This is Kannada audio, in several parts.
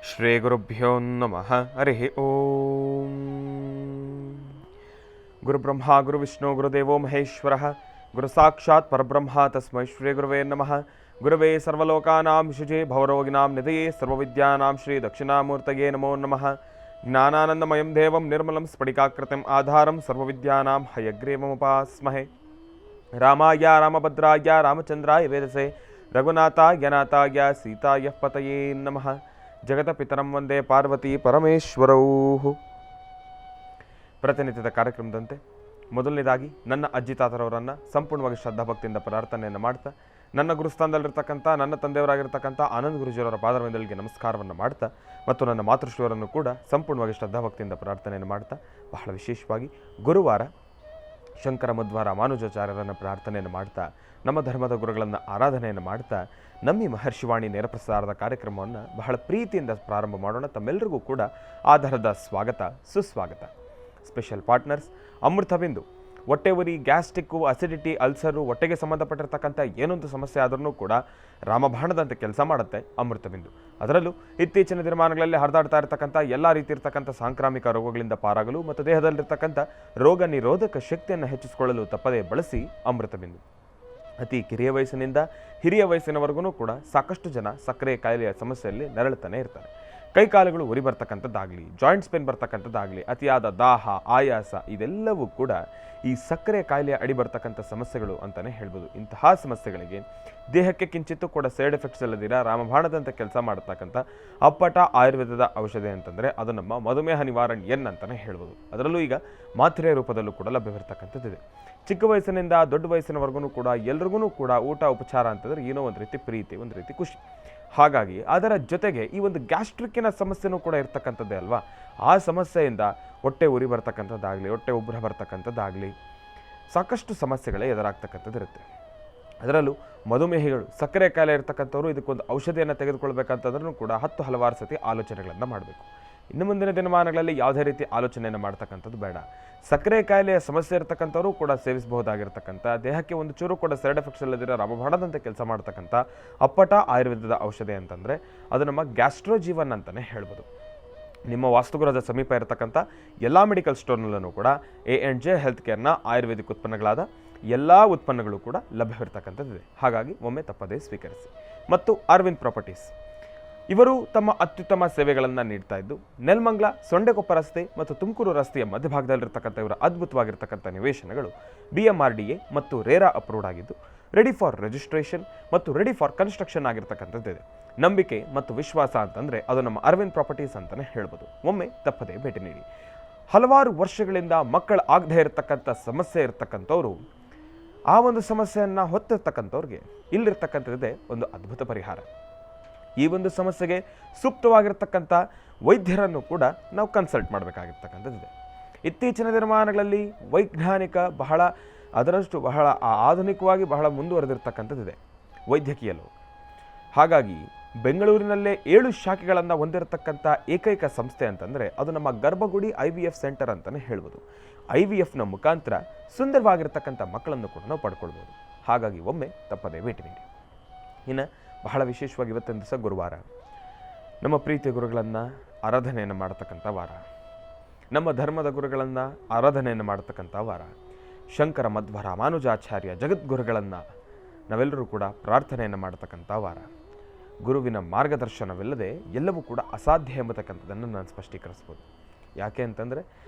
ಶ್ರೀ ಗುರುಭ್ಯೋ ನಮಃ. ಹರಿ ಓಂ. ಗುರುಬ್ರಹ್ಮ ಗುರುವಿಷ್ಣು ಗುರುದೇವೋ ಮಹೇಶ್ವರ ಗುರು ಸಾಕ್ಷಾತ್ ಪರಬ್ರಹ್ಮ ತಸ್ಮೈ ಶ್ರೀ ಗುರುವೇ ನಮಃ. ಗುರುವೇ ಸರ್ವಲೋಕಾನಾಂ ಶುಚೇ ಭವರೋಗಿನಾಂ ನಿಧಯೇ ಸರ್ವವಿದ್ಯಾನಾಂ ಶ್ರೀ ದಕ್ಷಿಣಾಮೂರ್ತಯೇ ನಮೋ ನಮಃ. ಜ್ಞಾನಾನಂದಮಯಂ ದೇವಂ ನಿರ್ಮಲಂ ಸ್ಫಟಿಕಾಕೃತಿಂ ಆಧಾರಂ ಸರ್ವವಿದ್ಯಾನಾಂ ಹಯಗ್ರೀವముపాస్మహే. ರಾಮಾಯ ರಾಮಭದ್ರಾಯ ರಾಮಚಂದ್ರಾಯ ವೇದಸೆ ರಘುನಾಥಾಯ ನಾಥಾಯ ಸೀತಾಯ ಪತಯೇ ನಮಃ. ಜಗತಪಿತರಂ ವಂದೇ ಪಾರ್ವತಿ ಪರಮೇಶ್ವರೌ. ಪ್ರತಿನಿತ್ಯದ ಕಾರ್ಯಕ್ರಮದಂತೆ ಮೊದಲನೇದಾಗಿ ನನ್ನ ಅಜ್ಜಿ ತಾತರವರನ್ನು ಸಂಪೂರ್ಣವಾಗಿ ಶ್ರದ್ಧಾಭಕ್ತಿಯಿಂದ ಪ್ರಾರ್ಥನೆಯನ್ನು ಮಾಡ್ತಾ, ನನ್ನ ಗುರುಸ್ಥಾನದಲ್ಲಿರ್ತಕ್ಕಂಥ ನನ್ನ ತಂದೆಯವರಾಗಿರ್ತಕ್ಕಂಥ ಆನಂದ್ ಗುರುಜಿಯವರ ಪಾದರವಿಂದಲಿಗೆ ನಮಸ್ಕಾರವನ್ನು ಮಾಡ್ತಾ, ಮತ್ತು ನನ್ನ ಮಾತೃಶ್ರೀಯವರನ್ನು ಕೂಡ ಸಂಪೂರ್ಣವಾಗಿ ಶ್ರದ್ಧಾಭಕ್ತಿಯಿಂದ ಪ್ರಾರ್ಥನೆಯನ್ನು ಮಾಡ್ತಾ, ಬಹಳ ವಿಶೇಷವಾಗಿ ಗುರುವಾರ ಶಂಕರ ಮಧ್ವ ರಾಮಾನುಜಾಚಾರ್ಯರನ್ನು ಪ್ರಾರ್ಥನೆಯನ್ನು ಮಾಡ್ತಾ, ನಮ್ಮ ಧರ್ಮದ ಗುರುಗಳನ್ನು ಆರಾಧನೆಯನ್ನು ಮಾಡ್ತಾ, ನಮ್ಮಿ ಮಹರ್ಷಿವಾಣಿ ನೇರಪ್ರಸಾರದ ಕಾರ್ಯಕ್ರಮವನ್ನು ಬಹಳ ಪ್ರೀತಿಯಿಂದ ಪ್ರಾರಂಭ ಮಾಡೋಣ. ತಮ್ಮೆಲ್ಲರಿಗೂ ಕೂಡ ಆಧಾರದ ಸ್ವಾಗತ, ಸುಸ್ವಾಗತ. Special partners Amruthabindu. ಹೊಟ್ಟೆ ಉರಿ, ಗ್ಯಾಸ್ಟ್ರಿಕ್ಕು, ಅಸಿಡಿಟಿ, ಅಲ್ಸರು, ಹೊಟ್ಟೆಗೆ ಸಂಬಂಧಪಟ್ಟಿರ್ತಕ್ಕಂಥ ಏನೊಂದು ಸಮಸ್ಯೆ ಆದ್ರೂ ಕೂಡ ರಾಮಬಾಣದಂತೆ ಕೆಲಸ ಮಾಡುತ್ತೆ ಅಮೃತಬಿಂದು. ಅದರಲ್ಲೂ ಇತ್ತೀಚಿನ ದಿನಮಾನಗಳಲ್ಲಿ ಹರಿದಾಡ್ತಾ ಇರತಕ್ಕಂಥ ಎಲ್ಲ ರೀತಿ ಇರ್ತಕ್ಕಂಥ ಸಾಂಕ್ರಾಮಿಕ ರೋಗಗಳಿಂದ ಪಾರಾಗಲು ಮತ್ತು ದೇಹದಲ್ಲಿರ್ತಕ್ಕಂಥ ರೋಗ ನಿರೋಧಕ ಶಕ್ತಿಯನ್ನು ಹೆಚ್ಚಿಸಿಕೊಳ್ಳಲು ತಪ್ಪದೇ ಬಳಸಿ ಅಮೃತಬಿಂದು. ಅತಿ ಕಿರಿಯ ವಯಸ್ಸಿನಿಂದ ಹಿರಿಯ ವಯಸ್ಸಿನವರೆಗೂ ಕೂಡ ಸಾಕಷ್ಟು ಜನ ಸಕ್ಕರೆ ಕಾಯಿಲೆಯ ಸಮಸ್ಯೆಯಲ್ಲಿ ನರಳುತ್ತಾನೆ ಇರ್ತಾರೆ. ಕೈಕಾಲುಗಳು ಉರಿ ಬರ್ತಕ್ಕಂಥದ್ದಾಗಲಿ, ಜಾಯಿಂಟ್ಸ್ ಪೇನ್ ಬರ್ತಕ್ಕಂಥದ್ದಾಗಲಿ, ಅತಿಯಾದ ದಾಹ, ಆಯಾಸ, ಇದೆಲ್ಲವೂ ಕೂಡ ಈ ಸಕ್ಕರೆ ಕಾಯಿಲೆಯ ಅಡಿ ಬರ್ತಕ್ಕಂಥ ಸಮಸ್ಯೆಗಳು ಅಂತಲೇ ಹೇಳ್ಬೋದು. ಇಂತಹ ಸಮಸ್ಯೆಗಳಿಗೆ ದೇಹಕ್ಕೆ ಕಿಂಚಿತ್ತೂ ಕೂಡ ಸೈಡ್ ಎಫೆಕ್ಟ್ಸ್ ಇಲ್ಲದಿರ ರಾಮಬಾಣದಂತೆ ಕೆಲಸ ಮಾಡತಕ್ಕಂಥ ಅಪ್ಪಟ ಆಯುರ್ವೇದದ ಔಷಧಿ ಅಂತಂದರೆ ಅದು ನಮ್ಮ ಮಧುಮೇಹ ನಿವಾರಣೆ ಅಂತಲೇ ಹೇಳ್ಬೋದು. ಅದರಲ್ಲೂ ಈಗ ಮಾತ್ರೆಯ ರೂಪದಲ್ಲೂ ಕೂಡ ಲಭ್ಯವಿರ್ತಕ್ಕಂಥದ್ದಿದೆ. ಚಿಕ್ಕ ವಯಸ್ಸಿನಿಂದ ದೊಡ್ಡ ವಯಸ್ಸಿನವರೆಗೂ ಕೂಡ ಎಲ್ರಿಗೂ ಕೂಡ ಊಟ ಉಪಚಾರ ಅಂತಂದರೆ ಏನೋ ಒಂದು ರೀತಿ ಪ್ರೀತಿ, ಒಂದು ರೀತಿ ಖುಷಿ. ಹಾಗಾಗಿ ಅದರ ಜೊತೆಗೆ ಈ ಒಂದು ಗ್ಯಾಸ್ಟ್ರಿಕ್ಕಿನ ಸಮಸ್ಯೆನೂ ಕೂಡ ಇರ್ತಕ್ಕಂಥದ್ದೇ ಅಲ್ವಾ. ಆ ಸಮಸ್ಯೆಯಿಂದ ಹೊಟ್ಟೆ ಉರಿ ಬರ್ತಕ್ಕಂಥದ್ದಾಗಲಿ, ಹೊಟ್ಟೆ ಉಬ್ಬರ ಬರ್ತಕ್ಕಂಥದ್ದಾಗಲಿ, ಸಾಕಷ್ಟು ಸಮಸ್ಯೆಗಳೇ ಎದುರಾಗ್ತಕ್ಕಂಥದ್ದು ಇರುತ್ತೆ. ಅದರಲ್ಲೂ ಮಧುಮೇಹಿಗಳು, ಸಕ್ಕರೆ ಕಾಯಿಲೆ ಇರ್ತಕ್ಕಂಥವ್ರು ಇದಕ್ಕೊಂದು ಔಷಧಿಯನ್ನು ತೆಗೆದುಕೊಳ್ಬೇಕಂತಂದ್ರೂ ಕೂಡ ಹಲವಾರು ಸತಿ ಆಲೋಚನೆಗಳನ್ನು ಮಾಡಬೇಕು. ಇನ್ನು ಮುಂದಿನ ದಿನಮಾನಗಳಲ್ಲಿ ಯಾವುದೇ ರೀತಿ ಆಲೋಚನೆಯನ್ನು ಮಾಡ್ತಕ್ಕಂಥದ್ದು ಬೇಡ. ಸಕ್ಕರೆ ಕಾಯಿಲೆಯ ಸಮಸ್ಯೆ ಇರತಕ್ಕಂಥವ್ರು ಕೂಡ ಸೇವಿಸಬಹುದಾಗಿರ್ತಕ್ಕಂಥ, ದೇಹಕ್ಕೆ ಒಂದು ಚೂರು ಕೂಡ ಸೈಡ್ ಎಫೆಕ್ಟ್ಸ್ ಇಲ್ಲದಿರೋ ರಾಮಬಾಣದಂತೆ ಕೆಲಸ ಮಾಡ್ತಕ್ಕಂಥ ಅಪ್ಪಟ ಆಯುರ್ವೇದದ ಔಷಧಿ ಅಂತಂದರೆ ಅದು ನಮ್ಮ ಗ್ಯಾಸ್ಟ್ರೋಜೀವನ್ ಅಂತಲೇ ಹೇಳ್ಬೋದು. ನಿಮ್ಮ ವಾಸ್ತುಗೃಹದ ಸಮೀಪ ಇರತಕ್ಕಂಥ ಎಲ್ಲ ಮೆಡಿಕಲ್ ಸ್ಟೋರ್ನಲ್ಲೂ ಕೂಡ A&J ಹೆಲ್ತ್ ಕೇರ್ನ ಆಯುರ್ವೇದಿಕ್ ಉತ್ಪನ್ನಗಳಾದ ಎಲ್ಲ ಉತ್ಪನ್ನಗಳು ಕೂಡ ಲಭ್ಯವಿರ್ತಕ್ಕಂಥದ್ದಿದೆ. ಹಾಗಾಗಿ ಒಮ್ಮೆ ತಪ್ಪದೇ ಸ್ವೀಕರಿಸಿ. ಮತ್ತು ಅರವಿಂದ್ ಪ್ರಾಪರ್ಟೀಸ್, ಇವರು ತಮ್ಮ ಅತ್ಯುತ್ತಮ ಸೇವೆಗಳನ್ನು ನೀಡ್ತಾ ಇದ್ದು ನೆಲಮಂಗಲ, ಸೊಂಡೆಕೊಪ್ಪ ರಸ್ತೆ ಮತ್ತು ತುಮಕೂರು ರಸ್ತೆಯ ಮಧ್ಯಭಾಗದಲ್ಲಿರ್ತಕ್ಕಂಥ ಇವರ ಅದ್ಭುತವಾಗಿರ್ತಕ್ಕಂಥ ನಿವೇಶನಗಳು BMRDA ಮತ್ತು ರೇರಾ ಅಪ್ರೂವ್ಡ್ ಆಗಿದ್ದು ರೆಡಿ ಫಾರ್ ರಿಜಿಸ್ಟ್ರೇಷನ್ ಮತ್ತು ರೆಡಿ ಫಾರ್ ಕನ್ಸ್ಟ್ರಕ್ಷನ್ ಆಗಿರ್ತಕ್ಕಂಥದ್ದಿದೆ. ನಂಬಿಕೆ ಮತ್ತು ವಿಶ್ವಾಸ ಅಂತಂದರೆ ಅದು ನಮ್ಮ ಅರವಿಂದ್ ಪ್ರಾಪರ್ಟೀಸ್ ಅಂತಲೇ ಹೇಳ್ಬೋದು. ಒಮ್ಮೆ ತಪ್ಪದೇ ಭೇಟಿ ನೀಡಿ. ಹಲವಾರು ವರ್ಷಗಳಿಂದ ಮಕ್ಕಳು ಆಗದೇ ಇರತಕ್ಕಂಥ ಸಮಸ್ಯೆ ಇರತಕ್ಕಂಥವ್ರು, ಆ ಒಂದು ಸಮಸ್ಯೆಯನ್ನು ಹೊತ್ತಿರ್ತಕ್ಕಂಥವ್ರಿಗೆ ಇಲ್ಲಿರ್ತಕ್ಕಂಥದ್ದೇ ಒಂದು ಅದ್ಭುತ ಪರಿಹಾರ. ಈ ಒಂದು ಸಮಸ್ಯೆಗೆ ಸೂಕ್ತವಾಗಿರ್ತಕ್ಕಂಥ ವೈದ್ಯರನ್ನು ಕೂಡ ನಾವು ಕನ್ಸಲ್ಟ್ ಮಾಡಬೇಕಾಗಿರ್ತಕ್ಕಂಥದ್ದಿದೆ. ಇತ್ತೀಚಿನ ದಿನಮಾನಗಳಲ್ಲಿ ವೈಜ್ಞಾನಿಕ ಅದರಷ್ಟು ಬಹಳ ಆಧುನಿಕವಾಗಿ ಬಹಳ ಮುಂದುವರೆದಿರ್ತಕ್ಕಂಥದ್ದಿದೆ ವೈದ್ಯಕೀಯಲು. ಹಾಗಾಗಿ ಬೆಂಗಳೂರಿನಲ್ಲೇ 7 ಶಾಖೆಗಳನ್ನು ಹೊಂದಿರತಕ್ಕಂಥ ಏಕೈಕ ಸಂಸ್ಥೆ ಅಂತಂದರೆ ಅದು ನಮ್ಮ ಗರ್ಭಗುಡಿ IVF ಸೆಂಟರ್ ಅಂತಲೇ ಹೇಳ್ಬೋದು. IVFನ ಮುಖಾಂತರ ಸುಂದರವಾಗಿರ್ತಕ್ಕಂಥ ಮಕ್ಕಳನ್ನು ಕೂಡ ನಾವು ಪಡ್ಕೊಳ್ಬೋದು. ಹಾಗಾಗಿ ಒಮ್ಮೆ ತಪ್ಪದೇ ಭೇಟಿ ನೀಡಿ. ಇನ್ನು ಬಹಳ ವಿಶೇಷವಾಗಿ ಇವತ್ತಿನ ದಿವಸ ಗುರುವಾರ, ನಮ್ಮ ಪ್ರೀತಿಯ ಗುರುಗಳನ್ನು ಆರಾಧನೆಯನ್ನು ಮಾಡತಕ್ಕಂಥ ವಾರ, ನಮ್ಮ ಧರ್ಮದ ಗುರುಗಳನ್ನು ಆರಾಧನೆಯನ್ನು ಮಾಡತಕ್ಕಂಥ ವಾರ, ಶಂಕರ ಮಧ್ವ ರಾಮಾನುಜಾಚಾರ್ಯ ಜಗದ್ಗುರುಗಳನ್ನು ನಾವೆಲ್ಲರೂ ಕೂಡ ಪ್ರಾರ್ಥನೆಯನ್ನು ಮಾಡತಕ್ಕಂಥ ವಾರ. ಗುರುವಿನ ಮಾರ್ಗದರ್ಶನವಿಲ್ಲದೆ ಎಲ್ಲವೂ ಕೂಡ ಅಸಾಧ್ಯ ಎಂಬತಕ್ಕಂಥದ್ದನ್ನು ನಾನು ಸ್ಪಷ್ಟೀಕರಿಸ್ಬೋದು. ಯಾಕೆ ಅಂತಂದರೆ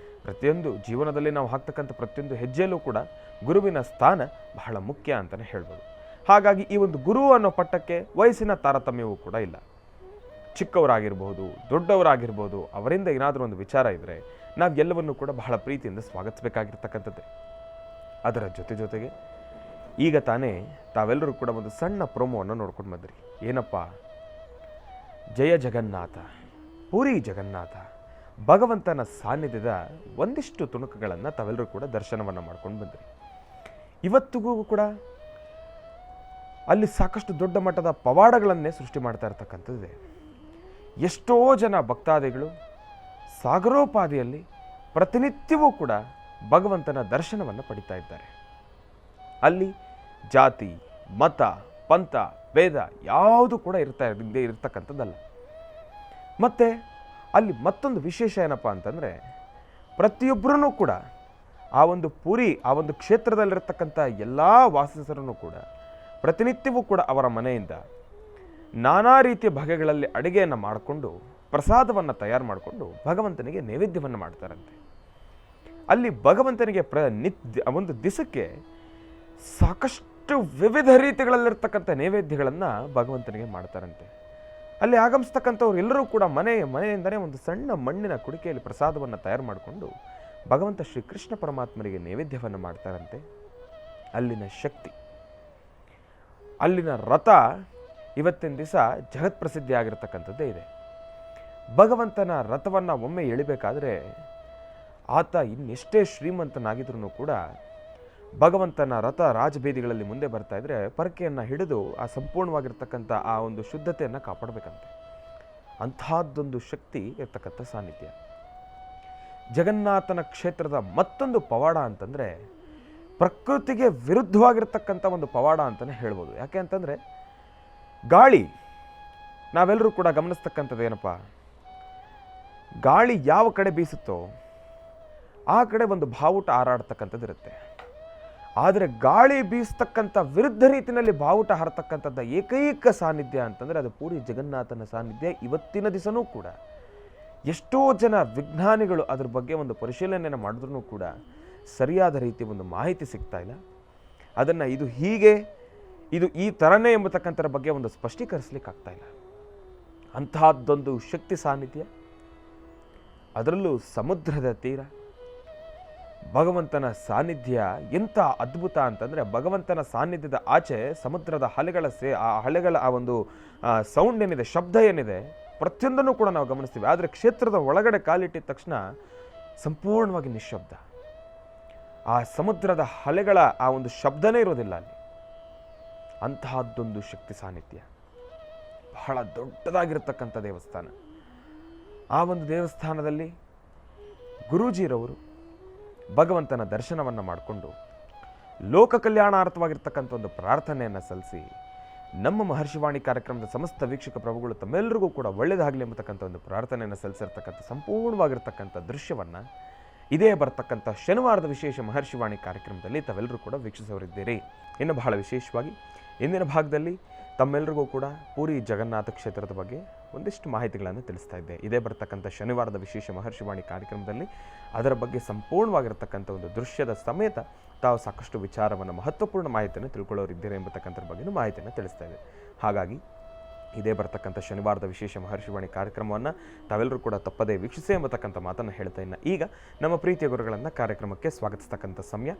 ಪ್ರತಿಯೊಂದು ಜೀವನದಲ್ಲಿ ನಾವು ಹಾಕ್ತಕ್ಕಂಥ ಪ್ರತಿಯೊಂದು ಹೆಜ್ಜೆಯಲ್ಲೂ ಕೂಡ ಗುರುವಿನ ಸ್ಥಾನ ಬಹಳ ಮುಖ್ಯ ಅಂತಲೇ ಹೇಳ್ಬೋದು. ಹಾಗಾಗಿ ಈ ಒಂದು ಗುರು ಅನ್ನೋ ಪಟ್ಟಕ್ಕೆ ವಯಸ್ಸಿನ ತಾರತಮ್ಯವೂ ಕೂಡ ಇಲ್ಲ. ಚಿಕ್ಕವರಾಗಿರ್ಬೋದು, ದೊಡ್ಡವರಾಗಿರ್ಬೋದು, ಅವರಿಂದ ಏನಾದರೂ ಒಂದು ವಿಚಾರ ಇದ್ದರೆ ನಾವು ಎಲ್ಲವನ್ನೂ ಕೂಡ ಬಹಳ ಪ್ರೀತಿಯಿಂದ ಸ್ವಾಗತಿಸಬೇಕಾಗಿರ್ತಕ್ಕಂಥದ್ದೇ. ಅದರ ಜೊತೆಗೆ ಈಗ ತಾನೇ ತಾವೆಲ್ಲರೂ ಕೂಡ ಒಂದು ಸಣ್ಣ ಪ್ರೋಮೋವನ್ನು ನೋಡ್ಕೊಂಡು ಬಂದ್ರಿ. ಏನಪ್ಪ, ಜಯ ಜಗನ್ನಾಥ, ಪುರಿ ಜಗನ್ನಾಥ, ಭಗವಂತನ ಸಾನ್ನಿಧ್ಯದ ಒಂದಿಷ್ಟು ತುಣುಕುಗಳನ್ನು ತಾವೆಲ್ಲರೂ ಕೂಡ ದರ್ಶನವನ್ನು ಮಾಡ್ಕೊಂಡು ಬಂದ್ರಿ. ಇವತ್ತಿಗೂ ಕೂಡ ಅಲ್ಲಿ ಸಾಕಷ್ಟು ದೊಡ್ಡ ಮಟ್ಟದ ಪವಾಡಗಳನ್ನೇ ಸೃಷ್ಟಿ ಮಾಡ್ತಾ ಇರ್ತಕ್ಕಂಥದ್ದಿದೆ. ಎಷ್ಟೋ ಜನ ಭಕ್ತಾದಿಗಳು ಸಾಗರೋಪಾದಿಯಲ್ಲಿ ಪ್ರತಿನಿತ್ಯವೂ ಕೂಡ ಭಗವಂತನ ದರ್ಶನವನ್ನು ಪಡಿತಾ ಇದ್ದಾರೆ. ಅಲ್ಲಿ ಜಾತಿ, ಮತ, ಪಂಥ, ಭೇದ ಯಾವುದು ಕೂಡ ಇರ್ತಕ್ಕಂಥದ್ದಲ್ಲ. ಮತ್ತು ಅಲ್ಲಿ ಮತ್ತೊಂದು ವಿಶೇಷ ಏನಪ್ಪ ಅಂತಂದರೆ, ಪ್ರತಿಯೊಬ್ಬರೂ ಕೂಡ ಆ ಒಂದು ಪುರಿ, ಆ ಒಂದು ಕ್ಷೇತ್ರದಲ್ಲಿರ್ತಕ್ಕಂಥ ಎಲ್ಲ ವಾಸಿಸರನ್ನು ಕೂಡ ಪ್ರತಿನಿತ್ಯವೂ ಕೂಡ ಅವರ ಮನೆಯಿಂದ ನಾನಾ ರೀತಿಯ ಬಗೆಗಳಲ್ಲಿ ಅಡುಗೆಯನ್ನು ಮಾಡಿಕೊಂಡು ಪ್ರಸಾದವನ್ನು ತಯಾರು ಮಾಡಿಕೊಂಡು ಭಗವಂತನಿಗೆ ನೈವೇದ್ಯವನ್ನು ಮಾಡ್ತಾರಂತೆ. ಅಲ್ಲಿ ಭಗವಂತನಿಗೆ ಒಂದು ದಿವಸಕ್ಕೆ ಸಾಕಷ್ಟು ವಿವಿಧ ರೀತಿಗಳಲ್ಲಿರ್ತಕ್ಕಂಥ ನೈವೇದ್ಯಗಳನ್ನು ಭಗವಂತನಿಗೆ ಮಾಡ್ತಾರಂತೆ. ಅಲ್ಲಿ ಆಗಮಿಸ್ತಕ್ಕಂಥವ್ರು ಎಲ್ಲರೂ ಕೂಡ ಮನೆಯಿಂದನೇ ಒಂದು ಸಣ್ಣ ಮಣ್ಣಿನ ಕುಡಿಕೆಯಲ್ಲಿ ಪ್ರಸಾದವನ್ನು ತಯಾರು ಮಾಡಿಕೊಂಡು ಭಗವಂತ ಶ್ರೀ ಕೃಷ್ಣ ಪರಮಾತ್ಮನಿಗೆ ನೈವೇದ್ಯವನ್ನು ಮಾಡ್ತಾರಂತೆ. ಅಲ್ಲಿನ ಶಕ್ತಿ, ಅಲ್ಲಿನ ರಥ ಇವತ್ತಿನ ದಿವಸ ಜಗತ್ಪ್ರಸಿದ್ಧಿ ಆಗಿರತಕ್ಕಂಥದ್ದೇ ಇದೆ. ಭಗವಂತನ ರಥವನ್ನು ಒಮ್ಮೆ ಎಳಿಬೇಕಾದ್ರೆ ಆತ ಇನ್ನೆಷ್ಟೇ ಶ್ರೀಮಂತನಾಗಿದ್ರೂ ಕೂಡ ಭಗವಂತನ ರಥ ರಾಜಬೀದಿಗಳಲ್ಲಿ ಮುಂದೆ ಬರ್ತಾ ಇದ್ರೆ ಪರಕೆಯನ್ನು ಹಿಡಿದು ಆ ಸಂಪೂರ್ಣವಾಗಿರ್ತಕ್ಕಂಥ ಆ ಒಂದು ಶುದ್ಧತೆಯನ್ನು ಕಾಪಾಡಬೇಕಂತೆ. ಅಂಥದ್ದೊಂದು ಶಕ್ತಿ ಇರ್ತಕ್ಕಂಥ ಸಾನ್ನಿಧ್ಯ. ಜಗನ್ನಾಥನ ಕ್ಷೇತ್ರದ ಮತ್ತೊಂದು ಪವಾಡ ಅಂತಂದರೆ ಪ್ರಕೃತಿಗೆ ವಿರುದ್ಧವಾಗಿರ್ತಕ್ಕಂಥ ಒಂದು ಪವಾಡ ಅಂತಲೇ ಹೇಳ್ಬೋದು. ಯಾಕೆ ಅಂತಂದರೆ, ಗಾಳಿ, ನಾವೆಲ್ಲರೂ ಕೂಡ ಗಮನಿಸ್ತಕ್ಕಂಥದ್ದು ಏನಪ್ಪ, ಗಾಳಿ ಯಾವ ಕಡೆ ಬೀಸುತ್ತೋ ಆ ಕಡೆ ಒಂದು ಬಾವುಟ ಹಾರಾಡ್ತಕ್ಕಂಥದ್ದು ಇರುತ್ತೆ. ಆದರೆ ಗಾಳಿ ಬೀಸ್ತಕ್ಕಂಥ ವಿರುದ್ಧ ರೀತಿಯಲ್ಲಿ ಬಾವುಟ ಹಾರತಕ್ಕಂಥದ್ದು ಏಕೈಕ ಸಾನ್ನಿಧ್ಯ ಅಂತಂದರೆ ಅದು ಪೂರಿ ಜಗನ್ನಾಥನ ಸಾನ್ನಿಧ್ಯ. ಇವತ್ತಿನ ದಿವಸನೂ ಕೂಡ ಎಷ್ಟೋ ಜನ ವಿಜ್ಞಾನಿಗಳು ಅದ್ರ ಬಗ್ಗೆ ಒಂದು ಪರಿಶೀಲನೆಯನ್ನು ಮಾಡಿದ್ರೂ ಕೂಡ ಸರಿಯಾದ ರೀತಿಯ ಒಂದು ಮಾಹಿತಿ ಸಿಗ್ತಾ ಇಲ್ಲ. ಅದನ್ನು ಇದು ಹೀಗೆ, ಇದು ಈ ಥರನೇ ಎಂಬತಕ್ಕಂಥರ ಬಗ್ಗೆ ಒಂದು ಸ್ಪಷ್ಟೀಕರಿಸಲಿಕ್ಕೆ ಆಗ್ತಾ ಇಲ್ಲ. ಅಂತಹದ್ದೊಂದು ಶಕ್ತಿ ಸಾನ್ನಿಧ್ಯ, ಅದರಲ್ಲೂ ಸಮುದ್ರದ ತೀರ, ಭಗವಂತನ ಸಾನ್ನಿಧ್ಯ ಎಂಥ ಅದ್ಭುತ ಅಂತಂದರೆ, ಭಗವಂತನ ಸಾನ್ನಿಧ್ಯದ ಆಚೆ ಸಮುದ್ರದ ಅಲೆಗಳ ಆ ಒಂದು ಸೌಂಡ್ ಏನಿದೆ, ಶಬ್ದ ಏನಿದೆ, ಪ್ರತಿಯೊಂದನ್ನು ಕೂಡ ನಾವು ಗಮನಿಸ್ತೀವಿ. ಆದರೆ ಕ್ಷೇತ್ರದ ಒಳಗಡೆ ಕಾಲಿಟ್ಟಿದ ತಕ್ಷಣ ಸಂಪೂರ್ಣವಾಗಿ ನಿಶ್ಶಬ್ದ. ಆ ಸಮುದ್ರದ ಅಲೆಗಳ ಆ ಒಂದು ಶಬ್ದನೇ ಇರೋದಿಲ್ಲ ಅಲ್ಲಿ. ಅಂತಹದ್ದೊಂದು ಶಕ್ತಿ ಸಾನ್ನಿಧ್ಯ, ಬಹಳ ದೊಡ್ಡದಾಗಿರ್ತಕ್ಕಂಥ ದೇವಸ್ಥಾನ. ಆ ಒಂದು ದೇವಸ್ಥಾನದಲ್ಲಿ ಗುರೂಜಿರವರು ಭಗವಂತನ ದರ್ಶನವನ್ನು ಮಾಡಿಕೊಂಡು ಲೋಕ ಕಲ್ಯಾಣಾರ್ಥವಾಗಿರ್ತಕ್ಕಂಥ ಒಂದು ಪ್ರಾರ್ಥನೆಯನ್ನು ಸಲ್ಲಿಸಿ ನಮ್ಮ ಮಹರ್ಷಿವಾಣಿ ಕಾರ್ಯಕ್ರಮದ ಸಮಸ್ತ ವೀಕ್ಷಕ ಪ್ರಭುಗಳು ತಮ್ಮೆಲ್ಲರಿಗೂ ಕೂಡ ಒಳ್ಳೆಯದಾಗಲಿ ಎಂಬತಕ್ಕಂಥ ಒಂದು ಪ್ರಾರ್ಥನೆಯನ್ನು ಸಲ್ಲಿಸಿರ್ತಕ್ಕಂಥ ಸಂಪೂರ್ಣವಾಗಿರ್ತಕ್ಕಂಥ ದೃಶ್ಯವನ್ನು ಇದೇ ಬರ್ತಕ್ಕಂಥ ಶನಿವಾರದ ವಿಶೇಷ ಮಹರ್ಷಿವಾಣಿ ಕಾರ್ಯಕ್ರಮದಲ್ಲಿ ತಾವೆಲ್ಲರೂ ಕೂಡ ವೀಕ್ಷಿಸೋರಿದ್ದೀರಿ. ಇನ್ನು ಬಹಳ ವಿಶೇಷವಾಗಿ ಇಂದಿನ ಭಾಗದಲ್ಲಿ ತಮ್ಮೆಲ್ಲರಿಗೂ ಕೂಡ ಪೂರಿ ಜಗನ್ನಾಥ ಕ್ಷೇತ್ರದ ಬಗ್ಗೆ ಒಂದಿಷ್ಟು ಮಾಹಿತಿಗಳನ್ನು ತಿಳಿಸ್ತಾ ಇದ್ದೆ. ಇದೇ ಬರ್ತಕ್ಕಂಥ ಶನಿವಾರದ ವಿಶೇಷ ಮಹರ್ಷಿವಾಣಿ ಕಾರ್ಯಕ್ರಮದಲ್ಲಿ ಅದರ ಬಗ್ಗೆ ಸಂಪೂರ್ಣವಾಗಿರ್ತಕ್ಕಂಥ ಒಂದು ದೃಶ್ಯದ ಸಮೇತ ತಾವು ಸಾಕಷ್ಟು ವಿಚಾರವನ್ನು, ಮಹತ್ವಪೂರ್ಣ ಮಾಹಿತಿಯನ್ನು ತಿಳ್ಕೊಳ್ಳೋರಿದ್ದೀರಿ ಎಂಬತಕ್ಕಂಥ ಬಗ್ಗೆಯೂ ಮಾಹಿತಿಯನ್ನು ತಿಳಿಸ್ತಾ ಇದೆ. ಹಾಗಾಗಿ ಇದೇ ಬರ್ತಕ್ಕಂಥ ಶನಿವಾರದ ವಿಶೇಷ ಮಹರ್ಷಿವಾಣಿ ಕಾರ್ಯಕ್ರಮವನ್ನು ತಾವೆಲ್ಲರೂ ಕೂಡ ತಪ್ಪದೇ ವೀಕ್ಷಿಸಿ ಎಂಬತಕ್ಕಂಥ ಮಾತನ್ನು ಹೇಳ್ತಾ ಇನ್ನು ಈಗ ನಮ್ಮ ಪ್ರೀತಿಯ ಗುರುಗಳನ್ನು ಕಾರ್ಯಕ್ರಮಕ್ಕೆ ಸ್ವಾಗತಿಸ್ತಕ್ಕಂಥ ಸಮಯ.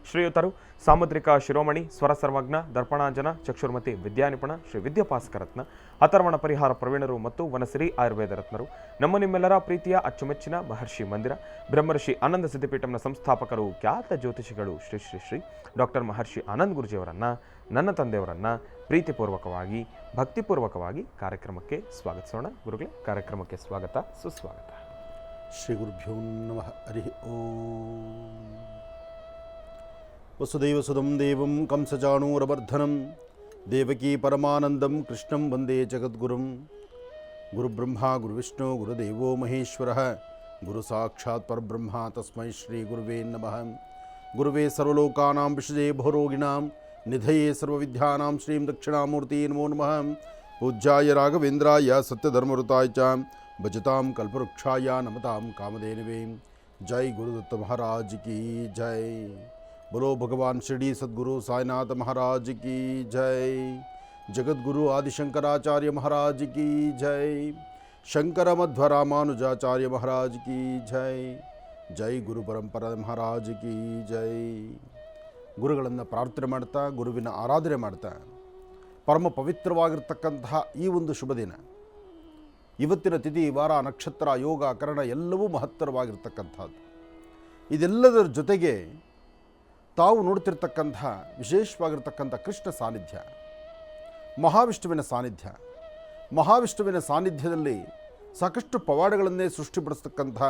ಶ್ರೀಯುತರು ಸಾಮುದ್ರಿಕ ಶಿರೋಮಣಿ, ಸ್ವರ ಸರ್ವಜ್ಞ, ದರ್ಪಣಾಂಜನ, ಚಕ್ಷುರ್ಮತಿ, ವಿದ್ಯಾನಿಪುಣ, ಶ್ರೀ ವಿದ್ಯಾಪಾಸ್ಕರತ್ನ, ಅಥರ್ವಣ ಪರಿಹಾರ ಪ್ರವೀಣರು ಮತ್ತು ವನಸಿರಿ ಆಯುರ್ವೇದ ರತ್ನರು, ನಮ್ಮ ನಿಮ್ಮೆಲ್ಲರ ಪ್ರೀತಿಯ ಅಚ್ಚುಮೆಚ್ಚಿನ ಮಹರ್ಷಿ ಮಂದಿರ ಬ್ರಹ್ಮರ್ಷಿ ಆನಂದ ಸಿದ್ಧಿಪೀಠಂನ ಸಂಸ್ಥಾಪಕರು, ಖ್ಯಾತ ಜ್ಯೋತಿಷಿಗಳು ಶ್ರೀ ಶ್ರೀ ಶ್ರೀ ಡಾಕ್ಟರ್ ಮಹರ್ಷಿ ಆನಂದ್ ಗುರುಜಿಯವರನ್ನು, ನನ್ನ ತಂದೆಯವರನ್ನು ಪ್ರೀತಿಪೂರ್ವಕವಾಗಿ, ಭಕ್ತಿಪೂರ್ವಕವಾಗಿ ಕಾರ್ಯಕ್ರಮಕ್ಕೆ ಸ್ವಾಗತಿಸೋಣ. ಗುರುಗಳೇ, ಕಾರ್ಯಕ್ರಮಕ್ಕೆ ಸ್ವಾಗತ, ಸುಸ್ವಾಗತ. ಶ್ರೀ ಗುರುಭ್ಯೋ ನಮಃ. ಹರಿ ಓಂ. ವಸುದೈವ ಸುದಂ ದೇವಂ ಕಂಸಚಾಣೂರವರ್ಧನಂ ದೇವಕೀ ಪರಮಾನಂದಂ ಕೃಷ್ಣಂ ವಂದೇ ಜಗದ್ಗುರುಂ. ಗುರುಬ್ರಹ್ಮ ಗುರುವಿಷ್ಣು ಗುರುದೇವೋ ಮಹೇಶ್ವರಃ, ಗುರು ಸಾಕ್ಷಾತ್ ಪರಬ್ರಹ್ಮ ತಸ್ಮೈ ಶ್ರೀ ಗುರುವೇ ನಮಃ. ಗುರುವೇ ಸರ್ವಲೋಕಾನಾಂ ವಿಷಜೇ ಭವರೋಗಿಣಾಂ ನಿಧಯೇ ಸರ್ವವಿದ್ಯಾನಾಂ ಶ್ರೀಂ ದಕ್ಷಿಣಾಮೂರ್ತಿ ನಮೋ ನಮಃ. ಪೂಜ್ಯಾಯ ರಾಘವೇಂದ್ರಾಯ ಸತ್ಯಧರ್ಮಋತಾಯ ಚ ಭಜತಾಂ ಕಲ್ಪವೃಕ್ಷಾಯ ನಮತಾಂ ಕಾಮಧೇನವೇ. ಜೈ ಗುರುದತ್ತ ಮಹಾರಾಜ್ ಕಿ ಜೈ. बोलो भगवान शिरडी सद्गुरु साईनाथ महाराज की जय. जगद्गुरु आदिशंकराचार्य महाराज की जय. शंकर मध्व रामानुजाचार्य महाराज की जय. जय गुरु परंपरा महाराज की जय. ಗುರುಗಳನ್ನು ಪ್ರಾರ್ಥನೆ ಮಾಡ್ತಾ, ಗುರುವಿನ ಆರಾಧನೆ ಮಾಡ್ತಾ, ಪರಮ ಪವಿತ್ರವಾಗಿರ್ತಕ್ಕಂತಹ ಈ ಒಂದು ಶುಭ ದಿನ, ಇವತ್ತಿನ ತಿಥಿ, ವಾರ, ನಕ್ಷತ್ರ, ಯೋಗ, ಕರಣ ಎಲ್ಲವೂ ಮಹತ್ತರವಾಗಿರ್ತಕ್ಕಂಥದ್ದು. ಇದೆಲ್ಲದರ ಜೊತೆಗೆ ತಾವು ನೋಡ್ತಿರ್ತಕ್ಕಂಥ ವಿಶೇಷವಾಗಿರ್ತಕ್ಕಂಥ ಕೃಷ್ಣ ಸಾನ್ನಿಧ್ಯ, ಮಹಾವಿಷ್ಣುವಿನ ಸಾನ್ನಿಧ್ಯ. ಮಹಾವಿಷ್ಣುವಿನ ಸಾನ್ನಿಧ್ಯದಲ್ಲಿ ಸಾಕಷ್ಟು ಪವಾಡಗಳನ್ನೇ ಸೃಷ್ಟಿಪಡಿಸ್ತಕ್ಕಂಥ,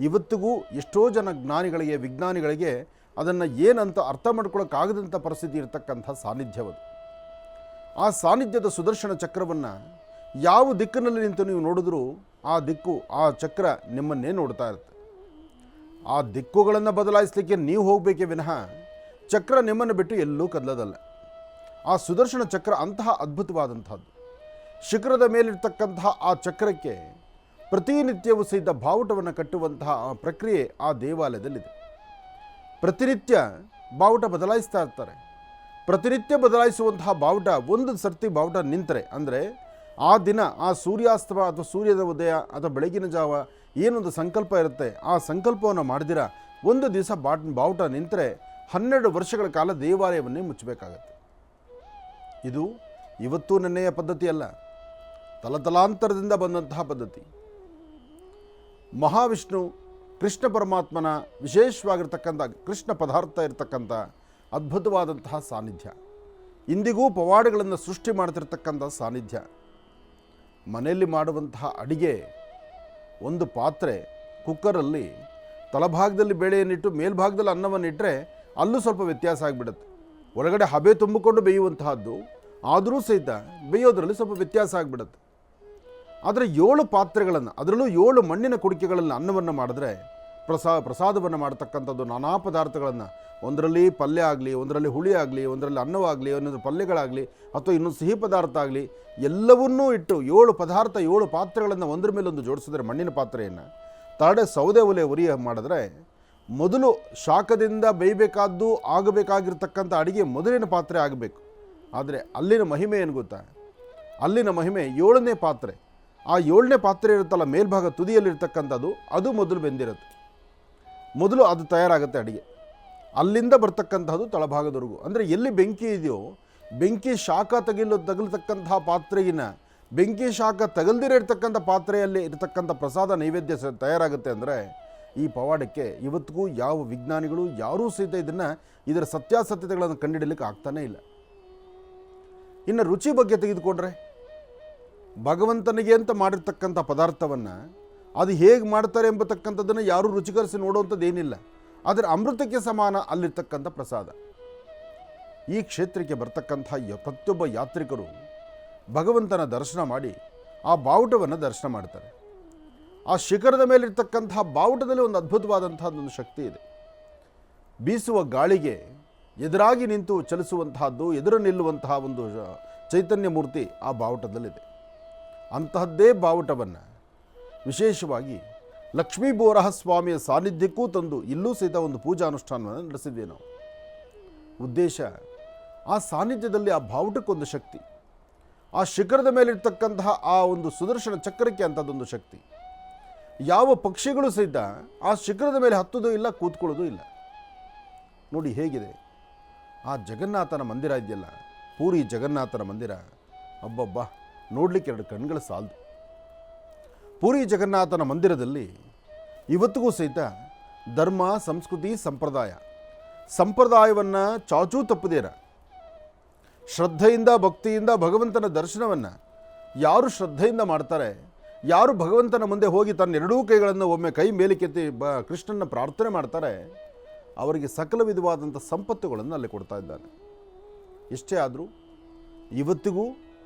ಇವತ್ತಿಗೂ ಎಷ್ಟೋ ಜನ ಜ್ಞಾನಿಗಳಿಗೆ, ವಿಜ್ಞಾನಿಗಳಿಗೆ ಅದನ್ನು ಏನಂತ ಅರ್ಥ ಮಾಡ್ಕೊಳ್ಳೋಕ್ಕಾಗದಂಥ ಪರಿಸ್ಥಿತಿ ಇರತಕ್ಕಂಥ ಸಾನ್ನಿಧ್ಯವದು. ಆ ಸಾನ್ನಿಧ್ಯದ ಸುದರ್ಶನ ಚಕ್ರವನ್ನು ಯಾವ ದಿಕ್ಕಿನಲ್ಲಿ ನಿಂತು ನೀವು ನೋಡಿದ್ರೂ ಆ ದಿಕ್ಕು, ಆ ಚಕ್ರ ನಿಮ್ಮನ್ನೇ ನೋಡ್ತಾ ಇರುತ್ತೆ. ಆ ದಿಕ್ಕುಗಳನ್ನು ಬದಲಾಯಿಸಲಿಕ್ಕೆ ನೀವು ಹೋಗಬೇಕೇ ವಿನಃ ಚಕ್ರ ನಿಮ್ಮನ್ನು ಬಿಟ್ಟು ಎಲ್ಲೂ ಕದಲೋದಲ್ಲ. ಆ ಸುದರ್ಶನ ಚಕ್ರ ಅಂತಹ ಅದ್ಭುತವಾದಂಥದ್ದು. ಶಿಖರದ ಮೇಲಿರ್ತಕ್ಕಂತಹ ಆ ಚಕ್ರಕ್ಕೆ ಪ್ರತಿನಿತ್ಯವೂ ಸಹಿತ ಬಾವುಟವನ್ನು ಕಟ್ಟುವಂತಹ ಆ ಪ್ರಕ್ರಿಯೆ ಆ ದೇವಾಲಯದಲ್ಲಿದೆ. ಪ್ರತಿನಿತ್ಯ ಬಾವುಟ ಬದಲಾಯಿಸ್ತಾ ಇರ್ತಾರೆ. ಪ್ರತಿನಿತ್ಯ ಬದಲಾಯಿಸುವಂತಹ ಬಾವುಟ ಒಂದು ಸರ್ತಿ ಬಾವುಟ ನಿಂತರೆ, ಅಂದರೆ ಆ ದಿನ ಆ ಸೂರ್ಯಾಸ್ತಮ ಅಥವಾ ಸೂರ್ಯದ ಉದಯ ಅಥವಾ ಬೆಳಗಿನ ಜಾವ ಏನೊಂದು ಸಂಕಲ್ಪ ಇರುತ್ತೆ, ಆ ಸಂಕಲ್ಪವನ್ನು ಮಾಡಿದಿರ ಒಂದು ದಿವಸ ಬಾವುಟ ನಿಂತರೆ 12 ವರ್ಷಗಳ ಕಾಲ ದೇವಾಲಯವನ್ನೇ ಮುಚ್ಚಬೇಕಾಗತ್ತೆ. ಇದು ಇವತ್ತು ನೆನ್ನೆಯ ಪದ್ಧತಿ ಅಲ್ಲ, ತಲತಲಾಂತರದಿಂದ ಬಂದಂತಹ ಪದ್ಧತಿ. ಮಹಾವಿಷ್ಣು ಕೃಷ್ಣ ಪರಮಾತ್ಮನ ವಿಶೇಷವಾಗಿರ್ತಕ್ಕಂಥ ಕೃಷ್ಣ ಪದಾರ್ಥ ಇರತಕ್ಕಂಥ ಅದ್ಭುತವಾದಂತಹ ಸಾನ್ನಿಧ್ಯ, ಇಂದಿಗೂ ಪವಾಡಗಳನ್ನು ಸೃಷ್ಟಿ ಮಾಡ್ತಿರ್ತಕ್ಕಂಥ ಸಾನ್ನಿಧ್ಯ. ಮನೆಯಲ್ಲಿ ಮಾಡುವಂತಹ ಅಡಿಗೆ, ಒಂದು ಪಾತ್ರೆ ಕುಕ್ಕರಲ್ಲಿ ತಳಭಾಗದಲ್ಲಿ ಬೇಳೆಯನ್ನಿಟ್ಟು ಮೇಲ್ಭಾಗದಲ್ಲಿ ಅನ್ನವನ್ನಿಟ್ಟರೆ ಅಲ್ಲೂ ಸ್ವಲ್ಪ ವ್ಯತ್ಯಾಸ ಆಗಿಬಿಡುತ್ತೆ. ಒಳಗಡೆ ಹಬೆ ತುಂಬಿಕೊಂಡು ಬೇಯುವಂತಹದ್ದು ಆದರೂ ಸಹಿತ ಬೇಯೋದ್ರಲ್ಲಿ ಸ್ವಲ್ಪ ವ್ಯತ್ಯಾಸ ಆಗಿಬಿಡುತ್ತೆ. ಆದರೆ 7 ಪಾತ್ರೆಗಳನ್ನು, ಅದರಲ್ಲೂ 7 ಮಣ್ಣಿನ ಕುಡಿಕೆಗಳಲ್ಲಿ ಅನ್ನವನ್ನು ಮಾಡಿದ್ರೆ ಪ್ರಸಾದವನ್ನು ಮಾಡ್ತಕ್ಕಂಥದ್ದು ನಾನಾ ಪದಾರ್ಥಗಳನ್ನು, ಒಂದರಲ್ಲಿ ಪಲ್ಯ ಆಗಲಿ, ಒಂದರಲ್ಲಿ ಹುಳಿ ಆಗಲಿ, ಒಂದರಲ್ಲಿ ಅನ್ನವಾಗಲಿ, ಒಂದೊಂದು ಪಲ್ಯಗಳಾಗಲಿ ಅಥವಾ ಇನ್ನೊಂದು ಸಿಹಿ ಪದಾರ್ಥ ಆಗಲಿ, ಎಲ್ಲವನ್ನೂ ಇಟ್ಟು 7 ಪದಾರ್ಥ 7 ಪಾತ್ರೆಗಳನ್ನು ಒಂದರ ಮೇಲೊಂದು ಜೋಡಿಸಿದ್ರೆ ಮಣ್ಣಿನ ಪಾತ್ರೆಯನ್ನು ತರಡೆ ಸೌದೆ ಒಲೆ ಉರಿಯ ಮಾಡಿದ್ರೆ ಮೊದಲು ಶಾಖದಿಂದ ಬೇಯಬೇಕಾದ್ದು ಆಗಬೇಕಾಗಿರ್ತಕ್ಕಂಥ ಅಡಿಗೆ ಮೊದಲಿನ ಪಾತ್ರೆ ಆಗಬೇಕು. ಆದರೆ ಅಲ್ಲಿನ ಮಹಿಮೆ ಏನು ಗೊತ್ತಾ? ಅಲ್ಲಿನ ಮಹಿಮೆ 7ನೇ ಪಾತ್ರೆ, ಆ 7ನೇ ಪಾತ್ರೆ ಇರುತ್ತಲ್ಲ ಮೇಲ್ಭಾಗ ತುದಿಯಲ್ಲಿರ್ತಕ್ಕಂಥದ್ದು, ಅದು ಮೊದಲು ಬೆಂದಿರುತ್ತೆ. ಮೊದಲು ಅದು ತಯಾರಾಗುತ್ತೆ ಅಡಿಗೆ, ಅಲ್ಲಿಂದ ಬರ್ತಕ್ಕಂಥದ್ದು ತಳಭಾಗದವರೆಗೂ. ಅಂದರೆ ಎಲ್ಲಿ ಬೆಂಕಿ ಇದೆಯೋ, ಬೆಂಕಿ ಶಾಖ ತಗಲ್ತಕ್ಕಂತಹ ಪಾತ್ರೆಗಿನ ಬೆಂಕಿ ಶಾಖ ತಗಲ್ದಿರ ಇರ್ತಕ್ಕಂಥ ಪಾತ್ರೆಯಲ್ಲಿ ಇರತಕ್ಕಂಥ ಪ್ರಸಾದ ನೈವೇದ್ಯ ತಯಾರಾಗುತ್ತೆ. ಅಂದರೆ ಈ ಪವಾಡಕ್ಕೆ ಇವತ್ತಿಗೂ ಯಾವ ವಿಜ್ಞಾನಿಗಳು ಯಾರೂ ಸಹಿತ ಇದರ ಸತ್ಯಾಸತ್ಯತೆಗಳನ್ನು ಕಂಡುಹಿಡಲಿಕ್ಕೆ ಆಗ್ತಾನೇ ಇಲ್ಲ. ಇನ್ನು ರುಚಿ ಬಗ್ಗೆ ತೆಗೆದುಕೊಂಡ್ರೆ, ಭಗವಂತನಿಗೆ ಅಂತ ಮಾಡಿರ್ತಕ್ಕಂಥ ಪದಾರ್ಥವನ್ನು ಅದು ಹೇಗೆ ಮಾಡ್ತಾರೆ ಎಂಬತಕ್ಕಂಥದ್ದನ್ನು ಯಾರೂ ರುಚಿಕರಿಸಿ ನೋಡುವಂಥದ್ದು ಏನಿಲ್ಲ. ಆದರೆ ಅಮೃತಕ್ಕೆ ಸಮಾನ ಅಲ್ಲಿರ್ತಕ್ಕಂಥ ಪ್ರಸಾದ. ಈ ಕ್ಷೇತ್ರಕ್ಕೆ ಬರ್ತಕ್ಕಂಥ ಪ್ರತಿಯೊಬ್ಬ ಯಾತ್ರಿಕರು ಭಗವಂತನ ದರ್ಶನ ಮಾಡಿ ಆ ಬಾವುಟವನ್ನು ದರ್ಶನ ಮಾಡ್ತಾರೆ. ಆ ಶಿಖರದ ಮೇಲಿರ್ತಕ್ಕಂತಹ ಬಾವುಟದಲ್ಲಿ ಒಂದು ಅದ್ಭುತವಾದಂತಹದ್ದೊಂದು ಶಕ್ತಿ ಇದೆ. ಬೀಸುವ ಗಾಳಿಗೆ ಎದುರಾಗಿ ನಿಂತು ಚಲಿಸುವಂತಹದ್ದು, ಎದುರು ನಿಲ್ಲುವಂತಹ ಒಂದು ಚೈತನ್ಯ ಮೂರ್ತಿ ಆ ಬಾವುಟದಲ್ಲಿದೆ. ಅಂತಹದ್ದೇ ಬಾವುಟವನ್ನು ವಿಶೇಷವಾಗಿ ಲಕ್ಷ್ಮೀ ಬೋರಹ ಸ್ವಾಮಿಯ ಸಾನ್ನಿಧ್ಯಕ್ಕೂ ತಂದು ಇಲ್ಲೂ ಸಹಿತ ಒಂದು ಪೂಜಾ ಅನುಷ್ಠಾನವನ್ನು ನಡೆಸಿದ್ವಿ ನಾವು. ಉದ್ದೇಶ, ಆ ಸಾನ್ನಿಧ್ಯದಲ್ಲಿ ಆ ಬಾವುಟಕ್ಕೊಂದು ಶಕ್ತಿ, ಆ ಶಿಖರದ ಮೇಲಿರ್ತಕ್ಕಂತಹ ಆ ಒಂದು ಸುದರ್ಶನ ಚಕ್ರಕ್ಕೆ ಅಂಥದ್ದೊಂದು ಶಕ್ತಿ. ಯಾವ ಪಕ್ಷಿಗಳು ಸಹಿತ ಆ ಶಿಖರದ ಮೇಲೆ ಹತ್ತೋದು ಇಲ್ಲ, ಕೂತ್ಕೊಳ್ಳೋದು ಇಲ್ಲ. ನೋಡಿ ಹೇಗಿದೆ ಆ ಜಗನ್ನಾಥನ ಮಂದಿರ ಇದೆಯಲ್ಲ, ಪೂರಿ ಜಗನ್ನಾಥನ ಮಂದಿರ, ಅಬ್ಬಬ್ಬಾ, ನೋಡಲಿಕ್ಕೆ 2 ಕಣ್ಗಳು ಸಾಲದು. ಪೂರಿ ಜಗನ್ನಾಥನ ಮಂದಿರದಲ್ಲಿ ಇವತ್ತಿಗೂ ಸಹಿತ ಧರ್ಮ, ಸಂಸ್ಕೃತಿ, ಸಂಪ್ರದಾಯವನ್ನು ಚಾಚೂ ತಪ್ಪದೇರ ಶ್ರದ್ಧೆಯಿಂದ ಭಕ್ತಿಯಿಂದ ಭಗವಂತನ ದರ್ಶನವನ್ನು ಯಾರು ಶ್ರದ್ಧೆಯಿಂದ ಮಾಡ್ತಾರೆ, ಯಾರು ಭಗವಂತನ ಮುಂದೆ ಹೋಗಿ ತನ್ನ 2 ಕೈಗಳನ್ನು ಒಮ್ಮೆ ಕೈ ಮೇಲಕ್ಕೆತ್ತಿ ಕೃಷ್ಣನ ಪ್ರಾರ್ಥನೆ ಮಾಡ್ತಾರೆ, ಅವರಿಗೆ ಸಕಲ ವಿಧವಾದಂಥ ಸಂಪತ್ತುಗಳನ್ನು ಅಲ್ಲಿ ಕೊಡ್ತಾ ಇದ್ದಾನೆ. ಎಷ್ಟೇ ಆದರೂ ಇವತ್ತಿಗೂ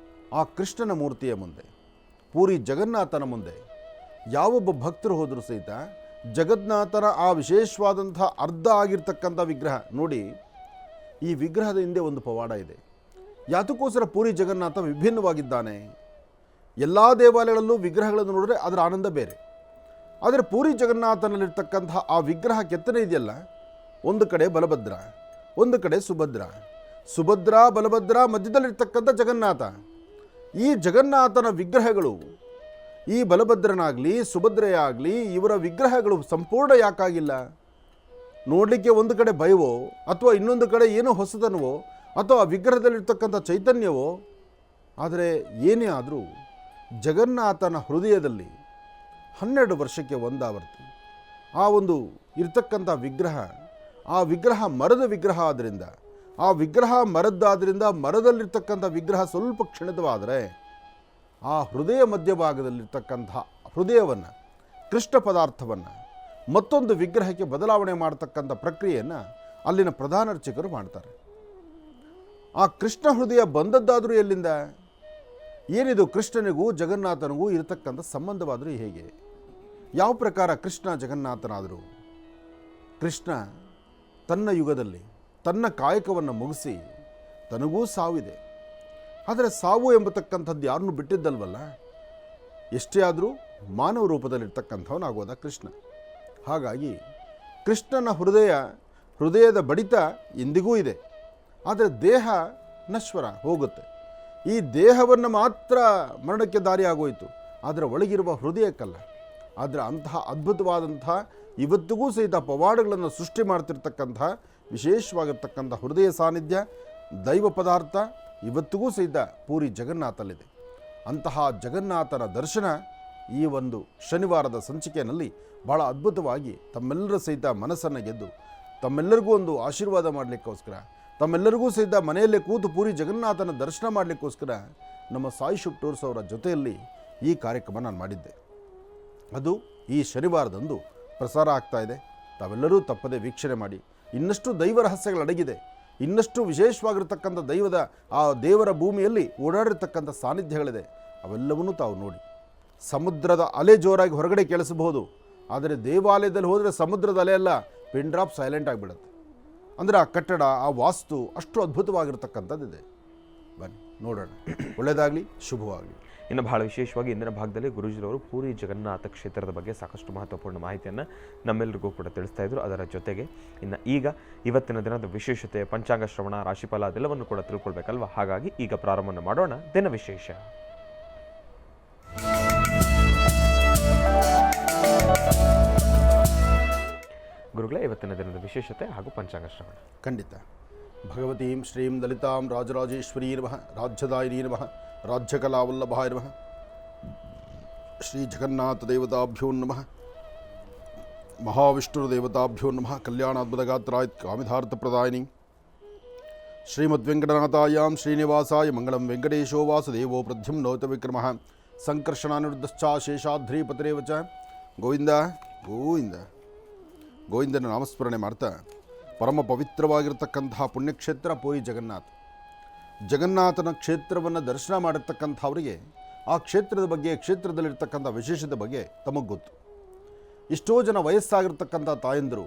ಆ ಕೃಷ್ಣನ ಮೂರ್ತಿಯ ಮುಂದೆ, ಪೂರಿ ಜಗನ್ನಾಥನ ಮುಂದೆ ಯಾವೊಬ್ಬ ಭಕ್ತರು ಹೋದರೂ ಸಹಿತ ಜಗನ್ನಾಥನ ಆ ವಿಶೇಷವಾದಂಥ ಅರ್ಧ ಆಗಿರ್ತಕ್ಕಂಥ ವಿಗ್ರಹ ನೋಡಿ, ಈ ವಿಗ್ರಹದ ಹಿಂದೆ ಒಂದು ಪವಾಡ ಇದೆ. ಯಾತಕ್ಕೋಸ್ಕರ ಪೂರಿ ಜಗನ್ನಾಥ ವಿಭಿನ್ನವಾಗಿದ್ದಾನೆ? ಎಲ್ಲ ದೇವಾಲಯಗಳಲ್ಲೂ ವಿಗ್ರಹಗಳನ್ನು ನೋಡಿದ್ರೆ ಅದರ ಆನಂದ ಬೇರೆ. ಆದರೆ ಪೂರಿ ಜಗನ್ನಾಥನಲ್ಲಿರ್ತಕ್ಕಂತಹ ಆ ವಿಗ್ರಹ ಕೆತ್ತನೆ ಇದೆಯಲ್ಲ, ಒಂದು ಕಡೆ ಬಲಭದ್ರ, ಒಂದು ಕಡೆ ಸುಭದ್ರ ಬಲಭದ್ರ, ಮಧ್ಯದಲ್ಲಿರ್ತಕ್ಕಂಥ ಜಗನ್ನಾಥ. ಈ ಜಗನ್ನಾಥನ ವಿಗ್ರಹಗಳು, ಈ ಬಲಭದ್ರನಾಗಲಿ ಸುಭದ್ರೆಯಾಗಲಿ, ಇವರ ವಿಗ್ರಹಗಳು ಸಂಪೂರ್ಣ ಯಾಕಾಗಿಲ್ಲ? ನೋಡಲಿಕ್ಕೆ ಒಂದು ಕಡೆ ಭಯವೋ ಅಥವಾ ಇನ್ನೊಂದು ಕಡೆ ಏನೋ ಹೊಸತನವೋ ಅಥವಾ ವಿಗ್ರಹದಲ್ಲಿರ್ತಕ್ಕಂಥ ಚೈತನ್ಯವೋ. ಆದರೆ ಏನೇ ಆದರೂ ಜಗನ್ನಾಥನ ಹೃದಯದಲ್ಲಿ 12 ವರ್ಷಕ್ಕೆ ಒಂದಾವರ್ತಿ ಆ ಒಂದು ಇರ್ತಕ್ಕಂಥ ವಿಗ್ರಹ, ಆ ವಿಗ್ರಹ ಮರದ ವಿಗ್ರಹ ಆದ್ದರಿಂದ, ಆ ವಿಗ್ರಹ ಮರದ್ದಾದ್ದರಿಂದ ಮರದಲ್ಲಿರ್ತಕ್ಕಂಥ ವಿಗ್ರಹ ಸ್ವಲ್ಪ ಕ್ಷಣಿತವಾದರೆ ಆ ಹೃದಯ ಮಧ್ಯಭಾಗದಲ್ಲಿರ್ತಕ್ಕಂಥ ಹೃದಯವನ್ನು, ಕೃಷ್ಣ ಪದಾರ್ಥವನ್ನು ಮತ್ತೊಂದು ವಿಗ್ರಹಕ್ಕೆ ಬದಲಾವಣೆ ಮಾಡತಕ್ಕಂಥ ಪ್ರಕ್ರಿಯೆಯನ್ನು ಅಲ್ಲಿನ ಪ್ರಧಾನ ಅರ್ಚಕರು ಮಾಡ್ತಾರೆ. ಆ ಕೃಷ್ಣ ಹೃದಯ ಬಂದದ್ದಾದರೂ ಎಲ್ಲಿಂದ? ಏನಿದು ಕೃಷ್ಣನಿಗೂ ಜಗನ್ನಾಥನಿಗೂ ಇರತಕ್ಕಂಥ ಸಂಬಂಧವಾದರೂ ಹೇಗೆ? ಯಾವ ಪ್ರಕಾರ ಕೃಷ್ಣ ಜಗನ್ನಾಥನಾದರು? ಕೃಷ್ಣ ತನ್ನ ಯುಗದಲ್ಲಿ ತನ್ನ ಕಾಯಕವನ್ನು ಮುಗಿಸಿ ತನಗೂ ಸಾವಿದೆ. ಆದರೆ ಸಾವು ಎಂಬತಕ್ಕಂಥದ್ದು ಯಾರನ್ನೂ ಬಿಟ್ಟಿದ್ದಲ್ವಲ್ಲ. ಎಷ್ಟೇ ಆದರೂ ಮಾನವ ರೂಪದಲ್ಲಿರ್ತಕ್ಕಂಥವನಾಗೋದ ಕೃಷ್ಣ. ಹಾಗಾಗಿ ಕೃಷ್ಣನ ಹೃದಯದ ಬಡಿತ ಎಂದಿಗೂ ಇದೆ. ಆದರೆ ದೇಹ ನಶ್ವರ, ಹೋಗುತ್ತೆ. ಈ ದೇಹವನ್ನು ಮಾತ್ರ ಮರಣಕ್ಕೆ ದಾರಿಯಾಗೋಯಿತು, ಆದರೆ ಒಳಗಿರುವ ಹೃದಯಕ್ಕಲ್ಲ. ಆದರೆ ಅಂತಹ ಅದ್ಭುತವಾದಂಥ ಇವತ್ತಿಗೂ ಸಹಿತ ಪವಾಡಗಳನ್ನು ಸೃಷ್ಟಿ ಮಾಡ್ತಿರ್ತಕ್ಕಂಥ ವಿಶೇಷವಾಗಿರ್ತಕ್ಕಂಥ ಹೃದಯ ಸಾನ್ನಿಧ್ಯ ದೈವ ಪದಾರ್ಥ ಇವತ್ತಿಗೂ ಸಹಿತ ಪೂರಿ ಜಗನ್ನಾಥಲ್ಲಿದೆ. ಅಂತಹ ಜಗನ್ನಾಥನ ದರ್ಶನ ಈ ಒಂದು ಶನಿವಾರದ ಸಂಚಿಕೆಯಲ್ಲಿ ಭಾಳ ಅದ್ಭುತವಾಗಿ ತಮ್ಮೆಲ್ಲರ ಸಹಿತ ಮನಸ್ಸನ್ನು ಗೆದ್ದು ತಮ್ಮೆಲ್ಲರಿಗೂ ಒಂದು ಆಶೀರ್ವಾದ ಮಾಡಲಿಕ್ಕೋಸ್ಕರ, ತಮ್ಮೆಲ್ಲರಿಗೂ ಸಹಿತ ಮನೆಯಲ್ಲೇ ಕೂತು ಪೂರಿ ಜಗನ್ನಾಥನ ದರ್ಶನ ಮಾಡಲಿಕ್ಕೋಸ್ಕರ ನಮ್ಮ ಸಾಯಿ ಶುಭ್ ಟೂರ್ಸ್ ಅವರ ಜೊತೆಯಲ್ಲಿ ಈ ಕಾರ್ಯಕ್ರಮ ನಾನು ಮಾಡಿದ್ದೆ. ಅದು ಈ ಶನಿವಾರದಂದು ಪ್ರಸಾರ ಆಗ್ತಾ ಇದೆ. ತಾವೆಲ್ಲರೂ ತಪ್ಪದೆ ವೀಕ್ಷಣೆ ಮಾಡಿ. ಇನ್ನಷ್ಟು ದೈವ ರಹಸ್ಯಗಳಡಗಿದೆ, ಇನ್ನಷ್ಟು ವಿಶೇಷವಾಗಿರ್ತಕ್ಕಂಥ ದೇವರ ಭೂಮಿಯಲ್ಲಿ ಓಡಾಡಿರ್ತಕ್ಕಂಥ ಸಾನ್ನಿಧ್ಯಗಳಿದೆ. ಅವೆಲ್ಲವನ್ನೂ ತಾವು ನೋಡಿ. ಸಮುದ್ರದ ಅಲೆ ಜೋರಾಗಿ ಹೊರಗಡೆ ಕೇಳಿಸಬಹುದು, ಆದರೆ ದೇವಾಲಯದಲ್ಲಿ ಹೋದರೆ ಸಮುದ್ರದ ಅಲೆ ಅಲ್ಲ, ಪಿನ್ ಡ್ರಾಪ್ ಸೈಲೆಂಟ್ ಆಗಿಬಿಡುತ್ತೆ. ಅಂದರೆ ಆ ಕಟ್ಟಡ, ಆ ವಾಸ್ತು ಅಷ್ಟು ಅದ್ಭುತವಾಗಿರ್ತಕ್ಕಂಥದ್ದಿದೆ. ಬನ್ನಿ ನೋಡೋಣ. ಒಳ್ಳೆಯದಾಗಲಿ, ಶುಭವಾಗಲಿ. ಇನ್ನು ಬಹಳ ವಿಶೇಷವಾಗಿ ಇಂದಿನ ಭಾಗದಲ್ಲಿ ಗುರೂಜಿರವರು ಪೂರಿ ಜಗನ್ನಾಥ ಕ್ಷೇತ್ರದ ಬಗ್ಗೆ ಸಾಕಷ್ಟು ಮಹತ್ವಪೂರ್ಣ ಮಾಹಿತಿಯನ್ನು ನಮ್ಮೆಲ್ಲರಿಗೂ ಕೂಡ ತಿಳಿಸ್ತಾ ಇದ್ರು. ಅದರ ಜೊತೆಗೆ ಈಗ ಇವತ್ತಿನ ದಿನದ ವಿಶೇಷತೆ, ಪಂಚಾಂಗ ಶ್ರವಣ, ರಾಶಿಫಲ ಅದೆಲ್ಲವನ್ನು ಕೂಡ ತಿಳ್ಕೊಳ್ಬೇಕಲ್ವ. ಹಾಗಾಗಿ ಈಗ ಪ್ರಾರಂಭ ಮಾಡೋಣ ದಿನ ವಿಶೇಷ. ಗುರುಗಳೇ, ಇವತ್ತಿನ ದಿನದ ವಿಶೇಷತೆ ಹಾಗೂ ಪಂಚಾಂಗ ಶ್ರವಣ. ಖಂಡಿತ. ಭಗವತೀಂ ಶ್ರೀಂ ಲಲಿತಾಂ ರಾಜರಾಜೇಶ್ವರೀ ನಮಃ, ರಾಜ್ಯದಾಯಿನಿ ನಮಃ, ರಾಜ್ಯಕಲಾವಲ್ಲಭಾಯ ನಮಃ, ಶ್ರೀ ಜಗನ್ನಾಥ ದೇವತಾಭ್ಯೋ ನಮಃ, ಮಹಾವಿಷ್ಣು ದೇವತಾಭ್ಯೋ ನಮಃ, ಕಲ್ಯಾಣಾದ್ಭುತಗಾತ್ರಾಯ ಕಾಮಿಧಾರ್ಥಪ್ರದಾಯಿನಿ ಶ್ರೀಮದ್ವೆಂಕಟನಾಥಾಯಾಂ ಶ್ರೀನಿವಾಸಾಯ ಮಂಗಳಂ. ವೆಂಕಟೇಶೋ ವಾಸುದೇವೋ ಪ್ರದ್ಯುಮ್ನೋತ ವಿಕ್ರಮಃ, ಸಂಕರ್ಷಣಾನಿರುದ್ಧಶ್ಚ ಶೇಷಾದ್ರಿಪತಿರೇವ ಚ. ಗೋವಿಂದ ಗೋವಿಂದ. ಗೋವಿಂದನ ನಾಮಸ್ಮರಣೆ ಮಾಡ್ತಾ ಪರಮ ಪವಿತ್ರವಾಗಿರ್ತಕ್ಕಂತಹ ಪುಣ್ಯಕ್ಷೇತ್ರ ಪೂರಿ ಜಗನ್ನಾಥ. ಜಗನ್ನಾಥನ ಕ್ಷೇತ್ರವನ್ನು ದರ್ಶನ ಮಾಡಿರ್ತಕ್ಕಂಥವರಿಗೆ ಆ ಕ್ಷೇತ್ರದ ಬಗ್ಗೆ, ಕ್ಷೇತ್ರದಲ್ಲಿರ್ತಕ್ಕಂಥ ವಿಶೇಷತೆ ಬಗ್ಗೆ ತಮಗೆ ಗೊತ್ತು. ಎಷ್ಟೋ ಜನ ವಯಸ್ಸಾಗಿರ್ತಕ್ಕಂಥ ತಾಯಂದಿರು,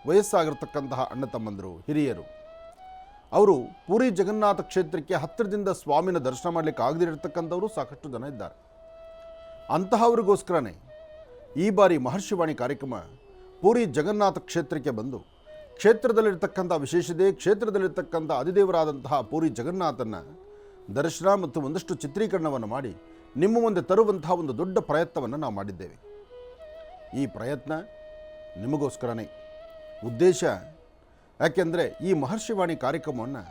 ವಯಸ್ಸಾಗಿರ್ತಕ್ಕಂತಹ ಅಣ್ಣ ತಮ್ಮಂದರು, ಹಿರಿಯರು, ಅವರು ಪೂರಿ ಜಗನ್ನಾಥ ಕ್ಷೇತ್ರಕ್ಕೆ ಹತ್ತಿರದಿಂದ ಸ್ವಾಮಿನ ದರ್ಶನ ಮಾಡಲಿಕ್ಕೆ ಆಗದಿರತಕ್ಕಂಥವರು ಸಾಕಷ್ಟು ಜನ ಇದ್ದಾರೆ. ಅಂತಹವರಿಗೋಸ್ಕರನೇ ಈ ಬಾರಿ ಮಹರ್ಷಿವಾಣಿ ಕಾರ್ಯಕ್ರಮ ಪೂರಿ ಜಗನ್ನಾಥ ಕ್ಷೇತ್ರಕ್ಕೆ ಬಂದು ಕ್ಷೇತ್ರದಲ್ಲಿರ್ತಕ್ಕಂಥ ವಿಶೇಷತೆ, ಕ್ಷೇತ್ರದಲ್ಲಿರ್ತಕ್ಕಂಥ ಅಧಿದೇವರಾದಂತಹ ಪೂರಿ ಜಗನ್ನಾಥನ ದರ್ಶನ ಮತ್ತು ಒಂದಷ್ಟು ಚಿತ್ರೀಕರಣವನ್ನು ಮಾಡಿ ನಿಮ್ಮ ಮುಂದೆ ತರುವಂತಹ ಒಂದು ದೊಡ್ಡ ಪ್ರಯತ್ನವನ್ನು ನಾವು ಮಾಡಿದ್ದೇವೆ. ಈ ಪ್ರಯತ್ನ ನಿಮಗೋಸ್ಕರನೇ. ಉದ್ದೇಶ ಯಾಕೆಂದರೆ ಈ ಮಹರ್ಷಿವಾಣಿ ಕಾರ್ಯಕ್ರಮವನ್ನು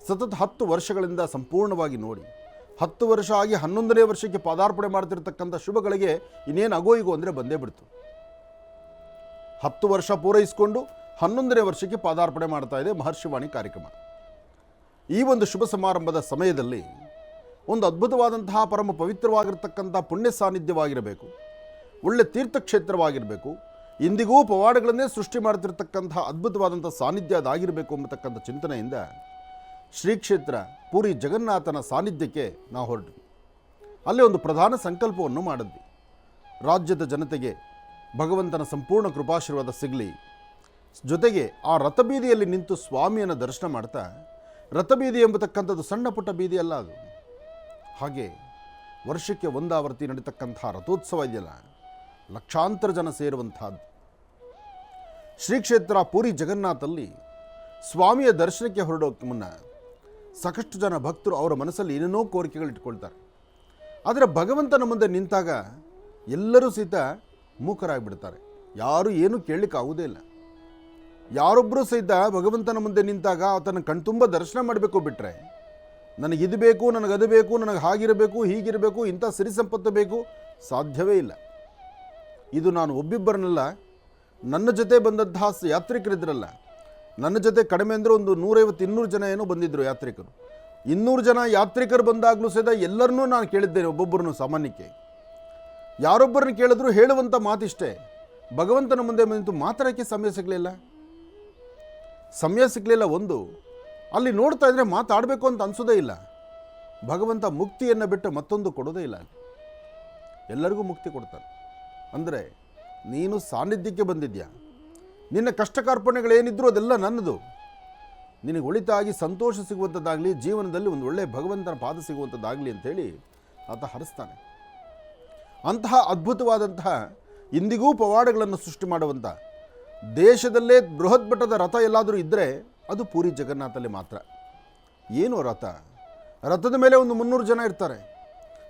ಸತತ 10 ವರ್ಷಗಳಿಂದ ಸಂಪೂರ್ಣವಾಗಿ ನೋಡಿ, 10 ವರ್ಷ ಆಗಿ 11ನೇ ವರ್ಷಕ್ಕೆ ಪಾದಾರ್ಪಣೆ ಮಾಡ್ತಿರ್ತಕ್ಕಂಥ ಶುಭಗಳಿಗೆ ಇನ್ನೇನು ಅಗೋಯಿಗೋ ಅಂದರೆ ಬಂದೇ ಬಿಡ್ತು. 10 ವರ್ಷ ಪೂರೈಸಿಕೊಂಡು 11ನೇ ವರ್ಷಕ್ಕೆ ಪಾದಾರ್ಪಣೆ ಮಾಡ್ತಾ ಇದೆ ಮಹರ್ಷಿವಾಣಿ ಕಾರ್ಯಕ್ರಮ. ಈ ಒಂದು ಶುಭ ಸಮಾರಂಭದ ಸಮಯದಲ್ಲಿ ಒಂದು ಅದ್ಭುತವಾದಂತಹ ಪರಮ ಪವಿತ್ರವಾಗಿರ್ತಕ್ಕಂಥ ಪುಣ್ಯ ಸಾನ್ನಿಧ್ಯವಾಗಿರಬೇಕು, ಒಳ್ಳೆ ತೀರ್ಥಕ್ಷೇತ್ರವಾಗಿರಬೇಕು, ಇಂದಿಗೂ ಪವಾಡಗಳನ್ನೇ ಸೃಷ್ಟಿ ಮಾಡ್ತಿರ್ತಕ್ಕಂಥ ಅದ್ಭುತವಾದಂಥ ಸಾನ್ನಿಧ್ಯ ಅದಾಗಿರಬೇಕು ಎಂಬತಕ್ಕಂಥ ಚಿಂತನೆಯಿಂದ ಶ್ರೀ ಕ್ಷೇತ್ರ ಪೂರಿ ಜಗನ್ನಾಥನ ಸಾನ್ನಿಧ್ಯಕ್ಕೆ ನಾವು ಹೊರಟ್ವಿ. ಅಲ್ಲಿ ಒಂದು ಪ್ರಧಾನ ಸಂಕಲ್ಪವನ್ನು ಮಾಡಿದ್ವಿ. ರಾಜ್ಯದ ಜನತೆಗೆ ಭಗವಂತನ ಸಂಪೂರ್ಣ ಕೃಪಾಶೀರ್ವಾದ ಸಿಗಲಿ, ಜೊತೆಗೆ ಆ ರಥಬೀದಿಯಲ್ಲಿ ನಿಂತು ಸ್ವಾಮಿಯನ್ನು ದರ್ಶನ ಮಾಡ್ತಾ, ರಥಬೀದಿ ಎಂಬತಕ್ಕಂಥದ್ದು ಸಣ್ಣ ಪುಟ್ಟ ಬೀದಿ ಅಲ್ಲ ಅದು. ಹಾಗೆ ವರ್ಷಕ್ಕೆ ಒಂದಾವರ್ತಿ ನಡೀತಕ್ಕಂಥ ರಥೋತ್ಸವ ಇದೆಯಲ್ಲ, ಲಕ್ಷಾಂತರ ಜನ ಸೇರುವಂಥದ್ದು. ಶ್ರೀ ಕ್ಷೇತ್ರ ಪೂರಿ ಜಗನ್ನಾಥಲ್ಲಿ ಸ್ವಾಮಿಯ ದರ್ಶನಕ್ಕೆ ಹೊರಡೋಕ್ಕೆ ಮುನ್ನ ಸಾಕಷ್ಟು ಜನ ಭಕ್ತರು ಅವರ ಮನಸ್ಸಲ್ಲಿ ಏನೇನೋ ಕೋರಿಕೆಗಳು ಇಟ್ಕೊಳ್ತಾರೆ. ಆದರೆ ಭಗವಂತನ ಮುಂದೆ ನಿಂತಾಗ ಎಲ್ಲರೂ ಸಹಿತ ಮೂಕರಾಗಿಬಿಡ್ತಾರೆ. ಯಾರು ಏನೂ ಕೇಳಲಿಕ್ಕಾಗೋದೇ ಇಲ್ಲ. ಯಾರೊಬ್ಬರೂ ಸಹಿತ ಭಗವಂತನ ಮುಂದೆ ನಿಂತಾಗ ಆತನ ಕಣ್ತುಂಬ ದರ್ಶನ ಮಾಡಬೇಕು ಬಿಟ್ಟರೆ, ನನಗಿದು ಬೇಕು, ನನಗದು ಬೇಕು, ನನಗೆ ಹಾಗಿರಬೇಕು, ಹೀಗಿರಬೇಕು, ಇಂಥ ಸಿರಿ ಸಂಪತ್ತು ಬೇಕು, ಸಾಧ್ಯವೇ ಇಲ್ಲ. ಇದು ನಾನು ಒಬ್ಬಿಬ್ಬರನ್ನೆಲ್ಲ, ನನ್ನ ಜೊತೆ ಬಂದಂತಹ ಯಾತ್ರಿಕರಿದ್ರಲ್ಲ, ನನ್ನ ಜೊತೆ ಕಡಿಮೆ ಅಂದರೆ ಒಂದು 150-200 ಜನ ಏನೋ ಬಂದಿದ್ದರು ಯಾತ್ರಿಕರು. 200 ಜನ ಯಾತ್ರಿಕರು ಬಂದಾಗಲೂ ಸಹಿತ ಎಲ್ಲರನ್ನೂ ನಾನು ಕೇಳಿದ್ದೇನೆ, ಒಬ್ಬೊಬ್ಬರನ್ನು ಸಾಮಾನ್ಯಕ್ಕೆ. ಯಾರೊಬ್ಬರನ್ನು ಕೇಳಿದ್ರು ಹೇಳುವಂಥ ಮಾತಿಷ್ಟೇ, ಭಗವಂತನ ಮುಂದೆ ನಿಂತು ಮಾತಾಡೋಕ್ಕೆ ಸಮಯ ಸಿಗಲಿಲ್ಲ. ಒಂದು ಅಲ್ಲಿ ನೋಡ್ತಾ ಇದ್ದರೆ ಮಾತಾಡಬೇಕು ಅಂತ ಅನಿಸೋದೇ ಇಲ್ಲ. ಭಗವಂತ ಮುಕ್ತಿಯನ್ನು ಬಿಟ್ಟು ಮತ್ತೊಂದು ಕೊಡೋದೇ ಇಲ್ಲ. ಎಲ್ಲರಿಗೂ ಮುಕ್ತಿ ಕೊಡ್ತಾನೆ. ಅಂದರೆ ನೀನು ಸಾನ್ನಿಧ್ಯಕ್ಕೆ ಬಂದಿದ್ಯಾ, ನಿನ್ನ ಕಷ್ಟ ಕಾರ್ಪಣ್ಯಗಳೇನಿದ್ರೂ ಅದೆಲ್ಲ ನನ್ನದು. ನಿನಗೆ ಒಳಿತಾಗಿ ಸಂತೋಷ ಸಿಗುವಂಥದ್ದಾಗಲಿ, ಜೀವನದಲ್ಲಿ ಒಂದು ಒಳ್ಳೆಯ ಭಗವಂತನ ಪಾದ ಸಿಗುವಂಥದ್ದಾಗಲಿ ಅಂಥೇಳಿ ಆತ ಹರಿಸ್ತಾನೆ. ಅಂತಹ ಅದ್ಭುತವಾದಂತಹ ಇಂದಿಗೂ ಪವಾಡಗಳನ್ನು ಸೃಷ್ಟಿ ಮಾಡುವಂಥ ದೇಶದಲ್ಲೇ ಬೃಹತ್ ಮಟ್ಟದ ರಥ ಎಲ್ಲಾದರೂ ಇದ್ದರೆ ಅದು ಪೂರಿ ಜಗನ್ನಾಥಲ್ಲಿ ಮಾತ್ರ. ಏನು ರಥ? ರಥದ ಮೇಲೆ ಒಂದು 300 ಜನ ಇರ್ತಾರೆ.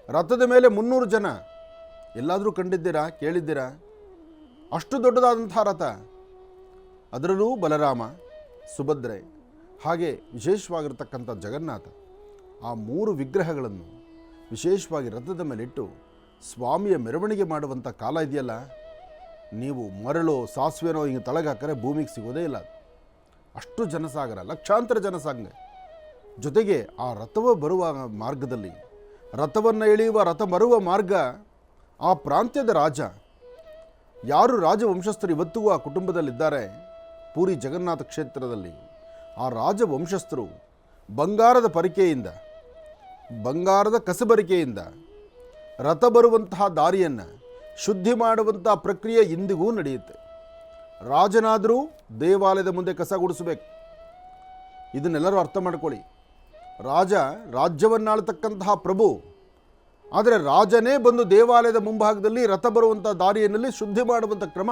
ರಥದ ಮೇಲೆ 300 ಜನ ಎಲ್ಲಾದರೂ ಕಂಡಿದ್ದೀರಾ, ಕೇಳಿದ್ದೀರಾ? ಅಷ್ಟು ದೊಡ್ಡದಾದಂಥ ರಥ. ಅದರಲ್ಲೂ ಬಲರಾಮ, ಸುಭದ್ರೆ, ಹಾಗೆ ವಿಶೇಷವಾಗಿರ್ತಕ್ಕಂಥ ಜಗನ್ನಾಥ, ಆ 3 ವಿಗ್ರಹಗಳನ್ನು ವಿಶೇಷವಾಗಿ ರಥದ ಮೇಲಿಟ್ಟು ಸ್ವಾಮಿಯ ಮೆರವಣಿಗೆ ಮಾಡುವಂಥ ಕಾಲ ಇದೆಯಲ್ಲ, ನೀವು ಮರಳು ಸಾಸಿವೆನೋ ಹಿಂಗೆ ತಳಗಾಕರೆ ಭೂಮಿಗೆ ಸಿಗೋದೇ ಇಲ್ಲ. ಅಷ್ಟು ಜನಸಾಗರ, ಲಕ್ಷಾಂತರ ಜನಸಾಗರ. ಜೊತೆಗೆ ಆ ರಥವ ಬರುವ ಮಾರ್ಗದಲ್ಲಿ, ರಥವನ್ನು ಎಳೆಯುವ ರಥ ಬರುವ ಮಾರ್ಗ, ಆ ಪ್ರಾಂತ್ಯದ ರಾಜ, ಯಾರು ರಾಜವಂಶಸ್ಥರು ಇವತ್ತಿಗೂ ಆ ಕುಟುಂಬದಲ್ಲಿದ್ದಾರೆ ಪೂರಿ ಜಗನ್ನಾಥ ಕ್ಷೇತ್ರದಲ್ಲಿ, ಆ ರಾಜವಂಶಸ್ಥರು ಬಂಗಾರದ ಪರಿಕೆಯಿಂದ, ಬಂಗಾರದ ಕಸಬರಿಕೆಯಿಂದ ರಥ ಬರುವಂತಹ ದಾರಿಯನ್ನು ಶುದ್ಧಿ ಮಾಡುವಂಥ ಪ್ರಕ್ರಿಯೆ ಇಂದಿಗೂ ನಡೆಯುತ್ತೆ. ರಾಜನಾದರೂ ದೇವಾಲಯದ ಮುಂದೆ ಕಸ ಗುಡಿಸಬೇಕು. ಇದನ್ನೆಲ್ಲರೂ ಅರ್ಥ ಮಾಡ್ಕೊಳ್ಳಿ. ರಾಜ ರಾಜ್ಯವನ್ನಾಳ್ತಕ್ಕಂತಹ ಪ್ರಭು, ಆದರೆ ರಾಜನೇ ಬಂದು ದೇವಾಲಯದ ಮುಂಭಾಗದಲ್ಲಿ ರಥ ಬರುವಂಥ ದಾರಿಯಲ್ಲಿ ಶುದ್ಧಿ ಮಾಡುವಂಥ ಕ್ರಮ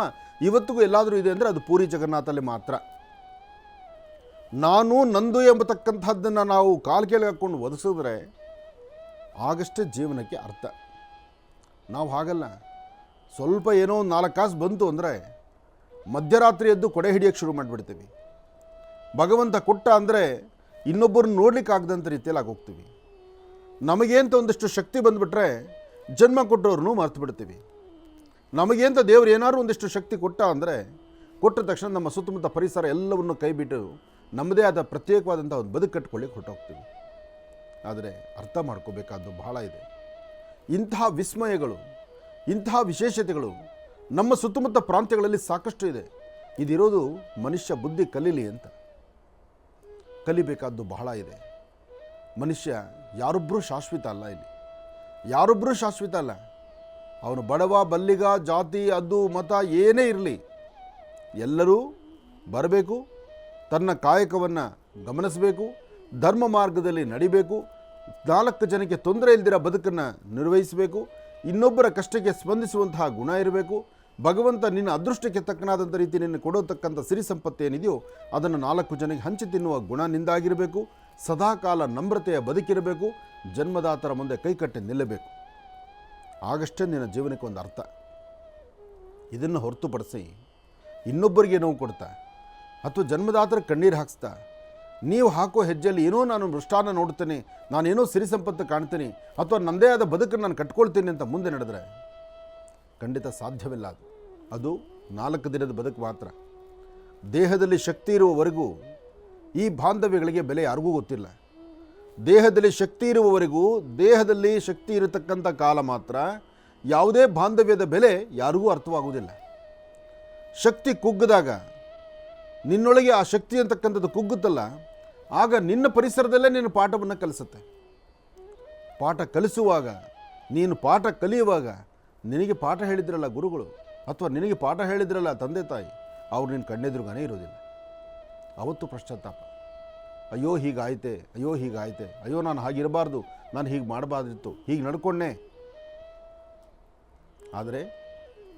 ಇವತ್ತಿಗೂ ಎಲ್ಲಾದರೂ ಇದೆ ಅಂದರೆ ಅದು ಪೂರಿ ಜಗನ್ನಾಥಲ್ಲಿ ಮಾತ್ರ. ನಾನು ನಂದು ಎಂಬತಕ್ಕಂಥದ್ದನ್ನು ನಾವು ಕಾಲು ಕೆಳಗೆ ಹಾಕ್ಕೊಂಡು ಒದಿಸಿದ್ರೆ ಆಗಷ್ಟೇ ಜೀವನಕ್ಕೆ ಅರ್ಥ. ನಾವು ಹಾಗಲ್ಲ. ಸ್ವಲ್ಪ ಏನೋ 4 ಕಾಸು ಬಂತು ಅಂದರೆ ಮಧ್ಯರಾತ್ರಿ ಎದ್ದು ಕೊಡೆ ಹಿಡಿಯೋಕ್ಕೆ ಶುರು ಮಾಡಿಬಿಡ್ತೀವಿ. ಭಗವಂತ ಕೊಟ್ಟ ಅಂದರೆ ಇನ್ನೊಬ್ಬರನ್ನ ನೋಡ್ಲಿಕ್ಕಾಗದಂಥ ರೀತಿಯಲ್ಲಿ ಆಗೋಗ್ತೀವಿ. ನಮಗೇಂತ ಒಂದಿಷ್ಟು ಶಕ್ತಿ ಬಂದುಬಿಟ್ರೆ ಜನ್ಮ ಕೊಟ್ಟವ್ರನ್ನೂ ಮರ್ತು ಬಿಡ್ತೀವಿ. ನಮಗೇಂತ ದೇವರು ಏನಾದ್ರು ಒಂದಿಷ್ಟು ಶಕ್ತಿ ಕೊಟ್ಟ ಅಂದರೆ, ಕೊಟ್ಟ ತಕ್ಷಣ ನಮ್ಮ ಸುತ್ತಮುತ್ತ ಪರಿಸರ ಎಲ್ಲವನ್ನು ಕೈಬಿಟ್ಟು ನಮ್ಮದೇ ಆದ ಪ್ರತ್ಯೇಕವಾದಂಥ ಒಂದು ಬದುಕು ಕಟ್ಕೊಳ್ಳಿಕ್ಕೆ ಹೊರಟೋಗ್ತೀವಿ. ಆದರೆ ಅರ್ಥ ಮಾಡ್ಕೋಬೇಕಾದ್ದು ಬಹಳ ಇದೆ. ಇಂತಹ ವಿಸ್ಮಯಗಳು, ಇಂತಹ ವಿಶೇಷತೆಗಳು ನಮ್ಮ ಸುತ್ತಮುತ್ತ ಪ್ರಾಂತ್ಯಗಳಲ್ಲಿ ಸಾಕಷ್ಟು ಇದೆ. ಇದಿರೋದು ಮನುಷ್ಯ ಬುದ್ಧಿ ಕಲೀಲಿ ಅಂತ. ಕಲಿಬೇಕಾದ್ದು ಬಹಳ ಇದೆ. ಮನುಷ್ಯ ಯಾರೊಬ್ಬರೂ ಶಾಶ್ವತ ಅಲ್ಲ. ಇಲ್ಲಿ ಯಾರೊಬ್ಬರೂ ಶಾಶ್ವತ ಅಲ್ಲ. ಅವನು ಬಡವ, ಬಲ್ಲಿಗ, ಜಾತಿ, ಅದು, ಮತ ಏನೇ ಇರಲಿ, ಎಲ್ಲರೂ ಬರಬೇಕು, ತನ್ನ ಕಾಯಕವನ್ನು ಗಮನಿಸಬೇಕು, ಧರ್ಮ ಮಾರ್ಗದಲ್ಲಿ ನಡಿಬೇಕು, 4 ಜನಕ್ಕೆ ತೊಂದರೆ ಇಲ್ದಿರ ಬದುಕನ್ನು ನಿರ್ವಹಿಸಬೇಕು, ಇನ್ನೊಬ್ಬರ ಕಷ್ಟಕ್ಕೆ ಸ್ಪಂದಿಸುವಂತಹ ಗುಣ ಇರಬೇಕು. ಭಗವಂತ ನಿನ್ನ ಅದೃಷ್ಟಕ್ಕೆ ತಕ್ಕನಾದಂಥ ರೀತಿ ನಿನ್ನ ಕೊಡೋತಕ್ಕಂಥ ಸಿರಿ ಸಂಪತ್ತು ಏನಿದೆಯೋ ಅದನ್ನು 4 ಜನಕ್ಕೆ ಹಂಚಿ ತಿನ್ನುವ ಗುಣ ನಿಂದಾಗಿರಬೇಕು. ಸದಾಕಾಲ ನಮ್ರತೆಯ ಬದುಕಿರಬೇಕು. ಜನ್ಮದಾತರ ಮುಂದೆ ಕೈಕಟ್ಟಿ ನಿಲ್ಲಬೇಕು. ಆಗಷ್ಟೇ ನಿನ್ನ ಜೀವನಕ್ಕೆ ಒಂದು ಅರ್ಥ. ಇದನ್ನು ಹೊರತುಪಡಿಸಿ ಇನ್ನೊಬ್ಬರಿಗೆ ನೋವು ಕೊಡ್ತಾ ಅಥವಾ ಜನ್ಮದಾತರ ಕಣ್ಣೀರು ಹಾಕಿಸ್ತಾ ನೀವು ಹಾಕೋ ಹೆಜ್ಜೆಯಲ್ಲಿ ಏನೋ ನಾನು ಮೃಷ್ಟಾನ್ನ ನೋಡ್ತೇನೆ, ನಾನೇನೋ ಸಿರಿ ಸಂಪತ್ತು ಕಾಣ್ತೀನಿ, ಅಥವಾ ನನ್ನದೇ ಆದ ಬದುಕನ್ನು ನಾನು ಕಟ್ಕೊಳ್ತೀನಿ ಅಂತ ಮುಂದೆ ನಡೆದರೆ ಖಂಡಿತ ಸಾಧ್ಯವಿಲ್ಲ. ಅದು 4 ದಿನದ ಬದುಕು ಮಾತ್ರ. ದೇಹದಲ್ಲಿ ಶಕ್ತಿ ಇರುವವರೆಗೂ ಈ ಬಾಂಧವ್ಯಗಳಿಗೆ ಬೆಲೆ ಯಾರಿಗೂ ಗೊತ್ತಿಲ್ಲ. ದೇಹದಲ್ಲಿ ಶಕ್ತಿ ಇರುವವರೆಗೂ, ದೇಹದಲ್ಲಿ ಶಕ್ತಿ ಇರತಕ್ಕಂಥ ಕಾಲ ಮಾತ್ರ ಯಾವುದೇ ಬಾಂಧವ್ಯದ ಬೆಲೆ ಯಾರಿಗೂ ಅರ್ಥವಾಗುವುದಿಲ್ಲ. ಶಕ್ತಿ ಕುಗ್ಗಿದಾಗ, ನಿನ್ನೊಳಗೆ ಆ ಶಕ್ತಿ ಅಂತಕ್ಕಂಥದ್ದು ಕುಗ್ಗುತ್ತಲ್ಲ, ಆಗ ನಿನ್ನ ಪರಿಸರದಲ್ಲೇ ನೀನು ಪಾಠವನ್ನು ಕಲಿಸುತ್ತೆ. ಪಾಠ ಕಲಿಸುವಾಗ, ನೀನು ಪಾಠ ಕಲಿಯುವಾಗ ನಿನಗೆ ಪಾಠ ಹೇಳಿದ್ರಲ್ಲ ಗುರುಗಳು, ಅಥವಾ ನಿನಗೆ ಪಾಠ ಹೇಳಿದ್ರಲ್ಲ ತಂದೆ ತಾಯಿ, ಅವ್ರು ನಿನ್ನ ಕಣ್ಣೆದುರುಗಾನೇ ಇರೋದಿಲ್ಲ. ಅವತ್ತು ಪಶ್ಚಾತ್ತಾಪ, ಅಯ್ಯೋ ಹೀಗಾಯ್ತೆ, ಅಯ್ಯೋ ಹೀಗಾಯ್ತೆ, ಅಯ್ಯೋ ನಾನು ಹಾಗಿರಬಾರ್ದು, ನಾನು ಹೀಗೆ ಮಾಡಬಾರ್ದಿತ್ತು, ಹೀಗೆ ನಡ್ಕೊಂಡೆ. ಆದರೆ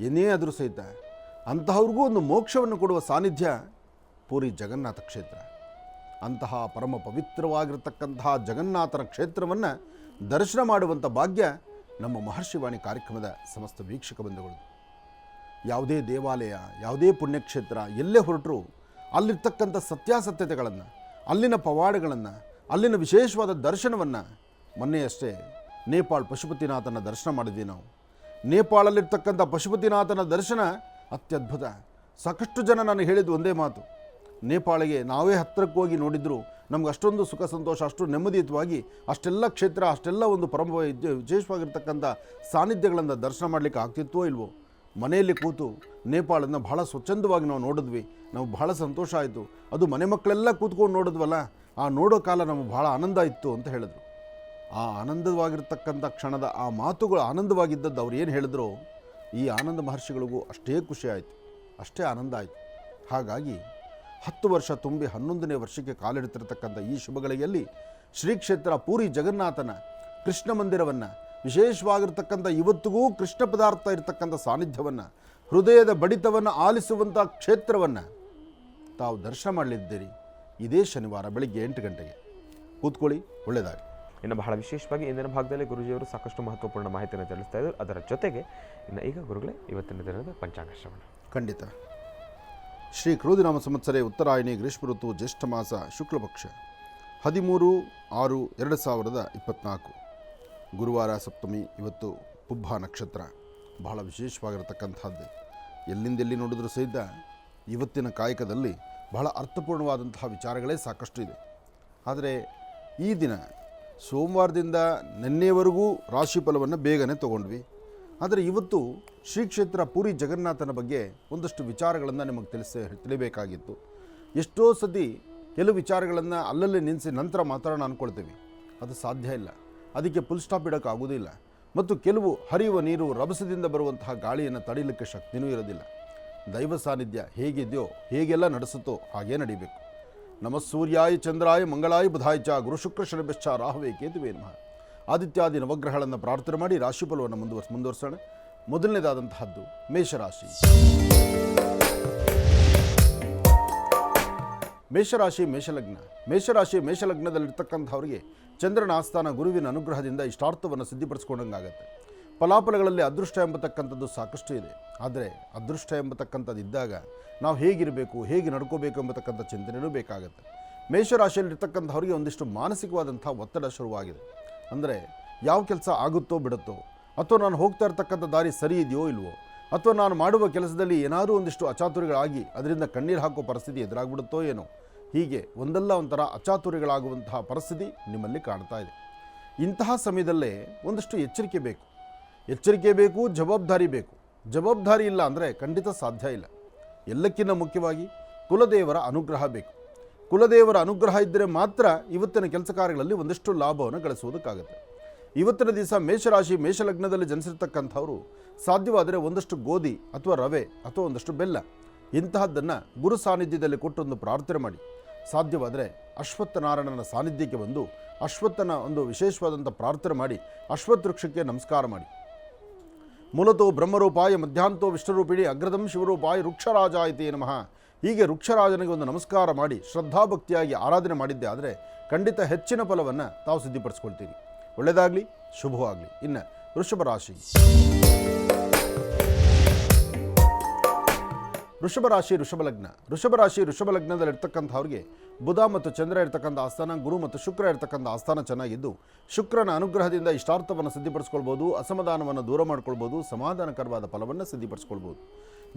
ಏನೇ ಆದರೂ ಸಹಿತ ಅಂತಹವ್ರಿಗೂ ಒಂದು ಮೋಕ್ಷವನ್ನು ಕೊಡುವ ಸಾನ್ನಿಧ್ಯ ಪೂರಿ ಜಗನ್ನಾಥ ಕ್ಷೇತ್ರ. ಅಂತಹ ಪರಮ ಪವಿತ್ರವಾಗಿರತಕ್ಕಂತಹ ಜಗನ್ನಾಥನ ಕ್ಷೇತ್ರವನ್ನು ದರ್ಶನ ಮಾಡುವಂಥ ಭಾಗ್ಯ ನಮ್ಮ ಮಹರ್ಷಿವಾಣಿ ಕಾರ್ಯಕ್ರಮದ ಸಮಸ್ತ ವೀಕ್ಷಕ ಬಂಧುಗಳು. ಯಾವುದೇ ದೇವಾಲಯ, ಯಾವುದೇ ಪುಣ್ಯಕ್ಷೇತ್ರ ಎಲ್ಲೇ ಹೊರಟರೂ ಅಲ್ಲಿರ್ತಕ್ಕಂಥ ಸತ್ಯಾಸತ್ಯತೆಗಳನ್ನು, ಅಲ್ಲಿನ ಪವಾಡಗಳನ್ನು, ಅಲ್ಲಿನ ವಿಶೇಷವಾದ ದರ್ಶನವನ್ನು, ಮೊನ್ನೆಯಷ್ಟೇ ನೇಪಾಳ ಪಶುಪತಿನಾಥನ ದರ್ಶನ ಮಾಡಿದ್ವಿ ನಾವು. ನೇಪಾಳಲ್ಲಿರ್ತಕ್ಕಂಥ ಪಶುಪತಿನಾಥನ ದರ್ಶನ ಅತ್ಯದ್ಭುತ. ಸಾಕಷ್ಟು ಜನ ನಾನು ಹೇಳಿದ್ದು ಒಂದೇ ಮಾತು, ನೇಪಾಳಿಗೆ ನಾವೇ ಹತ್ತಿರಕ್ಕೆ ಹೋಗಿ ನೋಡಿದ್ರು ನಮ್ಗೆ ಅಷ್ಟೊಂದು ಸುಖ ಸಂತೋಷ, ಅಷ್ಟು ನೆಮ್ಮದಿಯುತವಾಗಿ ಅಷ್ಟೆಲ್ಲ ಕ್ಷೇತ್ರ, ಅಷ್ಟೆಲ್ಲ ಒಂದು ವಿಶೇಷವಾಗಿರ್ತಕ್ಕಂಥ ಸಾನ್ನಿಧ್ಯಗಳನ್ನು ದರ್ಶನ ಮಾಡಲಿಕ್ಕೆ ಆಗ್ತಿತ್ತೋ ಇಲ್ವೋ. ಮನೆಯಲ್ಲಿ ಕೂತು ನೇಪಾಳನ್ನು ಬಹಳ ಸ್ವಚ್ಛಂದವಾಗಿ ನಾವು ನೋಡಿದ್ವಿ, ನಾವು ಬಹಳ ಸಂತೋಷ ಆಯಿತು. ಅದು ಮನೆ ಮಕ್ಕಳೆಲ್ಲ ಕೂತ್ಕೊಂಡು ನೋಡಿದ್ವಲ್ಲ, ಆ ನೋಡೋ ಕಾಲ ನಮಗೆ ಬಹಳ ಆನಂದ ಇತ್ತು ಅಂತ ಹೇಳಿದ್ರು. ಆ ಆನಂದವಾಗಿರ್ತಕ್ಕಂಥ ಕ್ಷಣದ ಆ ಮಾತುಗಳು ಆನಂದವಾಗಿದ್ದದ್ದು ಅವ್ರು ಏನು ಹೇಳಿದ್ರು, ಈ ಆನಂದ ಮಹರ್ಷಿಗಳಿಗೂ ಅಷ್ಟೇ ಖುಷಿ ಆಯಿತು, ಅಷ್ಟೇ ಆನಂದ ಆಯಿತು. ಹಾಗಾಗಿ 10 ವರ್ಷ ತುಂಬಿ 11ನೇ ವರ್ಷಕ್ಕೆ ಕಾಲಿಡ್ತಿರ್ತಕ್ಕಂಥ ಈ ಶುಭಗಳಿಗೆಯಲ್ಲಿ ಶ್ರೀ ಕ್ಷೇತ್ರ ಪೂರಿ ಜಗನ್ನಾಥನ ಕೃಷ್ಣ ಮಂದಿರವನ್ನು, ವಿಶೇಷವಾಗಿರ್ತಕ್ಕಂಥ ಇವತ್ತಿಗೂ ಕೃಷ್ಣ ಪದಾರ್ಥ ಇರತಕ್ಕಂಥ ಸಾನ್ನಿಧ್ಯವನ್ನು, ಹೃದಯದ ಬಡಿತವನ್ನು ಆಲಿಸುವಂಥ ಕ್ಷೇತ್ರವನ್ನು ತಾವು ದರ್ಶನ ಮಾಡಲಿದ್ದೀರಿ. ಇದೇ ಶನಿವಾರ ಬೆಳಿಗ್ಗೆ 8 ಗಂಟೆಗೆ. ಕೂತ್ಕೊಳ್ಳಿ, ಒಳ್ಳೆಯದಾಗಿ. ಇನ್ನು ಬಹಳ ವಿಶೇಷವಾಗಿ ಇಂದಿನ ಭಾಗದಲ್ಲಿ ಗುರುಜಿಯವರು ಸಾಕಷ್ಟು ಮಹತ್ವಪೂರ್ಣ ಮಾಹಿತಿಯನ್ನು ತಿಳಿಸ್ತಾ ಇದ್ದರು. ಅದರ ಜೊತೆಗೆ ಈಗ ಗುರುಗಳೇ ಇವತ್ತಿನ ದಿನದ ಪಂಚಾಂಗ ಶ್ರವಣ. ಖಂಡಿತ. ಶ್ರೀ ಕ್ರೋಧಿನಾಮ ಸಂವತ್ಸರೆ ಉತ್ತರಾಯಣಿ ಗ್ರೀಷ್ಮ ಋತು ಜ್ಯೇಷ್ಠ ಮಾಸ ಶುಕ್ಲಪಕ್ಷ 13/6/2024 ಗುರುವಾರ ಸಪ್ತಮಿ. ಇವತ್ತು ಪುಬ್ಬ ನಕ್ಷತ್ರ, ಬಹಳ ವಿಶೇಷವಾಗಿರತಕ್ಕಂಥದ್ದು. ಎಲ್ಲಿ ನೋಡಿದ್ರೂ ಸಹಿತ ಇವತ್ತಿನ ಕಾಯಕದಲ್ಲಿ ಬಹಳ ಅರ್ಥಪೂರ್ಣವಾದಂತಹ ವಿಚಾರಗಳೇ ಸಾಕಷ್ಟು ಇದೆ. ಆದರೆ ಈ ದಿನ ಸೋಮವಾರದಿಂದ ನಿನ್ನೆವರೆಗೂ ರಾಶಿ ಫಲವನ್ನು ಬೇಗನೆ ತೊಗೊಂಡ್ವಿ. ಆದರೆ ಇವತ್ತು ಶ್ರೀ ಕ್ಷೇತ್ರ ಪೂರಿ ಜಗನ್ನಾಥನ ಬಗ್ಗೆ ಒಂದಷ್ಟು ವಿಚಾರಗಳನ್ನು ನಿಮಗೆ ತಿಳಿಬೇಕಾಗಿತ್ತು. ಎಷ್ಟೋ ಸತಿ ಕೆಲವು ವಿಚಾರಗಳನ್ನು ಅಲ್ಲಲ್ಲೇ ನಿಲ್ಲಿಸಿ ನಂತರ ಮಾತಾಡೋಣ ಅಂದ್ಕೊಳ್ತೀವಿ, ಅದು ಸಾಧ್ಯ ಇಲ್ಲ. ಅದಕ್ಕೆ ಫುಲ್ ಸ್ಟಾಪ್ ಇಡೋಕ್ಕಾಗೋದಿಲ್ಲ. ಮತ್ತು ಕೆಲವು ಹರಿಯುವ ನೀರು ರಭಸದಿಂದ ಬರುವಂತಹ ಗಾಳಿಯನ್ನು ತಡೀಲಿಕ್ಕೆ ಶಕ್ತಿನೂ ಇರೋದಿಲ್ಲ. ದೈವ ಸಾನ್ನಿಧ್ಯ ಹೇಗಿದೆಯೋ ಹೇಗೆಲ್ಲ ನಡೆಸುತ್ತೋ ಹಾಗೇ ನಡಿಬೇಕು. ನಮಃ ಸೂರ್ಯಾಯ ಚಂದ್ರಾಯ ಮಂಗಳಾಯ ಬುಧಾಯ ಚ ಗುರು ಶುಕ್ರ ಶನಿಶ್ಚ ರಾಹುವೇ ಕೇತುವೇ ನಮಃ. ಆದಿತ್ಯಾದಿ ನವಗ್ರಹಗಳನ್ನು ಪ್ರಾರ್ಥನೆ ಮಾಡಿ ರಾಶಿಫಲವನ್ನು ಮುಂದುವರಿಸೋಣ. ಮೊದಲನೇದಾದಂತಹದ್ದು ಮೇಷರಾಶಿ. ಮೇಷಲಗ್ನದಲ್ಲಿರ್ತಕ್ಕಂಥವ್ರಿಗೆ ಚಂದ್ರನ ಆಸ್ಥಾನ ಗುರುವಿನ ಅನುಗ್ರಹದಿಂದ ಇಷ್ಟಾರ್ಥವನ್ನು ಸಿದ್ಧಿಪಡಿಸ್ಕೊಂಡಂಗಾಗತ್ತೆ. ಫಲಾಫಲಗಳಲ್ಲಿ ಅದೃಷ್ಟ ಎಂಬತಕ್ಕಂಥದ್ದು ಸಾಕಷ್ಟು ಇದೆ. ಆದರೆ ಅದೃಷ್ಟ ಎಂಬತಕ್ಕಂಥದ್ದು ಇದ್ದಾಗ ನಾವು ಹೇಗಿರಬೇಕು, ಹೇಗೆ ನಡ್ಕೋಬೇಕು ಎಂಬತಕ್ಕಂಥ ಚಿಂತನೆಯೂ ಬೇಕಾಗುತ್ತೆ. ಮೇಷರಾಶಿಯಲ್ಲಿರ್ತಕ್ಕಂಥವ್ರಿಗೆ ಒಂದಿಷ್ಟು ಮಾನಸಿಕವಾದಂಥ ಒತ್ತಡ ಶುರುವಾಗಿದೆ. ಅಂದರೆ ಯಾವ ಕೆಲಸ ಆಗುತ್ತೋ ಬಿಡುತ್ತೋ, ಅಥವಾ ನಾನು ಹೋಗ್ತಾ ಇರ್ತಕ್ಕಂಥ ದಾರಿ ಸರಿ ಇದೆಯೋ ಇಲ್ವೋ, ಅಥವಾ ನಾನು ಮಾಡುವ ಕೆಲಸದಲ್ಲಿ ಏನಾದರೂ ಒಂದಿಷ್ಟು ಅಚಾತುರ್ಯಗಳಾಗಿ ಅದರಿಂದ ಕಣ್ಣೀರು ಹಾಕೋ ಪರಿಸ್ಥಿತಿ ಎದುರಾಗ್ಬಿಡುತ್ತೋ ಏನೋ, ಹೀಗೆ ಒಂದಲ್ಲ ಒಂಥರ ಅಚಾತುರ್ಯಗಳಾಗುವಂತಹ ಪರಿಸ್ಥಿತಿ ನಿಮ್ಮಲ್ಲಿ ಕಾಣ್ತಾ ಇದೆ. ಇಂತಹ ಸಮಯದಲ್ಲೇ ಒಂದಷ್ಟು ಎಚ್ಚರಿಕೆ ಬೇಕು, ಜವಾಬ್ದಾರಿ ಬೇಕು. ಜವಾಬ್ದಾರಿ ಇಲ್ಲ ಅಂದರೆ ಖಂಡಿತ ಸಾಧ್ಯ ಇಲ್ಲ. ಎಲ್ಲಕ್ಕಿಂತ ಮುಖ್ಯವಾಗಿ ಕುಲದೇವರ ಅನುಗ್ರಹ ಬೇಕು. ಕುಲದೇವರ ಅನುಗ್ರಹ ಇದ್ದರೆ ಮಾತ್ರ ಇವತ್ತಿನ ಕೆಲಸ ಕಾರ್ಯಗಳಲ್ಲಿ ಒಂದಷ್ಟು ಲಾಭವನ್ನು ಗಳಿಸುವುದಕ್ಕಾಗುತ್ತೆ. ಇವತ್ತಿನ ದಿವಸ ಮೇಷಲಗ್ನದಲ್ಲಿ ಜನಿಸಿರ್ತಕ್ಕಂಥವರು ಸಾಧ್ಯವಾದರೆ ಒಂದಷ್ಟು ಗೋಧಿ ಅಥವಾ ರವೆ ಅಥವಾ ಒಂದಷ್ಟು ಬೆಲ್ಲ ಇಂತಹದ್ದನ್ನು ಗುರು ಸಾನ್ನಿಧ್ಯದಲ್ಲಿ ಕೊಟ್ಟೊಂದು ಪ್ರಾರ್ಥನೆ ಮಾಡಿ. ಸಾಧ್ಯವಾದರೆ ಅಶ್ವತ್ಥನಾರಾಯಣನ ಸಾನ್ನಿಧ್ಯಕ್ಕೆ ಬಂದು ಅಶ್ವತ್ಥನ ಒಂದು ವಿಶೇಷವಾದಂಥ ಪ್ರಾರ್ಥನೆ ಮಾಡಿ ಅಶ್ವತ್ಥ ವೃಕ್ಷಕ್ಕೆ ನಮಸ್ಕಾರ ಮಾಡಿ. ಮೂಲತೋ ಬ್ರಹ್ಮರೂಪಾಯ ಮಧ್ಯಾಂತೋ ವಿಷ್ಣುರೂಪಿಣಿ ಅಗ್ರದಂ ಶಿವರೂಪಾಯ ವೃಕ್ಷರಾಜಾಯಿತೇ ನಮಃ. ಹೀಗೆ ವೃಕ್ಷರಾಜನಿಗೆ ಒಂದು ನಮಸ್ಕಾರ ಮಾಡಿ ಶ್ರದ್ಧಾಭಕ್ತಿಯಾಗಿ ಆರಾಧನೆ ಮಾಡಿದ್ದೆ ಆದರೆ ಖಂಡಿತ ಹೆಚ್ಚಿನ ಫಲವನ್ನು ತಾವು ಸಿದ್ಧಿಪಡಿಸ್ಕೊಳ್ತೀರಿ. ಒಳ್ಳೆಯದಾಗಲಿ, ಶುಭವಾಗಲಿ. ಇನ್ನು ವೃಷಭ ಲಗ್ನದಲ್ಲಿರ್ತಕ್ಕಂಥವ್ರಿಗೆ ಬುಧ ಮತ್ತು ಚಂದ್ರ ಇರ್ತಕ್ಕಂಥ ಆಸ್ಥಾನ, ಗುರು ಮತ್ತು ಶುಕ್ರ ಇರ್ತಕ್ಕಂಥ ಆಸ್ಥಾನ ಚೆನ್ನಾಗಿದ್ದು ಶುಕ್ರನ ಅನುಗ್ರಹದಿಂದ ಇಷ್ಟಾರ್ಥವನ್ನು ಸಿದ್ಧಿಪಡಿಸ್ಕೊಳ್ಬೋದು, ಅಸಮಾಧಾನವನ್ನು ದೂರ ಮಾಡ್ಕೊಳ್ಬೋದು, ಸಮಾಧಾನಕರವಾದ ಫಲವನ್ನು ಸಿದ್ಧಿಪಡಿಸ್ಕೊಳ್ಬೋದು.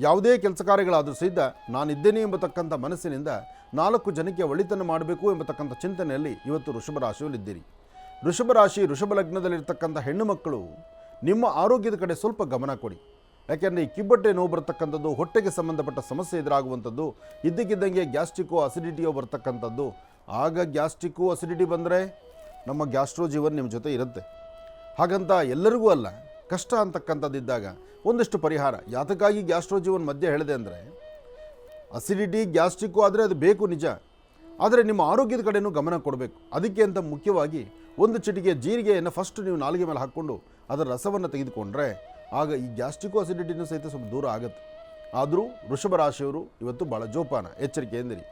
ಯಾವುದೇ ಕೆಲಸ ಕಾರ್ಯಗಳಾದರೂ ಸಹಿತ ನಾನಿದ್ದೇನೆ ಎಂಬತಕ್ಕಂಥ ಮನಸ್ಸಿನಿಂದ 4 ಜನಕ್ಕೆ ಒಳಿತನ್ನು ಮಾಡಬೇಕು ಎಂಬತಕ್ಕಂಥ ಚಿಂತನೆಯಲ್ಲಿ ಇವತ್ತು ವೃಷಭ ರಾಶಿಯಲ್ಲಿದ್ದೀರಿ. ವೃಷಭ ಲಗ್ನದಲ್ಲಿರ್ತಕ್ಕಂಥ ಹೆಣ್ಣು ಮಕ್ಕಳು ನಿಮ್ಮ ಆರೋಗ್ಯದ ಕಡೆ ಸ್ವಲ್ಪ ಗಮನ ಕೊಡಿ. ಯಾಕೆಂದರೆ ಈ ಕಿಬ್ಬಟ್ಟೆ ನೋವು ಬರ್ತಕ್ಕಂಥದ್ದು, ಹೊಟ್ಟೆಗೆ ಸಂಬಂಧಪಟ್ಟ ಸಮಸ್ಯೆ ಎದುರಾಗುವಂಥದ್ದು, ಇದ್ದಕ್ಕಿದ್ದಂಗೆ ಗ್ಯಾಸ್ಟ್ರಿಕೋ ಅಸಿಡಿಟಿಯೋ ಬರ್ತಕ್ಕಂಥದ್ದು. ಆಗ ಗ್ಯಾಸ್ಟ್ರಿಕ್ಕು ಅಸಿಡಿಟಿ ಬಂದರೆ ನಮ್ಮ ಗ್ಯಾಸ್ಟ್ರೋ ಜೀವನ್ ನಿಮ್ಮ ಜೊತೆ ಇರುತ್ತೆ. ಹಾಗಂತ ಎಲ್ಲರಿಗೂ ಅಲ್ಲ, ಕಷ್ಟ ಅಂತಕ್ಕಂಥದ್ದಿದ್ದಾಗ ಒಂದಷ್ಟು ಪರಿಹಾರ. ಯಾತಕ್ಕಾಗಿ ಗ್ಯಾಸ್ಟ್ರೋ ಜೀವನ್ ಮಧ್ಯೆ ಹೇಳಿದೆ ಅಂದರೆ ಅಸಿಡಿಟಿ ಗ್ಯಾಸ್ಟ್ರಿಕ್ಕು ಆದರೆ ಅದು ಬೇಕು ನಿಜ, ಆದರೆ ನಿಮ್ಮ ಆರೋಗ್ಯದ ಕಡೆಯೂ ಗಮನ ಕೊಡಬೇಕು. ಅದಕ್ಕೆ ಅಂತ ಮುಖ್ಯವಾಗಿ ಒಂದು ಚಿಟಿಕೆ ಜೀರಿಗೆಯನ್ನು ಫಸ್ಟ್ ನೀವು ನಾಲಿಗೆ ಮೇಲೆ ಹಾಕ್ಕೊಂಡು ಅದರ ರಸವನ್ನು ತೆಗೆದುಕೊಂಡ್ರೆ ಆಗ ಈ ಗ್ಯಾಸ್ಟ್ರಿಕ್ಕು ಅಸಿಡಿಟಿನೂ ಸಹಿತ ಸ್ವಲ್ಪ ದೂರ ಆಗುತ್ತೆ. ಆದರೂ ವೃಷಭ ರಾಶಿಯವರು ಇವತ್ತು ಭಾಳ ಜೋಪಾನ, ಎಚ್ಚರಿಕೆಯಿಂದಿರಿ.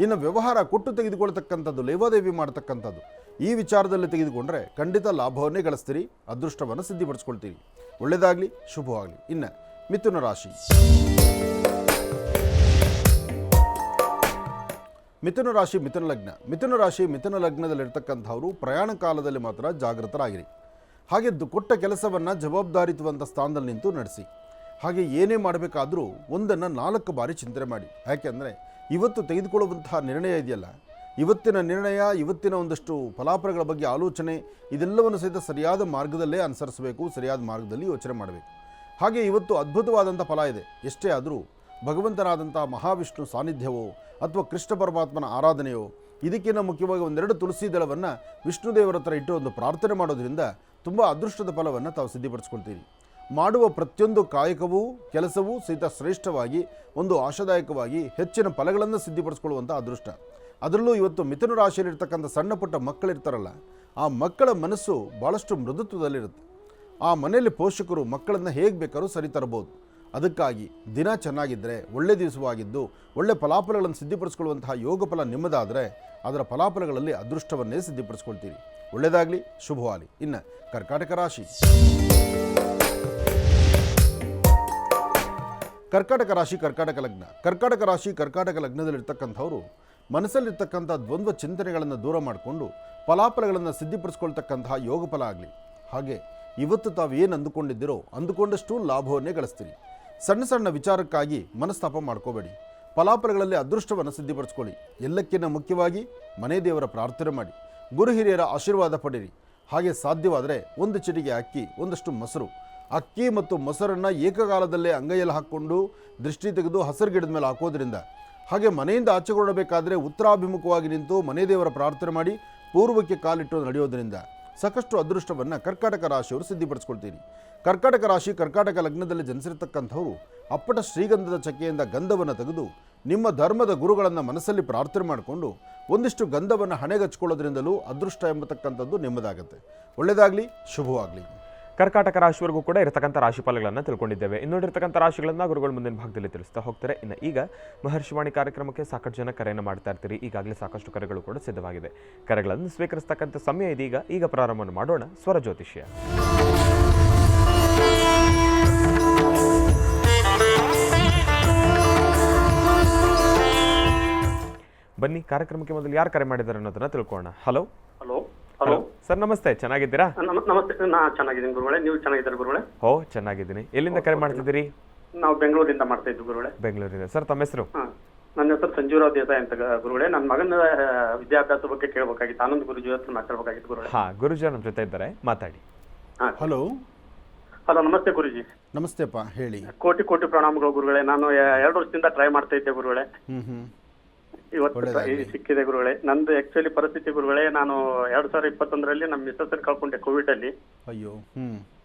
ಇನ್ನು ವ್ಯವಹಾರ ಕೊಟ್ಟು ತೆಗೆದುಕೊಳ್ತಕ್ಕಂಥದ್ದು, ಲೇವಾದೇವಿ ಮಾಡ್ತಕ್ಕಂಥದ್ದು, ಈ ವಿಚಾರದಲ್ಲಿ ತೆಗೆದುಕೊಂಡ್ರೆ ಖಂಡಿತ ಲಾಭವನ್ನೇ ಗಳಿಸ್ತೀರಿ, ಅದೃಷ್ಟವನ್ನು ಸಿದ್ಧಿಪಡಿಸ್ಕೊಳ್ತೀರಿ. ಒಳ್ಳೆಯದಾಗಲಿ, ಶುಭವಾಗಲಿ. ಇನ್ನು ಮಿಥುನ ಮಿಥುನ ಲಗ್ನದಲ್ಲಿರ್ತಕ್ಕಂಥವರು ಪ್ರಯಾಣ ಕಾಲದಲ್ಲಿ ಮಾತ್ರ ಜಾಗೃತರಾಗಿರಿ. ಹಾಗೆ ಕೊಟ್ಟ ಕೆಲಸವನ್ನು ಜವಾಬ್ದಾರಿತ್ವಂಥ ಸ್ಥಾನದಲ್ಲಿ ನಿಂತು ನಡೆಸಿ. ಹಾಗೆ ಏನೇ ಮಾಡಬೇಕಾದರೂ ಒಂದನ್ನು 4 ಬಾರಿ ಚಿಂತನೆ ಮಾಡಿ. ಯಾಕೆಂದರೆ ಇವತ್ತು ತೆಗೆದುಕೊಳ್ಳುವಂತಹ ನಿರ್ಣಯ ಇದೆಯಲ್ಲ, ಇವತ್ತಿನ ನಿರ್ಣಯ, ಇವತ್ತಿನ ಒಂದಷ್ಟು ಫಲಾಫಲಗಳ ಬಗ್ಗೆ ಆಲೋಚನೆ, ಇದೆಲ್ಲವನ್ನು ಸಹಿತ ಸರಿಯಾದ ಮಾರ್ಗದಲ್ಲೇ ಅನುಸರಿಸಬೇಕು, ಸರಿಯಾದ ಮಾರ್ಗದಲ್ಲಿ ಯೋಚನೆ ಮಾಡಬೇಕು. ಹಾಗೆ ಇವತ್ತು ಅದ್ಭುತವಾದಂಥ ಫಲ ಇದೆ. ಎಷ್ಟೇ ಆದರೂ ಭಗವಂತನಾದಂಥ ಮಹಾವಿಷ್ಣು ಸಾನ್ನಿಧ್ಯವೋ ಅಥವಾ ಕೃಷ್ಣ ಪರಮಾತ್ಮನ ಆರಾಧನೆಯೋ ಇದಕ್ಕಿಂತ ಮುಖ್ಯವಾಗಿ ಒಂದೆರಡು ತುಳಸಿ ದಳವನ್ನು ವಿಷ್ಣುದೇವರ ಹತ್ರ ಇಟ್ಟು ಒಂದು ಪ್ರಾರ್ಥನೆ ಮಾಡೋದ್ರಿಂದ ತುಂಬ ಅದೃಷ್ಟದ ಫಲವನ್ನು ತಾವು ಸಿದ್ಧಿಪಡಿಸ್ಕೊಳ್ತೀರಿ. ಮಾಡುವ ಪ್ರತಿಯೊಂದು ಕಾಯಕವೂ ಕೆಲಸವೂ ಸಹಿತ ಶ್ರೇಷ್ಠವಾಗಿ ಒಂದು ಆಶಾದಾಯಕವಾಗಿ ಹೆಚ್ಚಿನ ಫಲಗಳನ್ನು ಸಿದ್ಧಿಪಡಿಸ್ಕೊಳ್ಳುವಂಥ ಅದೃಷ್ಟ. ಅದರಲ್ಲೂ ಇವತ್ತು ಮಿಥುನ ರಾಶಿಯಲ್ಲಿರ್ತಕ್ಕಂಥ ಸಣ್ಣ ಪುಟ್ಟ ಮಕ್ಕಳಿರ್ತಾರಲ್ಲ, ಆ ಮಕ್ಕಳ ಮನಸ್ಸು ಭಾಳಷ್ಟು ಮೃದುತ್ವದಲ್ಲಿರುತ್ತೆ. ಆ ಮನೆಯಲ್ಲಿ ಪೋಷಕರು ಮಕ್ಕಳನ್ನು ಹೇಗೆ ಬೇಕಾದ್ರೂ ಸರಿ ತರಬಹುದು. ಅದಕ್ಕಾಗಿ ದಿನ ಚೆನ್ನಾಗಿದ್ದರೆ, ಒಳ್ಳೆ ದಿವಸವಾಗಿದ್ದು ಒಳ್ಳೆ ಫಲಾಫಲಗಳನ್ನು ಸಿದ್ಧಿಪಡಿಸ್ಕೊಳ್ಳುವಂತಹ ಯೋಗ ಫಲ ನಿಮ್ಮದಾದರೆ ಅದರ ಫಲಾಫಲಗಳಲ್ಲಿ ಅದೃಷ್ಟವನ್ನೇ ಸಿದ್ಧಿಪಡಿಸ್ಕೊಳ್ತೀರಿ. ಒಳ್ಳೆಯದಾಗಲಿ, ಶುಭವಾಗಲಿ. ಇನ್ನು ಕರ್ಕಾಟಕ ರಾಶಿ. ಕರ್ಕಾಟಕ ರಾಶಿ, ಕರ್ಕಾಟಕ ಲಗ್ನ. ಕರ್ಕಾಟಕ ರಾಶಿ, ಕರ್ಕಾಟಕ ಲಗ್ನದಲ್ಲಿರ್ತಕ್ಕಂಥವರು ಮನಸ್ಸಲ್ಲಿರ್ತಕ್ಕಂಥ ದ್ವಂದ್ವ ಚಿಂತನೆಗಳನ್ನು ದೂರ ಮಾಡಿಕೊಂಡು ಫಲಾಫಲಗಳನ್ನು ಸಿದ್ಧಿಪಡಿಸ್ಕೊಳ್ತಕ್ಕಂತಹ ಯೋಗ ಫಲ ಆಗಲಿ. ಹಾಗೆ ಇವತ್ತು ತಾವು ಏನು ಅಂದುಕೊಂಡಿದ್ದೀರೋ ಅಂದುಕೊಂಡಷ್ಟು ಲಾಭವನ್ನೇ ಗಳಿಸ್ತೀರಿ. ಸಣ್ಣ ಸಣ್ಣ ವಿಚಾರಕ್ಕಾಗಿ ಮನಸ್ತಾಪ ಮಾಡ್ಕೋಬೇಡಿ. ಫಲಾಫಲಗಳಲ್ಲಿ ಅದೃಷ್ಟವನ್ನು ಸಿದ್ಧಿಪಡಿಸ್ಕೊಳ್ಳಿ. ಎಲ್ಲಕ್ಕಿಂತ ಮುಖ್ಯವಾಗಿ ಮನೆ ದೇವರ ಪ್ರಾರ್ಥನೆ ಮಾಡಿ, ಗುರು ಹಿರಿಯರ ಆಶೀರ್ವಾದ ಪಡೀರಿ. ಹಾಗೆ ಸಾಧ್ಯವಾದರೆ ಒಂದು ಚಿಟಿಕೆ ಅಕ್ಕಿ, ಒಂದಷ್ಟು ಮೊಸರು, ಅಕ್ಕಿ ಮತ್ತು ಮೊಸರನ್ನು ಏಕಕಾಲದಲ್ಲೇ ಅಂಗೈಯಲ್ಲಿ ಹಾಕ್ಕೊಂಡು ದೃಷ್ಟಿ ತೆಗೆದು ಹಸಿರು ಗಿಡದ ಮೇಲೆ ಹಾಕೋದ್ರಿಂದ, ಹಾಗೆ ಮನೆಯಿಂದ ಆಚೆಗೊಳ್ಳಬೇಕಾದ್ರೆ ಉತ್ತರಾಭಿಮುಖವಾಗಿ ನಿಂತು ಮನೆ ದೇವರ ಪ್ರಾರ್ಥನೆ ಮಾಡಿ ಪೂರ್ವಕ್ಕೆ ಕಾಲಿಟ್ಟು ನಡೆಯೋದರಿಂದ ಸಾಕಷ್ಟು ಅದೃಷ್ಟವನ್ನು ಕರ್ಕಾಟಕ ರಾಶಿಯವರು ಸಿದ್ಧಿಪಡಿಸ್ಕೊಳ್ತೀರಿ. ಕರ್ಕಾಟಕ ರಾಶಿ, ಕರ್ಕಾಟಕ ಲಗ್ನದಲ್ಲಿ ಜನಿಸಿರ್ತಕ್ಕಂಥವರು ಅಪ್ಪಟ ಶ್ರೀಗಂಧದ ಚಕ್ಕೆಯಿಂದ ಗಂಧವನ್ನು ತೆಗೆದು ನಿಮ್ಮ ಧರ್ಮದ ಗುರುಗಳನ್ನು ಮನಸ್ಸಲ್ಲಿ ಪ್ರಾರ್ಥನೆ ಮಾಡಿಕೊಂಡು ಒಂದಿಷ್ಟು ಗಂಧವನ್ನು ಹಣೆಗಚ್ಕೊಳ್ಳೋದ್ರಿಂದಲೂ ಅದೃಷ್ಟ ಎಂಬತಕ್ಕಂಥದ್ದು ನಿಮ್ಮದಾಗುತ್ತೆ. ಒಳ್ಳೆಯದಾಗಲಿ, ಶುಭವಾಗಲಿ. ಕರ್ಕಾಟಕ ರಾಶಿವರೆಗೂ ಕೂಡ ಇರತಕ್ಕಂಥ ರಾಶಿಫಲಗಳನ್ನು ತಿಳ್ಕೊಂಡಿದ್ದೇವೆ. ಇನ್ನೋಡಿರ್ತಕ್ಕಂಥ ರಾಶಿಗಳನ್ನು ಗುರುಗಳು ಮುಂದಿನ ಭಾಗದಲ್ಲಿ ತಿಳಿಸ್ತಾ ಹೋಗ್ತಾರೆ. ಇನ್ನು ಈಗ ಮಹರ್ಷಿವಾಣಿ ಕಾರ್ಯಕ್ರಮಕ್ಕೆ ಸಾಕಷ್ಟು ಜನ ಕರೆಯನ್ನು ಮಾಡ್ತಾ ಇರ್ತೀರಿ. ಈಗಾಗಲೇ ಸಾಕಷ್ಟು ಕರೆಗಳು ಕೂಡ ಸಿದ್ಧವಾಗಿದೆ. ಕರೆಗಳನ್ನು ಸ್ವೀಕರಿಸ್ತಕ್ಕಂಥ ಸಮಯ ಇದೀಗ. ಈಗ ಪ್ರಾರಂಭವನ್ನು ಮಾಡೋಣ ಸ್ವರ ಜ್ಯೋತಿಷ್ಯ. ಬನ್ನಿ, ಕಾರ್ಯಕ್ರಮಕ್ಕೆ ಮೊದಲು ಯಾರು ಕರೆ ಮಾಡಿದ್ದಾರೆ ಅನ್ನೋದನ್ನ ತಿಳ್ಕೊಳ್ಳೋಣ. ಹಲೋ ಹಲೋ ಹಲೋ ಸರ್, ನಮಸ್ತೆ. ಚೆನ್ನಾಗಿದ್ದೀರಾ? ನಮಸ್ತೆ, ನಾ ಚೆನ್ನಾಗಿದ್ದೀನಿ ಗುರುಗಳೇ. ನೀವು ಚೆನ್ನಾಗಿದ್ದಾರೆ ಗುರುಗಳೇ? ಓ, ಚೆನ್ನಾಗಿದ್ದೀನಿ. ಎಲ್ಲಿಂದ ಕರೆ ಮಾಡ್ತಿದ್ದೀರಿ? ನಾವು ಬೆಂಗಳೂರಿಂದ ಮಾಡ್ತಾ ಇದ್ವಿ ಗುರುಗಳೇ. ಬೆಂಗಳೂರಿಂದ. ಸರ್, ತಮ್ಮ ಹೆಸರು? ನನ್ನ ಹೆಸರು ಸಂಜೀವರಾವ್ ದೇಸಾಯಿ ಅಂತ ಗುರುಗಳೇ. ನನ್ನ ಮಗನ ವಿದ್ಯಾಭ್ಯಾಸ ಬಗ್ಗೆ ಕೇಳಬೇಕಾಗಿತ್ತು. ಆನಂದ್ ಗುರುಜಿ ಹತ್ರ ಮಾತಾಡ್ಬೇಕಾಗಿತ್ತು ಗುರುಗಳೇ. ಹಾ, ಗುರುಜಿ ನಮ್ಮ ಜೊತೆ ಇದ್ದಾರೆ, ಮಾತಾಡಿ. ಹಲೋ ಹಲೋ, ನಮಸ್ತೆ ಗುರುಜಿ. ನಮಸ್ತೆಪ್ಪ, ಹೇಳಿ. ಕೋಟಿ ಕೋಟಿ ಪ್ರಣಾಮಗಳು ಗುರುಗಳೇ. ನಾನು 2 ವರ್ಷದಿಂದ ಟ್ರೈ ಮಾಡ್ತಾ ಇದ್ದೆ ಗುರುಗಳೇ. ಇವತ್ತು ಸಿಕ್ಕಿದೆ ಗುರುಗಳೇ. ನಂದು ಆಕ್ಚುಲಿ ಪರಿಸ್ಥಿತಿ ಗುರುಗಳೇ, ನಾನು 2021ರಲ್ಲಿ ನಮ್ಮ ಮಿಸ್ಸಸ್ ಕಳ್ಕೊಂಡೆ ಕೋವಿಡ್ ಅಲ್ಲಿ. ಅಯ್ಯೋ.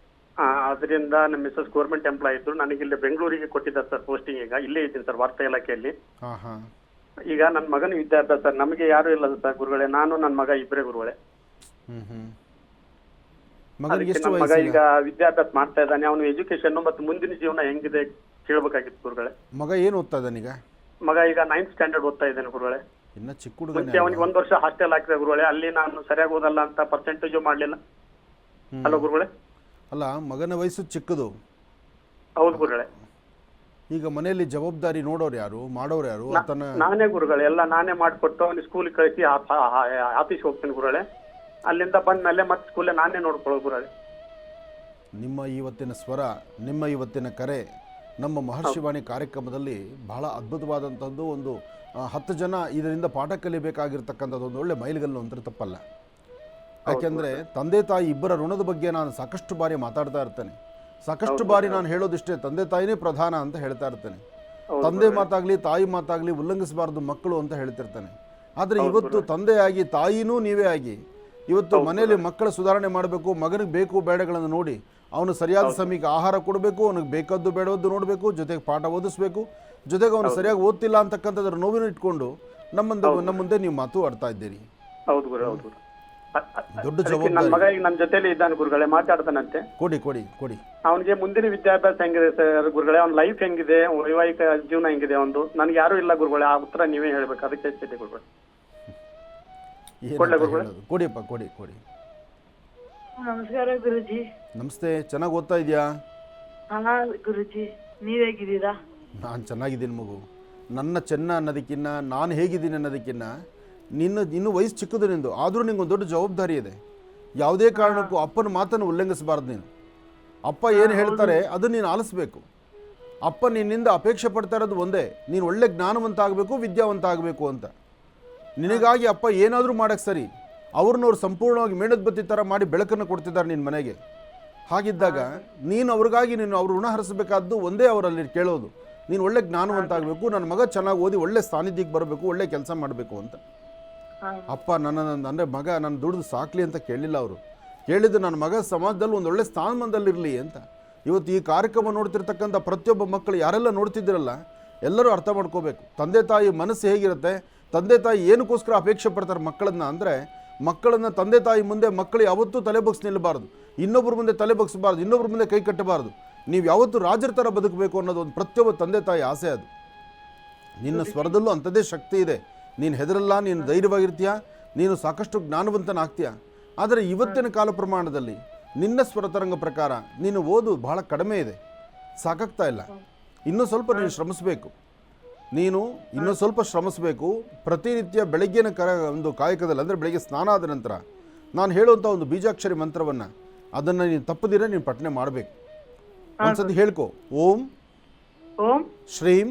ಅದರಿಂದ ನಮ್ಮ ಮಿಸ್ಸಸ್ ಗೌರ್ಮೆಂಟ್ ಎಂಪ್ಲಾಯ್ ಇದ್ರು. ನನಗೆ ಇಲ್ಲಿ ಬೆಂಗಳೂರಿಗೆ ಕೊಟ್ಟಿದ್ದಾರೆ ಸರ್ ಪೋಸ್ಟಿಂಗ್. ಈಗ ಇಲ್ಲೇ ಇದ್ದೀನಿ ಸರ್, ವಾರ್ತಾ ಇಲಾಖೆಯಲ್ಲಿ. ಈಗ ನನ್ನ ಮಗನ ವಿದ್ಯಾಭ್ಯಾಸ ಸರ್, ನಮಗೆ ಯಾರು ಇಲ್ಲ ಸರ್ ಗುರುಗಳೇ. ನಾನು ನನ್ನ ಮಗ ಇಬ್ಬರೇ ಗುರುಗಳೇ. ನನ್ನ ಮಗ ಈಗ ವಿದ್ಯಾಭ್ಯಾಸ ಮಾಡ್ತಾ ಇದ್ದಾನೆ. ಅವನು ಎಜುಕೇಶನ್ ಮತ್ತು ಮುಂದಿನ ಜೀವನ ಹೆಂಗಿದೆ ಕೇಳ್ಬೇಕಾಗಿತ್ತು ಗುರುಗಳೇ. ಮಗ ಏನು ಓದ್ತಾ ಇದ್ದಾನೆ ಈಗ? ಮಗ ಈಗ 9th ಸ್ಟ್ಯಾಂಡರ್ಡ್ ಓದ್ತಾ ಇದ್ದಾನೆ ಗುರುಗಳೇ. ಇನ್ನ ಚಿಕ್ಕ ಹುಡುಗ. ಮುಂಚೆ ಅವನಿಗೆ 1 ವರ್ಷ ಹಾಸ್ಟೆಲ್ ಹಾಕಿದೆ ಗುರುಗಳೇ. ಅಲ್ಲಿ ನಾನು ಸರಿಯಾಗಿ ಓದಲ್ಲ ಅಂತ ಪರ್ಸೆಂಟೇಜ್ ಮಾಡ್ಲಿಲ್ಲ. ಅಲ್ಲ ಗುರುಗಳೇ? ಅಲ್ಲ, ಮಗನ ವಯಸ್ಸು ಚಿಕ್ಕದು. ಹೌದು ಗುರುಗಳೇ. ಈಗ ಮನೆಯಲ್ಲಿ ಜವಾಬ್ದಾರಿ ನೋಡೋರು ಯಾರು, ಮಾಡೋರು ಯಾರು? ನಾನೇ ಗುರುಗಳೇ, ಎಲ್ಲ ನಾನೇ ಮಾಡಿಕೊಟ್ಟು ಅವನಿಗೆ ಸ್ಕೂಲ್ ಕಳಿಸಿ ಆಫೀಸ್ ಹೋಗ್ತೀನಿ ಗುರುಗಳೇ. ಅಲ್ಲಿಂದ ಬಂದ್ಮೇಲೆ ಮತ್ತೆ ಸ್ಕೂಲೇ ನಾನೇ ನೋಡ್ಕೊಳ್ಳೋ ಗುರುಗಳೇ. ನಿಮ್ಮ ಇವತ್ತಿನ ಸ್ವರ, ನಿಮ್ಮ ಇವತ್ತಿನ ಕರೆ ನಮ್ಮ ಮಹರ್ಷಿವಾಣಿ ಕಾರ್ಯಕ್ರಮದಲ್ಲಿ ಬಹಳ ಅದ್ಭುತವಾದಂಥದ್ದು. ಒಂದು 10 ಜನ ಇದರಿಂದ ಪಾಠ ಕಲಿಬೇಕಾಗಿರ್ತಕ್ಕಂಥದ್ದು ಒಂದು ಒಳ್ಳೆ ಮೈಲಿಗಲ್ಲು ಅಂದ್ರೆ ತಪ್ಪಲ್ಲ. ಯಾಕೆಂದರೆ ತಂದೆ ತಾಯಿ ಇಬ್ಬರ ಋಣದ ಬಗ್ಗೆ ನಾನು ಸಾಕಷ್ಟು ಬಾರಿ ಮಾತಾಡ್ತಾ ಇರ್ತೇನೆ. ಸಾಕಷ್ಟು ಬಾರಿ ನಾನು ಹೇಳೋದಿಷ್ಟೇ, ತಂದೆ ತಾಯಿನೇ ಪ್ರಧಾನ ಅಂತ ಹೇಳ್ತಾ ಇರ್ತೇನೆ. ತಂದೆ ಮಾತಾಗಲಿ ತಾಯಿ ಮಾತಾಗಲಿ ಉಲ್ಲಂಘಿಸಬಾರ್ದು ಮಕ್ಕಳು ಅಂತ ಹೇಳ್ತಿರ್ತಾನೆ. ಆದರೆ ಇವತ್ತು ತಂದೆಯಾಗಿ ತಾಯಿನೂ ನೀವೇ ಆಗಿ ಇವತ್ತು ಮನೆಯಲ್ಲಿ ಮಕ್ಕಳ ಸುಧಾರಣೆ ಮಾಡಬೇಕು. ಮಗನಿಗೆ ಬೇಕು ಬೇಡಗಳನ್ನು ನೋಡಿ ಅವನು ಸರಿಯಾದ ಸಮಯಕ್ಕೆ ಆಹಾರ ಕೊಡಬೇಕು, ಅವನಿಗೆ ಬೇಕಾದ್ದು ಬೇಡವದ್ದು ನೋಡಬೇಕು, ಜೊತೆಗೆ ಪಾಠ ಓದಿಸ್ಬೇಕು, ಜೊತೆಗೆ ಅವನು ಸರಿಯಾಗಿ ಓದ್ತಿಲ್ಲ ಅಂತಕ್ಕಂಥದ್ರ ನೋವಿನ ಇಟ್ಕೊಂಡು ನಮ್ಮ ಮುಂದೆ ನೀವು ಮಾತು ಆಡ್ತಾ ಇದ್ದೀರಿ. ದೊಡ್ಡ ಜವಾಬ್ದಾರಿ. ನನ್ನ ಮಗ ಈಗ ನನ್ನ ಜೊತೆಲಿ ಇದ್ದಾನೆ ಗುರುಗಳೇ, ಮಾತಾಡ್ತಾನಂತೆ. ಕೊಡಿ ಕೊಡಿ ಕೊಡಿ. ಅವನಿಗೆ ಮುಂದಿನ ವಿದ್ಯಾಭ್ಯಾಸ ಹೆಂಗಿದೆ ಸರ್ ಗುರುಗಳೇ? ಅವ್ನ ಲೈಫ್ ಹೆಂಗಿದೆ, ವೈವಾಹಿಕ ಜೀವನ ಹೆಂಗಿದೆ ಒಂದು? ನನಗೆ ಯಾರು ಇಲ್ಲ ಗುರುಗಳೇ, ಆ ಉತ್ತರ ನೀವೇ ಹೇಳ್ಬೇಕು. ಅದಕ್ಕೆ ಹೆಚ್ಚಿದೆ ಗುರುಗಳೇ. ಕೊಡಿಯಪ್ಪ, ಕೊಡಿ ಕೊಡಿ. ನಮಸ್ಕಾರ ಗುರುಜಿ. ನಮಸ್ತೆ. ಚೆನ್ನಾಗಿ ಓದ್ತಾ ಇದೆಯಾ? ಗುರುಜಿ, ನೀವ್ ಹೇಗಿದ್ದೀರಾ? ನಾನು ಚೆನ್ನಾಗಿದ್ದೀನಿ ಮಗು. ನನ್ನ ಚೆನ್ನ ಅನ್ನೋದಕ್ಕಿನ್ನ ನಾನು ಹೇಗಿದ್ದೀನಿ ಅನ್ನೋದಕ್ಕಿನ್ನ ಇನ್ನೂ ವಯಸ್ಸು ಚಿಕ್ಕದು ನಿಂದು. ಆದರೂ ನಿಂಗೊಂದು ದೊಡ್ಡ ಜವಾಬ್ದಾರಿ ಇದೆ. ಯಾವುದೇ ಕಾರಣಕ್ಕೂ ಅಪ್ಪನ ಮಾತನ್ನು ಉಲ್ಲಂಘಿಸಬಾರ್ದು ನೀನು. ಅಪ್ಪ ಏನು ಹೇಳ್ತಾರೆ ಅದನ್ನು ನೀನು ಆಲಿಸ್ಬೇಕು. ಅಪ್ಪ ನಿನ್ನಿಂದ ಅಪೇಕ್ಷೆ ಪಡ್ತಾ ಇರೋದು ಒಂದೇ, ನೀನು ಒಳ್ಳೆ ಜ್ಞಾನವಂತ ಆಗಬೇಕು, ವಿದ್ಯಾವಂತ ಆಗಬೇಕು ಅಂತ. ನಿನಗಾಗಿ ಅಪ್ಪ ಏನಾದರೂ ಮಾಡೋಕ್ಕೆ ಸರಿ, ಅವ್ರನ್ನವ್ರು ಸಂಪೂರ್ಣವಾಗಿ ಮೇಣದ ಬತ್ತಿ ಥರ ಮಾಡಿ ಬೆಳಕನ್ನು ಕೊಡ್ತಿದ್ದಾರೆ ನಿನ್ನ ಮನೆಗೆ. ಹಾಗಿದ್ದಾಗ ನೀನು ಅವ್ರಿಗಾಗಿ ಅವ್ರು ಋಣ ಹರಿಸಬೇಕಾದ್ದು ಒಂದೇ, ಅವರಲ್ಲಿ ಕೇಳೋದು ನೀನು ಒಳ್ಳೆ ಜ್ಞಾನವಂತ ಆಗಬೇಕು, ನನ್ನ ಮಗ ಚೆನ್ನಾಗಿ ಓದಿ ಒಳ್ಳೆ ಸಾನ್ನಿಧ್ಯಕ್ಕೆ ಬರಬೇಕು, ಒಳ್ಳೆ ಕೆಲಸ ಮಾಡಬೇಕು ಅಂತ. ಅಪ್ಪ ಅಂದರೆ ಮಗ ನನ್ನ ದುಡಿದು ಸಾಕಲಿ ಅಂತ ಕೇಳಲಿಲ್ಲ ಅವರು. ಕೇಳಿದ್ದು ನನ್ನ ಮಗ ಸಮಾಜದಲ್ಲಿ ಒಂದು ಒಳ್ಳೆ ಸ್ಥಾನಮಾನದಲ್ಲಿರಲಿ ಅಂತ. ಇವತ್ತು ಈ ಕಾರ್ಯಕ್ರಮ ನೋಡ್ತಿರ್ತಕ್ಕಂಥ ಪ್ರತಿಯೊಬ್ಬ ಮಕ್ಕಳು ಯಾರೆಲ್ಲ ನೋಡ್ತಿದ್ದೀರಲ್ಲ, ಎಲ್ಲರೂ ಅರ್ಥ ಮಾಡ್ಕೋಬೇಕು. ತಂದೆ ತಾಯಿ ಮನಸ್ಸು ಹೇಗಿರುತ್ತೆ, ತಂದೆ ತಾಯಿ ಏನಕ್ಕೋಸ್ಕರ ಅಪೇಕ್ಷೆ ಪಡ್ತಾರೆ ಮಕ್ಕಳನ್ನು ಅಂದರೆ, ಮಕ್ಕಳನ್ನು ತಂದೆ ತಾಯಿ ಮುಂದೆ ಮಕ್ಕಳು ಯಾವತ್ತೂ ತಲೆ ಬಗ್ಸಿ ನಿಲ್ಲಬಾರ್ದು, ಇನ್ನೊಬ್ಬರ ಮುಂದೆ ತಲೆ ಬಗ್ಸಬಾರ್ದು, ಇನ್ನೊಬ್ಬರ ಮುಂದೆ ಕೈ ಕಟ್ಟಬಾರ್ದು. ನೀವು ಯಾವತ್ತೂ ರಾಜರ ಥರ ಬದುಕಬೇಕು ಅನ್ನೋದು ಒಂದು ಪ್ರತಿಯೊಬ್ಬ ತಂದೆ ತಾಯಿ ಆಸೆ. ಅದು ನಿನ್ನ ಸ್ವರದಲ್ಲೂ ಅಂಥದ್ದೇ ಶಕ್ತಿ ಇದೆ. ನೀನು ಹೆದರಲ್ಲ, ನೀನು ಧೈರ್ಯವಾಗಿರ್ತೀಯ, ನೀನು ಸಾಕಷ್ಟು ಜ್ಞಾನವಂತನಾಗ್ತೀಯ. ಆದರೆ ಇವತ್ತಿನ ಕಾಲ ಪ್ರಮಾಣದಲ್ಲಿ ನಿನ್ನ ಸ್ವರತರಂಗ ಪ್ರಕಾರ ನೀನು ಓದು ಬಹಳ ಕಡಿಮೆ ಇದೆ, ಸಾಕಾಗ್ತಾ ಇಲ್ಲ. ಇನ್ನೂ ಸ್ವಲ್ಪ ನೀನು ಶ್ರಮಿಸಬೇಕು. ನೀನು ಇನ್ನೂ ಸ್ವಲ್ಪ ಶ್ರಮಿಸಬೇಕು. ಪ್ರತಿನಿತ್ಯ ಬೆಳಗ್ಗಿನ ಒಂದು ಕಾಯಕದಲ್ಲಿ ಅಂದರೆ ಬೆಳಗ್ಗೆ ಸ್ನಾನ ಆದ ನಂತರ ನಾನು ಹೇಳುವಂಥ ಒಂದು ಬೀಜಾಕ್ಷರಿ ಮಂತ್ರವನ್ನು ಅದನ್ನು ನೀನು ತಪ್ಪದಿರ ನೀನು ಪಠನೆ ಮಾಡಬೇಕು. ಒಂದ್ಸತಿ ಹೇಳ್ಕೊ. ಓಂ ಓಂ ಶ್ರೀಂ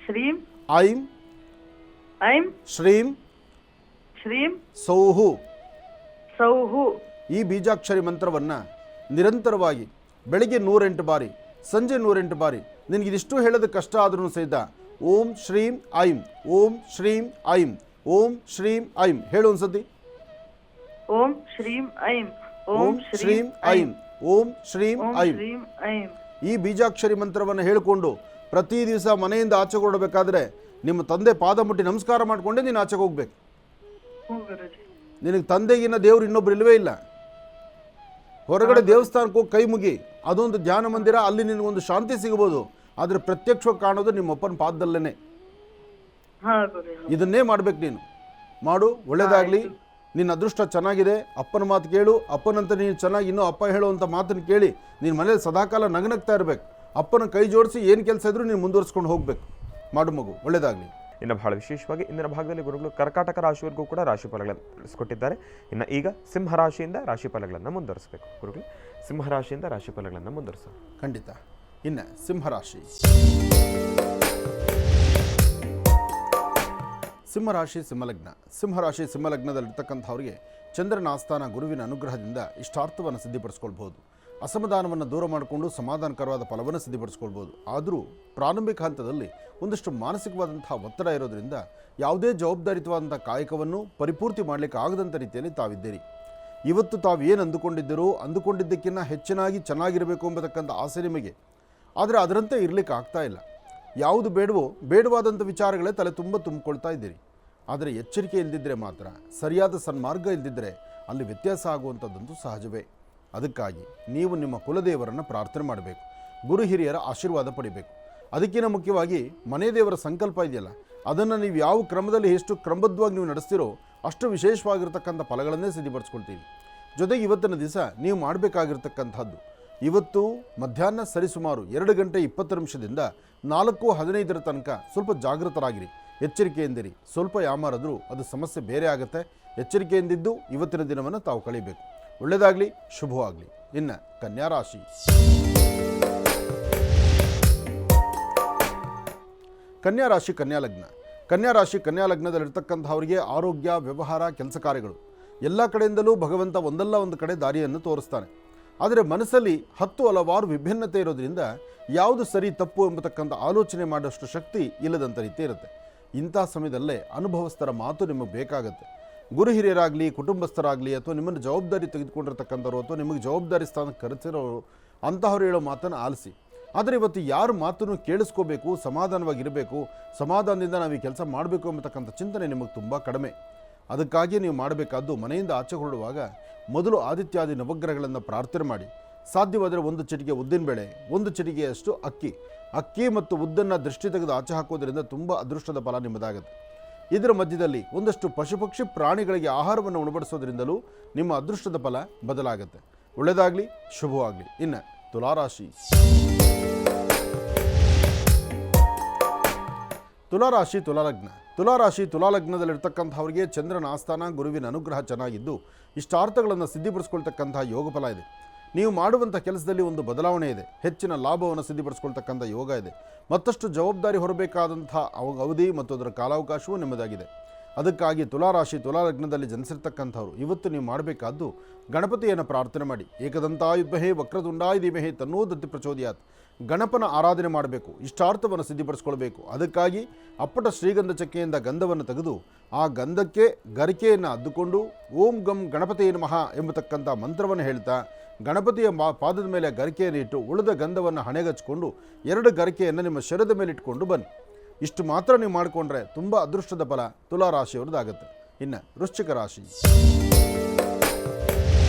ಶ್ರೀಂ ಐಂ ಐಂ ಶ್ರೀಂ ಶ್ರೀಂ ಸೌಹು. ಸೌಹು. ಈ ಬೀಜಾಕ್ಷರಿ ಮಂತ್ರವನ್ನು ನಿರಂತರವಾಗಿ ಬೆಳಿಗ್ಗೆ 108 ಬಾರಿ, ಸಂಜೆ 108 ಬಾರಿ, ನಿನಗಿದಿಷ್ಟು ಹೇಳೋದಕ್ಕೆ ಕಷ್ಟ ಆದ್ರೂ ಸಹಿತ ಓಂ ಶ್ರೀಂ ಐಂ, ಓಂ ಶ್ರೀಂ ಐಂ, ಓಂ ಶ್ರೀಂ ಐಂ ಹೇಳು ಒಂದ್ಸತಿ. ಓಂ ಶ್ರೀಂ ಐಂ, ಓಂ ಶ್ರೀಂ ಐಂ, ಓಂ ಶ್ರೀಂ ಐಂ. ಶ್ರೀಂ ಐಂ. ಈ ಬೀಜಾಕ್ಷರಿ ಮಂತ್ರವನ್ನು ಹೇಳಿಕೊಂಡು ಪ್ರತಿ ದಿವಸ ಮನೆಯಿಂದ ಆಚೆ ಹೊರಡಬೇಕಾದ್ರೆ ನಿಮ್ಮ ತಂದೆ ಪಾದ ಮುಟ್ಟಿ ನಮಸ್ಕಾರ ಮಾಡಿಕೊಂಡೇ ನೀನು ಆಚೆಗೆ ಹೋಗ್ಬೇಕು. ಗುರುಜಿ. ನಿನಗೆ ತಂದೆಗಿನ್ನ ದೇವ್ರು ಇನ್ನೊಬ್ರು ಇಲ್ಲವೇ ಇಲ್ಲ. ಹೊರಗಡೆ ದೇವಸ್ಥಾನಕ್ಕೆ ಹೋಗಿ ಕೈ ಮುಗಿ, ಅದೊಂದು ಧ್ಯಾನ ಮಂದಿರ, ಅಲ್ಲಿ ನಿನಗೊಂದು ಶಾಂತಿ ಸಿಗಬಹುದು. ಆದರೆ ಪ್ರತ್ಯಕ್ಷವಾಗಿ ಕಾಣೋದು ನಿಮ್ಮಪ್ಪನ ಪಾದದಲ್ಲೇ. ಇದನ್ನೇ ಮಾಡ್ಬೇಕು ನೀನು. ಮಾಡು, ಒಳ್ಳೇದಾಗಲಿ. ನಿನ್ನ ಅದೃಷ್ಟ ಚೆನ್ನಾಗಿದೆ. ಅಪ್ಪನ ಮಾತು ಕೇಳು. ಅಪ್ಪನಂತ ನೀನು ಚೆನ್ನಾಗಿ ಇನ್ನೂ ಅಪ್ಪ ಹೇಳುವಂಥ ಮಾತನ್ನು ಕೇಳಿ ನೀನು ಮನೇಲಿ ಸದಾಕಾಲ ನಗನಗ್ತಾ ಇರಬೇಕು. ಅಪ್ಪನ ಕೈ ಜೋಡಿಸಿ ಏನು ಕೆಲಸ ಇದ್ರೂ ನೀನು ಮುಂದುವರಿಸ್ಕೊಂಡು ಹೋಗಬೇಕು. ಮಾಡು ಮಗು, ಒಳ್ಳೇದಾಗಲಿ. ಇನ್ನು ಬಹಳ ವಿಶೇಷವಾಗಿ ಇಂದಿನ ಭಾಗದಲ್ಲಿ ಗುರುಗಳು ಕರ್ಕಾಟಕ ರಾಶಿಯವರೆಗೂ ಕೂಡ ರಾಶಿಫಲಗಳನ್ನು ತಿಳಿಸಿಕೊಟ್ಟಿದ್ದಾರೆ. ಇನ್ನು ಈಗ ಸಿಂಹರಾಶಿಯಿಂದ ರಾಶಿಫಲಗಳನ್ನು ಮುಂದುವರಿಸಬೇಕು. ಗುರುಗಳು ಸಿಂಹರಾಶಿಯಿಂದ ರಾಶಿಫಲಗಳನ್ನು ಮುಂದುವರಿಸ. ಖಂಡಿತ. ಇನ್ನು ಸಿಂಹರಾಶಿ. ಸಿಂಹರಾಶಿ ಸಿಂಹಲಗ್ನ. ಸಿಂಹರಾಶಿ ಸಿಂಹಲಗ್ನದಲ್ಲಿರ್ತಕ್ಕಂಥವ್ರಿಗೆ ಚಂದ್ರನ ಆಸ್ಥಾನ ಗುರುವಿನ ಅನುಗ್ರಹದಿಂದ ಇಷ್ಟಾರ್ಥವನ್ನು ಸಿದ್ಧಿಪಡಿಸ್ಕೊಳ್ಬೋದು. ಅಸಮಾಧಾನವನ್ನು ದೂರ ಮಾಡಿಕೊಂಡು ಸಮಾಧಾನಕರವಾದ ಫಲವನ್ನು ಸಿದ್ಧಪಡಿಸ್ಕೊಳ್ಬೋದು. ಆದರೂ ಪ್ರಾರಂಭಿಕ ಹಂತದಲ್ಲಿ ಒಂದಷ್ಟು ಮಾನಸಿಕವಾದಂಥ ಒತ್ತಡ ಇರೋದರಿಂದ ಯಾವುದೇ ಜವಾಬ್ದಾರಿಯುತವಾದಂಥ ಕಾಯಕವನ್ನು ಪರಿಪೂರ್ತಿ ಮಾಡಲಿಕ್ಕೆ ಆಗದಂಥ ರೀತಿಯಲ್ಲಿ ತಾವಿದ್ದೀರಿ. ಇವತ್ತು ತಾವು ಏನು ಅಂದುಕೊಂಡಿದ್ದಕ್ಕಿಂತ ಹೆಚ್ಚಿನಾಗಿ ಚೆನ್ನಾಗಿರಬೇಕು ಎಂಬತಕ್ಕಂಥ ಆಸೆ ನಿಮಗೆ. ಆದರೆ ಅದರಂತೆ ಇರಲಿಕ್ಕೆ ಆಗ್ತಾ ಇಲ್ಲ. ಯಾವುದು ಬೇಡವಾದಂಥ ವಿಚಾರಗಳೇ ತಲೆ ತುಂಬಿಕೊಳ್ತಾ ಇದ್ದೀರಿ. ಆದರೆ ಎಚ್ಚರಿಕೆ ಇಲ್ಲದಿದ್ದರೆ ಮಾತ್ರ, ಸರಿಯಾದ ಸನ್ಮಾರ್ಗ ಇಲ್ಲದಿದ್ದರೆ ಅಲ್ಲಿ ವ್ಯತ್ಯಾಸ ಆಗುವಂಥದ್ದಂತೂ ಸಹಜವೇ. ಅದಕ್ಕಾಗಿ ನೀವು ನಿಮ್ಮ ಕುಲದೇವರನ್ನು ಪ್ರಾರ್ಥನೆ ಮಾಡಬೇಕು, ಗುರು ಹಿರಿಯರ ಆಶೀರ್ವಾದ ಪಡಿಬೇಕು. ಅದಕ್ಕಿಂತ ಮುಖ್ಯವಾಗಿ ಮನೆ ದೇವರ ಸಂಕಲ್ಪ ಇದೆಯಲ್ಲ, ಅದನ್ನು ನೀವು ಯಾವ ಕ್ರಮದಲ್ಲಿ ಎಷ್ಟು ಕ್ರಮಬದ್ಧವಾಗಿ ನೀವು ನಡೆಸ್ತೀರೋ ಅಷ್ಟು ವಿಶೇಷವಾಗಿರ್ತಕ್ಕಂಥ ಫಲಗಳನ್ನೇ ಸಿದ್ಧಪಡಿಸ್ಕೊಳ್ತೀವಿ. ಜೊತೆಗೆ ಇವತ್ತಿನ ದಿವಸ ನೀವು ಮಾಡಬೇಕಾಗಿರ್ತಕ್ಕಂಥದ್ದು, ಇವತ್ತು ಮಧ್ಯಾಹ್ನ ಸರಿಸುಮಾರು 2 ಗಂಟೆ 20 ನಿಮಿಷದಿಂದ 4:15 ತನಕ ಸ್ವಲ್ಪ ಜಾಗೃತರಾಗಿರಿ, ಎಚ್ಚರಿಕೆಯಿಂದಿರಿ. ಸ್ವಲ್ಪ ಯಾಮಾರಾದರೂ ಅದು ಸಮಸ್ಯೆ ಬೇರೆ ಆಗುತ್ತೆ. ಎಚ್ಚರಿಕೆಯಿಂದಿದ್ದು ಇವತ್ತಿನ ದಿನವನ್ನು ತಾವು ಕಳಿಬೇಕು. ಒಳ್ಳೆಯದಾಗಲಿ, ಶುಭವಾಗಲಿ. ಇನ್ನು ಕನ್ಯಾ ರಾಶಿ. ಕನ್ಯಾ ರಾಶಿ ಕನ್ಯಾ ಲಗ್ನ. ಕನ್ಯಾ ರಾಶಿ ಕನ್ಯಾ ಲಗ್ನದಲ್ಲಿರ್ತಕ್ಕಂಥವರಿಗೆ ಆರೋಗ್ಯ, ವ್ಯವಹಾರ, ಕೆಲಸ ಕಾರ್ಯಗಳು ಎಲ್ಲ ಕಡೆಯಿಂದಲೂ ಭಗವಂತ ಒಂದಲ್ಲ ಒಂದು ಕಡೆ ದಾರಿಯನ್ನು ತೋರಿಸ್ತಾನೆ. ಆದರೆ ಮನಸ್ಸಲ್ಲಿ 10 ಹಲವಾರು ವಿಭಿನ್ನತೆ ಇರೋದ್ರಿಂದ ಯಾವುದು ಸರಿ ತಪ್ಪು ಎಂಬತಕ್ಕಂಥ ಆಲೋಚನೆ ಮಾಡೋಷ್ಟು ಶಕ್ತಿ ಇಲ್ಲದಂಥ ರೀತಿ ಇರುತ್ತೆ. ಇಂಥ ಸಮಯದಲ್ಲೇ ಅನುಭವಸ್ಥರ ಮಾತು ನಿಮಗೆ ಬೇಕಾಗುತ್ತೆ. ಗುರು ಹಿರಿಯರಾಗಲಿ, ಕುಟುಂಬಸ್ಥರಾಗಲಿ, ಅಥವಾ ನಿಮ್ಮನ್ನು ಜವಾಬ್ದಾರಿ ತೆಗೆದುಕೊಂಡಿರ್ತಕ್ಕಂಥವ್ರು ಅಥವಾ ನಿಮಗೆ ಜವಾಬ್ದಾರಿ ಸ್ಥಾನಕ್ಕೆ ಕರೆಸಿರೋರು ಅಂತಹವ್ರು ಹೇಳೋ ಮಾತನ್ನು ಆಲಿಸಿ. ಆದರೆ ಇವತ್ತು ಯಾರು ಮಾತನ್ನು ಕೇಳಿಸ್ಕೋಬೇಕು, ಸಮಾಧಾನವಾಗಿರಬೇಕು, ಸಮಾಧಾನದಿಂದ ನಾವು ಈ ಕೆಲಸ ಮಾಡಬೇಕು ಎಂಬತಕ್ಕಂಥ ಚಿಂತನೆ ನಿಮಗೆ ತುಂಬ ಕಡಿಮೆ. ಅದಕ್ಕಾಗಿ ನೀವು ಮಾಡಬೇಕಾದ್ದು, ಮನೆಯಿಂದ ಆಚೆ ಹೊರಡುವಾಗ ಮೊದಲು ಆದಿತ್ಯಾದಿ ನವಗ್ರಹಗಳನ್ನು ಪ್ರಾರ್ಥನೆ ಮಾಡಿ. ಸಾಧ್ಯವಾದರೆ 1 ಚಿಟಿಕೆ ಉದ್ದಿನಬೇಳೆ, 1 ಚಿಟಿಕೆಯಷ್ಟು ಅಕ್ಕಿ ಮತ್ತು ಉದ್ದನ್ನು ದೃಷ್ಟಿ ತೆಗೆದು ಆಚೆ ಹಾಕೋದ್ರಿಂದ ತುಂಬ ಅದೃಷ್ಟದ ಫಲ ನಿಮ್ಮದಾಗುತ್ತೆ. ಇದರ ಮಧ್ಯದಲ್ಲಿ ಒಂದಷ್ಟು ಪಶುಪಕ್ಷಿ ಪ್ರಾಣಿಗಳಿಗೆ ಆಹಾರವನ್ನು ಉಣಬಡಿಸೋದ್ರಿಂದಲೂ ನಿಮ್ಮ ಅದೃಷ್ಟದ ಫಲ ಬದಲಾಗುತ್ತೆ. ಒಳ್ಳೆಯದಾಗಲಿ, ಶುಭವಾಗಲಿ. ಇನ್ನು ತುಲಾರಾಶಿ. ತುಲಾರಾಶಿ ತುಲಾಲಗ್ನ. ತುಲಾಲಗ್ನದಲ್ಲಿರ್ತಕ್ಕಂಥವರಿಗೆ ಚಂದ್ರನ ಆಸ್ಥಾನ ಗುರುವಿನ ಅನುಗ್ರಹ ಚೆನ್ನಾಗಿದ್ದು ಇಷ್ಟಾರ್ಥಗಳನ್ನು ಸಿದ್ಧಿಪಡಿಸ್ಕೊಳ್ತಕ್ಕಂಥ ಯೋಗ ಫಲ ಇದೆ. ನೀವು ಮಾಡುವಂಥ ಕೆಲಸದಲ್ಲಿ ಒಂದು ಬದಲಾವಣೆ ಇದೆ. ಹೆಚ್ಚಿನ ಲಾಭವನ್ನು ಸಿದ್ಧಿಪಡಿಸ್ಕೊಳ್ತಕ್ಕಂಥ ಯೋಗ ಇದೆ. ಮತ್ತಷ್ಟು ಜವಾಬ್ದಾರಿ ಹೊರಬೇಕಾದಂಥ ಅವಧಿ ಮತ್ತು ಅದರ ಕಾಲಾವಕಾಶವೂ ನಿಮ್ಮದಾಗಿದೆ. ಅದಕ್ಕಾಗಿ ತುಲಾರಾಶಿ ತುಲಾಲಗ್ನದಲ್ಲಿ ಜನಿಸಿರ್ತಕ್ಕಂಥವ್ರು ಇವತ್ತು ನೀವು ಮಾಡಬೇಕಾದ್ದು ಗಣಪತಿಯನ್ನು ಪ್ರಾರ್ಥನೆ ಮಾಡಿ. ಏಕದಂತಾಯುದ್ಮಹೇ ವಕ್ರತುಂಡಾಯ ಧೀಮಹಿ ತನ್ನೋ ದತ್ತಿ ಪ್ರಚೋದಯಾತ್. ಗಣಪನ ಆರಾಧನೆ ಮಾಡಬೇಕು, ಇಷ್ಟಾರ್ಥವನ್ನು ಸಿದ್ಧಿಪಡಿಸ್ಕೊಳ್ಬೇಕು. ಅದಕ್ಕಾಗಿ ಅಪ್ಪಟ ಶ್ರೀಗಂಧ ಚಕ್ಕೆಯಿಂದ ಗಂಧವನ್ನು ತೆಗೆದು ಆ ಗಂಧಕ್ಕೆ ಗರಿಕೆಯನ್ನು ಅದ್ದುಕೊಂಡು ಓಂ ಗಂ ಗಣಪತಿಯೇ ನಮಃ ಎಂಬತಕ್ಕಂಥ ಮಂತ್ರವನ್ನು ಹೇಳ್ತಾ ಗಣಪತಿಯ ಪಾದದ ಮೇಲೆ ಗರಿಕೆಯನ್ನು ಇಟ್ಟು ಉಳಿದ ಗಂಧವನ್ನು ಹಣೆಗಚ್ಕೊಂಡು 2 ಗರಿಕೆಯನ್ನು ನಿಮ್ಮ ಶರೀರದ ಮೇಲೆ ಇಟ್ಕೊಂಡು ಬನ್ನಿ. ಇಷ್ಟು ಮಾತ್ರ ನೀವು ಮಾಡಿಕೊಂಡ್ರೆ ತುಂಬ ಅದೃಷ್ಟದ ಫಲ ತುಲಾರಾಶಿಯವ್ರದ್ದಾಗುತ್ತೆ. ಇನ್ನು ವೃಶ್ಚಿಕ ರಾಶಿ.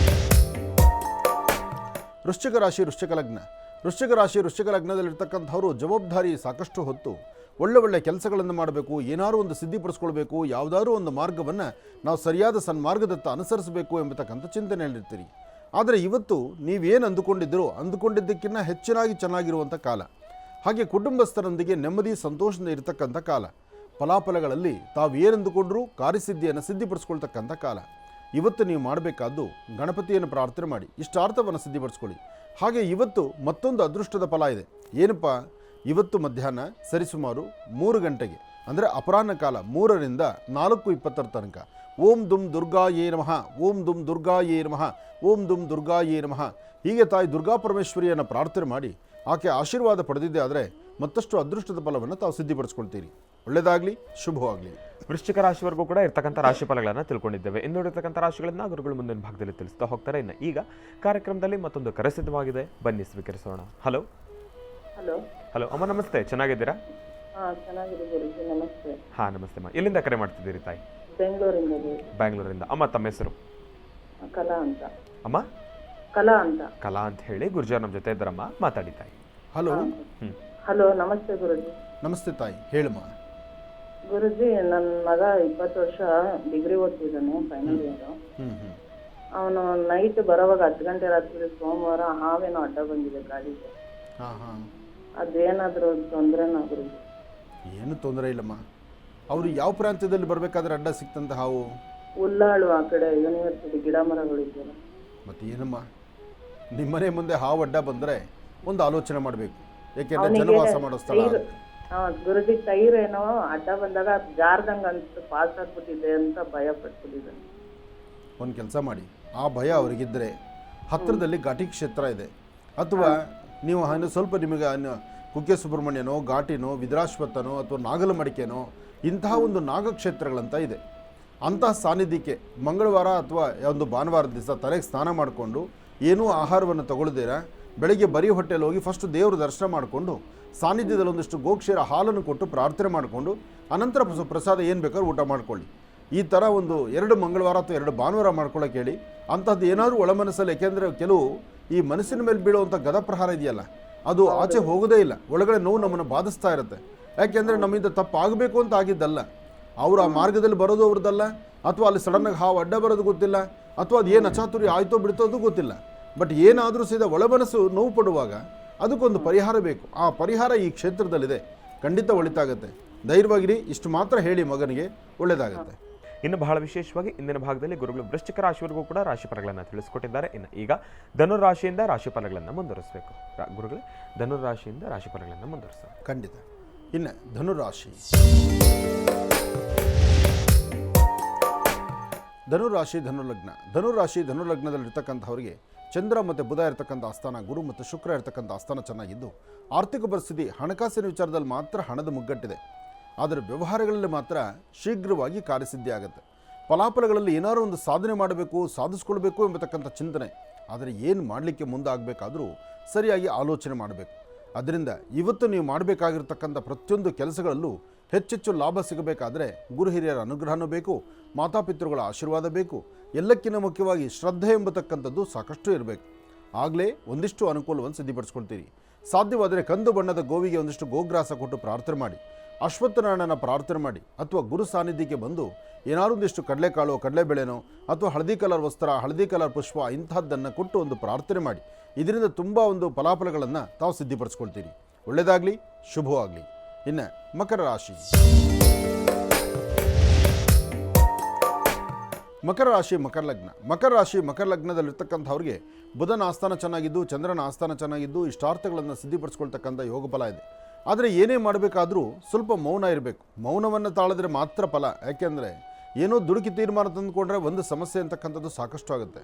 ವೃಶ್ಚಿಕ ರಾಶಿ ವೃಶ್ಚಿಕ ಲಗ್ನ. ವೃಶ್ಚಿಕ ರಾಶಿ ವೃಶ್ಚಿಕ ಲಗ್ನದಲ್ಲಿರ್ತಕ್ಕಂಥವರು ಜವಾಬ್ದಾರಿ ಸಾಕಷ್ಟು ಹೊತ್ತು ಒಳ್ಳೆ ಕೆಲಸಗಳನ್ನು ಮಾಡಬೇಕು, ಏನಾದರೂ ಒಂದು ಸಿದ್ಧಿಪಡಿಸ್ಕೊಳ್ಬೇಕು, ಯಾವುದಾದ್ರೂ ಒಂದು ಮಾರ್ಗವನ್ನು ನಾವು ಸರಿಯಾದ ಸನ್ಮಾರ್ಗದತ್ತ ಅನುಸರಿಸಬೇಕು ಎಂಬತಕ್ಕಂಥ ಚಿಂತನೆಯಲ್ಲಿರ್ತೀರಿ. ಆದರೆ ಇವತ್ತು ನೀವೇನು ಅಂದುಕೊಂಡಿದ್ದಕ್ಕಿಂತ ಹೆಚ್ಚಿನಾಗಿ ಚೆನ್ನಾಗಿರುವಂಥ ಕಾಲ. ಹಾಗೆ ಕುಟುಂಬಸ್ಥರೊಂದಿಗೆ ನೆಮ್ಮದಿ ಸಂತೋಷದಿಂದ ಇರತಕ್ಕಂಥ ಕಾಲ. ಫಲಾಫಲಗಳಲ್ಲಿ ತಾವು ಏನು ಅಂದುಕೊಂಡ್ರೂ ಕಾರ್ಯಸಿದ್ಧಿಯನ್ನು ಸಿದ್ಧಿಪಡಿಸ್ಕೊಳ್ತಕ್ಕಂಥ ಕಾಲ. ಇವತ್ತು ನೀವು ಮಾಡಬೇಕಾದ್ದು ಗಣಪತಿಯನ್ನು ಪ್ರಾರ್ಥನೆ ಮಾಡಿ ಇಷ್ಟಾರ್ಥವನ್ನು ಸಿದ್ಧಿಪಡಿಸ್ಕೊಳ್ಳಿ. ಹಾಗೆ ಇವತ್ತು ಮತ್ತೊಂದು ಅದೃಷ್ಟದ ಫಲ ಇದೆ. ಏನಪ್ಪ, ಇವತ್ತು ಮಧ್ಯಾಹ್ನ ಸರಿಸುಮಾರು 3 ಗಂಟೆಗೆ ಅಂದರೆ ಅಪರಾಹ್ನ ಕಾಲ 3ರಿಂದ 4:20 ತನಕ ಓಂ ದುಂ ದುರ್ಗಾಯೇ ನಮಃ, ಓಂ ದುಂ ದುರ್ಗಾಯೇ ನಮಃ, ಓಂ ದುಂ ದುರ್ಗಾಯೇ ನಮಃ ಹೀಗೆ ತಾಯಿ ದುರ್ಗಾ ಪರಮೇಶ್ವರಿಯನ್ನು ಪ್ರಾರ್ಥನೆ ಮಾಡಿ ಆಕೆ ಆಶೀರ್ವಾದ ಪಡೆದಿದ್ದೆ ಆದರೆ ಮತ್ತಷ್ಟು ಅದೃಷ್ಟದ ಫಲವನ್ನು ತಾವು ಸಿದ್ಧಿಪಡಿಸ್ಕೊಳ್ತೀರಿ. ಒಳ್ಳೆಯದಾಗಲಿ, ಶುಭವಾಗಲಿ. ವೃಶ್ಚಿಕ ರಾಶಿವರೆಗೂ ಕೂಡ ಇರ್ತಕ್ಕಂಥ ರಾಶಿ ಫಲಗಳನ್ನು ತಿಳ್ಕೊಂಡಿದ್ದೇವೆ. ಇನ್ನು ಇರತಕ್ಕಂಥ ರಾಶಿಗಳನ್ನು ಗುರುಗಳು ಮುಂದಿನ ಭಾಗದಲ್ಲಿ ತಿಳಿಸ್ತಾ ಹೋಗ್ತಾರೆ. ಇನ್ನು ಈಗ ಕಾರ್ಯಕ್ರಮದಲ್ಲಿ ಮತ್ತೊಂದು ಕರೆ ಸಿದ್ಧವಾಗಿದೆ, ಬನ್ನಿ ಸ್ವೀಕರಿಸೋಣ. ಹಲೋ ಹಲೋ ಅಮ್ಮ, ನಮಸ್ತೆ, ಚೆನ್ನಾಗಿದ್ದೀರಾ? ಚೆನ್ನಾಗಿದೆ ಗುರುಜಿ, ನಮಸ್ತೆ. ಹಾಂ ನಮಸ್ತೆ ಅಮ್ಮ. ಎಲ್ಲಿಂದ ಕರೆ ಮಾಡ್ತಿದ್ದೀರಿ ತಾಯಿ? ಬ್ಯಾಂಗ್ಳೂರಿಂದ. ಅಮ್ಮ ತಮ್ಮ ಹೆಸರು? ಕಲಾ ಅಂತ. ಅಮ್ಮ ಕಲಾ ಅಂತ ಹೇಳಿ ಗುರುಜಾರ್ ನಮ್ಮ ಜೊತೆ ಇದ್ದಾರಮ್ಮ, ಮಾತಾಡಿ ತಾಯಿ. ಹಲೋ. ಹಲೋ, ನಮಸ್ತೆ ಗುರುಜಿ. ನಮಸ್ತೆ ತಾಯಿ, ಹೇಳಮ್ಮ. ಗುರುಜಿ, ನನ್ನ ಮಗ 20 ವರ್ಷ ಡಿಗ್ರಿ ಓದ್ತಿದ್ದಾನೆ, ಫೈನಲ್ ಇಯರ್. ಅವನು ನೈಟ್ ಬರೋವಾಗ 10 ಗಂಟೆ ರಾತ್ರಿ ಸೋಮವಾರ ಹಾವೇನೋ ಅಡ್ಡ ಬಂದಿದೆ ಗಾಡಿಗೆ. ಅದೇನಾದ್ರೂ ತೊಂದರೆನಾ ಗುರುಜಿ? ಏನು ತೊಂದರೆ ಇಲ್ಲಮ್ಮ. ಅವರು ಯಾವ ಪ್ರಾಂತ್ಯದಲ್ಲಿ ಬರಬೇಕಾದ್ರೆ ಅಡ್ಡ ಸಿಕ್ತಂತ ಹಾವು? ಉಲ್ಲಾಳು, ಆ ಕಡೆ ಯೂನಿವರ್ಸಿಟಿ ಗಿಡ ಮರಗಳಿದ್ದಲ್ಲ. ಮತ್ತೆ ಏನಮ್ಮ, ನಿಮ್ಮನೆ ಮುಂದೆ ಹಾವು ಅಡ್ಡ ಬಂದರೆ ಒಂದು ಆಲೋಚನೆ ಮಾಡಬೇಕು. ಯಾಕೆಂದ್ರೆ ಜನವಾಸ ಮಾಡೋ ಸ್ಥಳ. ಗುರುಜಿ, ಟೈರ್ ಏನೋ ಅಡ್ಡ ಬಂದಾಗ ಜಾರ್ದಂಗ ಅನ್ಸುತ್ತೆ, ಪಾಸ್ ಆಗ್ಬಿಟ್ಟಿದೆ ಅಂತ ಭಯ ಪಟ್ಬಿಟ್ಟಿದ್ದಾನೆ. ಒಂದು ಕೆಲಸ ಮಾಡಿ, ಆ ಭಯ ಅವರಿಗಿದ್ದರೆ ಹತ್ತಿರದಲ್ಲಿ ಘಾಟಿ ಕ್ಷೇತ್ರ ಇದೆ, ಅಥವಾ ನೀವು ಸ್ವಲ್ಪ ನಿಮಗೆ ಕುಕ್ಕೆ ಸುಬ್ರಹ್ಮಣ್ಯನೋ ಘಾಟಿನೋ ವಿದ್ರಾಶ್ವತ್ಥನೋ ಅಥವಾ ನಾಗಲಮಡಿಕೆನೋ ಇಂತಹ ಒಂದು ನಾಗಕ್ಷೇತ್ರಗಳಂತ ಇದೆ. ಅಂತಹ ಸಾನ್ನಿಧ್ಯಕ್ಕೆ ಮಂಗಳವಾರ ಅಥವಾ ಒಂದು ಭಾನುವಾರದ ದಿವಸ ತಲೆಗೆ ಸ್ನಾನ ಮಾಡಿಕೊಂಡು ಏನೂ ಆಹಾರವನ್ನು ತಗೊಳ್ದಿರ ಬೆಳಗ್ಗೆ ಬರೀ ಹೊಟ್ಟೆಯಲ್ಲಿ ಹೋಗಿ ಫಸ್ಟ್ ದೇವ್ರ ದರ್ಶನ ಮಾಡಿಕೊಂಡು ಸಾನ್ನಿಧ್ಯದಲ್ಲಿ ಒಂದಿಷ್ಟು ಗೋಕ್ಷೀರ ಹಾಲನ್ನು ಕೊಟ್ಟು ಪ್ರಾರ್ಥನೆ ಮಾಡಿಕೊಂಡು ಅನಂತರ ಪ್ರಸಾದ ಏನು ಬೇಕಾದ್ರೂ ಊಟ ಮಾಡ್ಕೊಳ್ಳಿ. ಈ ಥರ ಒಂದು 2 ಮಂಗಳವಾರ ಅಥವಾ 2 ಭಾನುವಾರ ಮಾಡ್ಕೊಳ್ಳೋಕೆ ಹೇಳಿ. ಅಂಥದ್ದು ಏನಾದರೂ ಒಳ ಮನಸ್ಸಲ್ಲಿ, ಯಾಕೆಂದರೆ ಕೆಲವು ಈ ಮನಸ್ಸಿನ ಮೇಲೆ ಬೀಳುವಂಥ ಗದಪ್ರಹಾರ ಇದೆಯಲ್ಲ, ಅದು ಆಚೆ ಹೋಗೋದೇ ಇಲ್ಲ, ಒಳಗಡೆ ನೋವು ನಮ್ಮನ್ನು ಬಾಧಿಸ್ತಾ ಇರುತ್ತೆ. ಯಾಕೆಂದರೆ ನಮ್ಮಿಂದ ತಪ್ಪಾಗಬೇಕು ಅಂತ ಆಗಿದ್ದಲ್ಲ, ಅವರು ಆ ಮಾರ್ಗದಲ್ಲಿ ಬರೋದು ಅವ್ರದ್ದಲ್ಲ, ಅಥವಾ ಅಲ್ಲಿ ಸಡನ್ನಾಗಿ ಹಾವು ಅಡ್ಡ ಬರೋದು ಗೊತ್ತಿಲ್ಲ, ಅಥವಾ ಅದು ಏನು ಅಚಾತುರ್ಯ ಆಯಿತೋ ಬಿಡ್ತೋ ಅದು ಗೊತ್ತಿಲ್ಲ. ಬಟ್ ಏನಾದರೂ ಸೀದಾ ಒಳಮನಸ್ಸು ನೋವು ಪಡುವಾಗ ಅದಕ್ಕೊಂದು ಪರಿಹಾರ ಬೇಕು. ಆ ಪರಿಹಾರ ಈ ಕ್ಷೇತ್ರದಲ್ಲಿದೆ, ಖಂಡಿತ ಒಳಿತಾಗುತ್ತೆ. ಧೈರ್ಯವಾಗಿರಿ, ಇಷ್ಟು ಮಾತ್ರ ಹೇಳಿ ಮಗನಿಗೆ, ಒಳ್ಳೆಯದಾಗುತ್ತೆ. ಇನ್ನು ಬಹಳ ವಿಶೇಷವಾಗಿ ಇಂದಿನ ಭಾಗದಲ್ಲಿ ಗುರುಗಳು ವೃಶ್ಚಿಕ ರಾಶಿವರೆಗೂ ಕೂಡ ರಾಶಿ ಫಲಗಳನ್ನು ತಿಳಿಸಿಕೊಟ್ಟಿದ್ದಾರೆ. ಇನ್ನು ಈಗ ಧನುರಾಶಿಯಿಂದ ರಾಶಿ ಫಲಗಳನ್ನು ಮುಂದುವರಿಸಬೇಕು. ಗುರುಗಳೇ, ಧನುರಾಶಿಯಿಂದ ರಾಶಿ ಫಲಗಳನ್ನು ಮುಂದುವರಿಸ್ತಾರೆ. ಖಂಡಿತ. ಇನ್ನು ಧನುರಾಶಿ. ಧನುರಾಶಿ ಧನುಲಗ್ನ. ಧನುಲಗ್ನದಲ್ಲಿರ್ತಕ್ಕಂಥವರಿಗೆ ಚಂದ್ರ ಮತ್ತು ಬುಧ ಇರತಕ್ಕಂಥ ಆಸ್ಥಾನ, ಗುರು ಮತ್ತು ಶುಕ್ರ ಇರತಕ್ಕಂಥ ಆಸ್ಥಾನ ಚೆನ್ನಾಗಿದ್ದು ಆರ್ಥಿಕ ಪರಿಸ್ಥಿತಿ ಹಣಕಾಸಿನ ವಿಚಾರದಲ್ಲಿ ಮಾತ್ರ ಹಣದ ಮುಗ್ಗಟ್ಟಿದೆ. ಆದರೆ ವ್ಯವಹಾರಗಳಲ್ಲಿ ಮಾತ್ರ ಶೀಘ್ರವಾಗಿ ಕಾರ್ಯಸಿದ್ಧಿ ಆಗುತ್ತೆ. ಫಲಾಫಲಗಳಲ್ಲಿ ಏನಾದರೂ ಒಂದು ಸಾಧನೆ ಮಾಡಬೇಕು, ಸಾಧಿಸ್ಕೊಳ್ಬೇಕು ಎಂಬತಕ್ಕಂಥ ಚಿಂತನೆ. ಆದರೆ ಏನು ಮಾಡಲಿಕ್ಕೆ ಮುಂದಾಗಬೇಕಾದರೂ ಸರಿಯಾಗಿ ಆಲೋಚನೆ ಮಾಡಬೇಕು. ಅದರಿಂದ ಇವತ್ತು ನೀವು ಮಾಡಬೇಕಾಗಿರ್ತಕ್ಕಂಥ ಪ್ರತಿಯೊಂದು ಕೆಲಸಗಳಲ್ಲೂ ಹೆಚ್ಚೆಚ್ಚು ಲಾಭ ಸಿಗಬೇಕಾದರೆ ಗುರು ಹಿರಿಯರ ಅನುಗ್ರಹನೂ ಬೇಕು, ಮಾತಾಪಿತೃಗಳ ಆಶೀರ್ವಾದ ಬೇಕು. ಎಲ್ಲಕ್ಕಿಂತ ಮುಖ್ಯವಾಗಿ ಶ್ರದ್ಧೆ ಎಂಬತಕ್ಕಂಥದ್ದು ಸಾಕಷ್ಟು ಇರಬೇಕು. ಆಗಲೇ ಒಂದಿಷ್ಟು ಅನುಕೂಲವನ್ನು ಸಿದ್ಧಿಪಡಿಸ್ಕೊಳ್ತೀರಿ. ಸಾಧ್ಯವಾದರೆ ಕಂದು ಬಣ್ಣದ ಗೋವಿಗೆ ಒಂದಿಷ್ಟು ಗೋಗ್ರಾಸ ಕೊಟ್ಟು ಪ್ರಾರ್ಥನೆ ಮಾಡಿ, ಅಶ್ವತ್ಥನಾರಾಯಣನ ಪ್ರಾರ್ಥನೆ ಮಾಡಿ, ಅಥವಾ ಗುರು ಸಾನ್ನಿಧ್ಯಕ್ಕೆ ಬಂದು ಏನಾದರೂ ಒಂದಿಷ್ಟು ಕಡಲೆಕಾಳು, ಕಡಲೆಬೇಳೆನೋ ಅಥವಾ ಹಳದಿ ಕಲರ್ ವಸ್ತ್ರ, ಹಳದಿ ಕಲರ್ ಪುಷ್ಪ ಇಂಥದ್ದನ್ನು ಕೊಟ್ಟು ಒಂದು ಪ್ರಾರ್ಥನೆ ಮಾಡಿ. ಇದರಿಂದ ತುಂಬ ಒಂದು ಫಲಾಫಲಗಳನ್ನು ತಾವು ಸಿದ್ಧಿಪಡಿಸ್ಕೊಳ್ತೀರಿ. ಒಳ್ಳೆಯದಾಗಲಿ, ಶುಭವಾಗಲಿ. ಇನ್ನು ಮಕರ ರಾಶಿ. ಮಕರ ರಾಶಿ ಮಕರ ಲಗ್ನದಲ್ಲಿರ್ತಕ್ಕಂಥವ್ರಿಗೆ ಬುಧನ ಆಸ್ಥಾನ ಚೆನ್ನಾಗಿದ್ದು, ಚಂದ್ರನ ಆಸ್ಥಾನ ಚೆನ್ನಾಗಿದ್ದು, ಇಷ್ಟಾರ್ಥಗಳನ್ನು ಸಿದ್ಧಿಪಡಿಸ್ಕೊಳ್ತಕ್ಕಂಥ ಯೋಗ ಫಲ ಇದೆ. ಆದರೆ ಏನೇ ಮಾಡಬೇಕಾದ್ರೂ ಸ್ವಲ್ಪ ಮೌನ ಇರಬೇಕು. ಮೌನವನ್ನು ತಾಳಿದ್ರೆ ಮಾತ್ರ ಫಲ. ಯಾಕೆಂದರೆ ಏನೋ ದುಡುಕಿ ತೀರ್ಮಾನ ತಂದುಕೊಂಡ್ರೆ ಒಂದು ಸಮಸ್ಯೆ ಅಂತಕ್ಕಂಥದ್ದು ಸಾಕಷ್ಟು ಆಗುತ್ತೆ.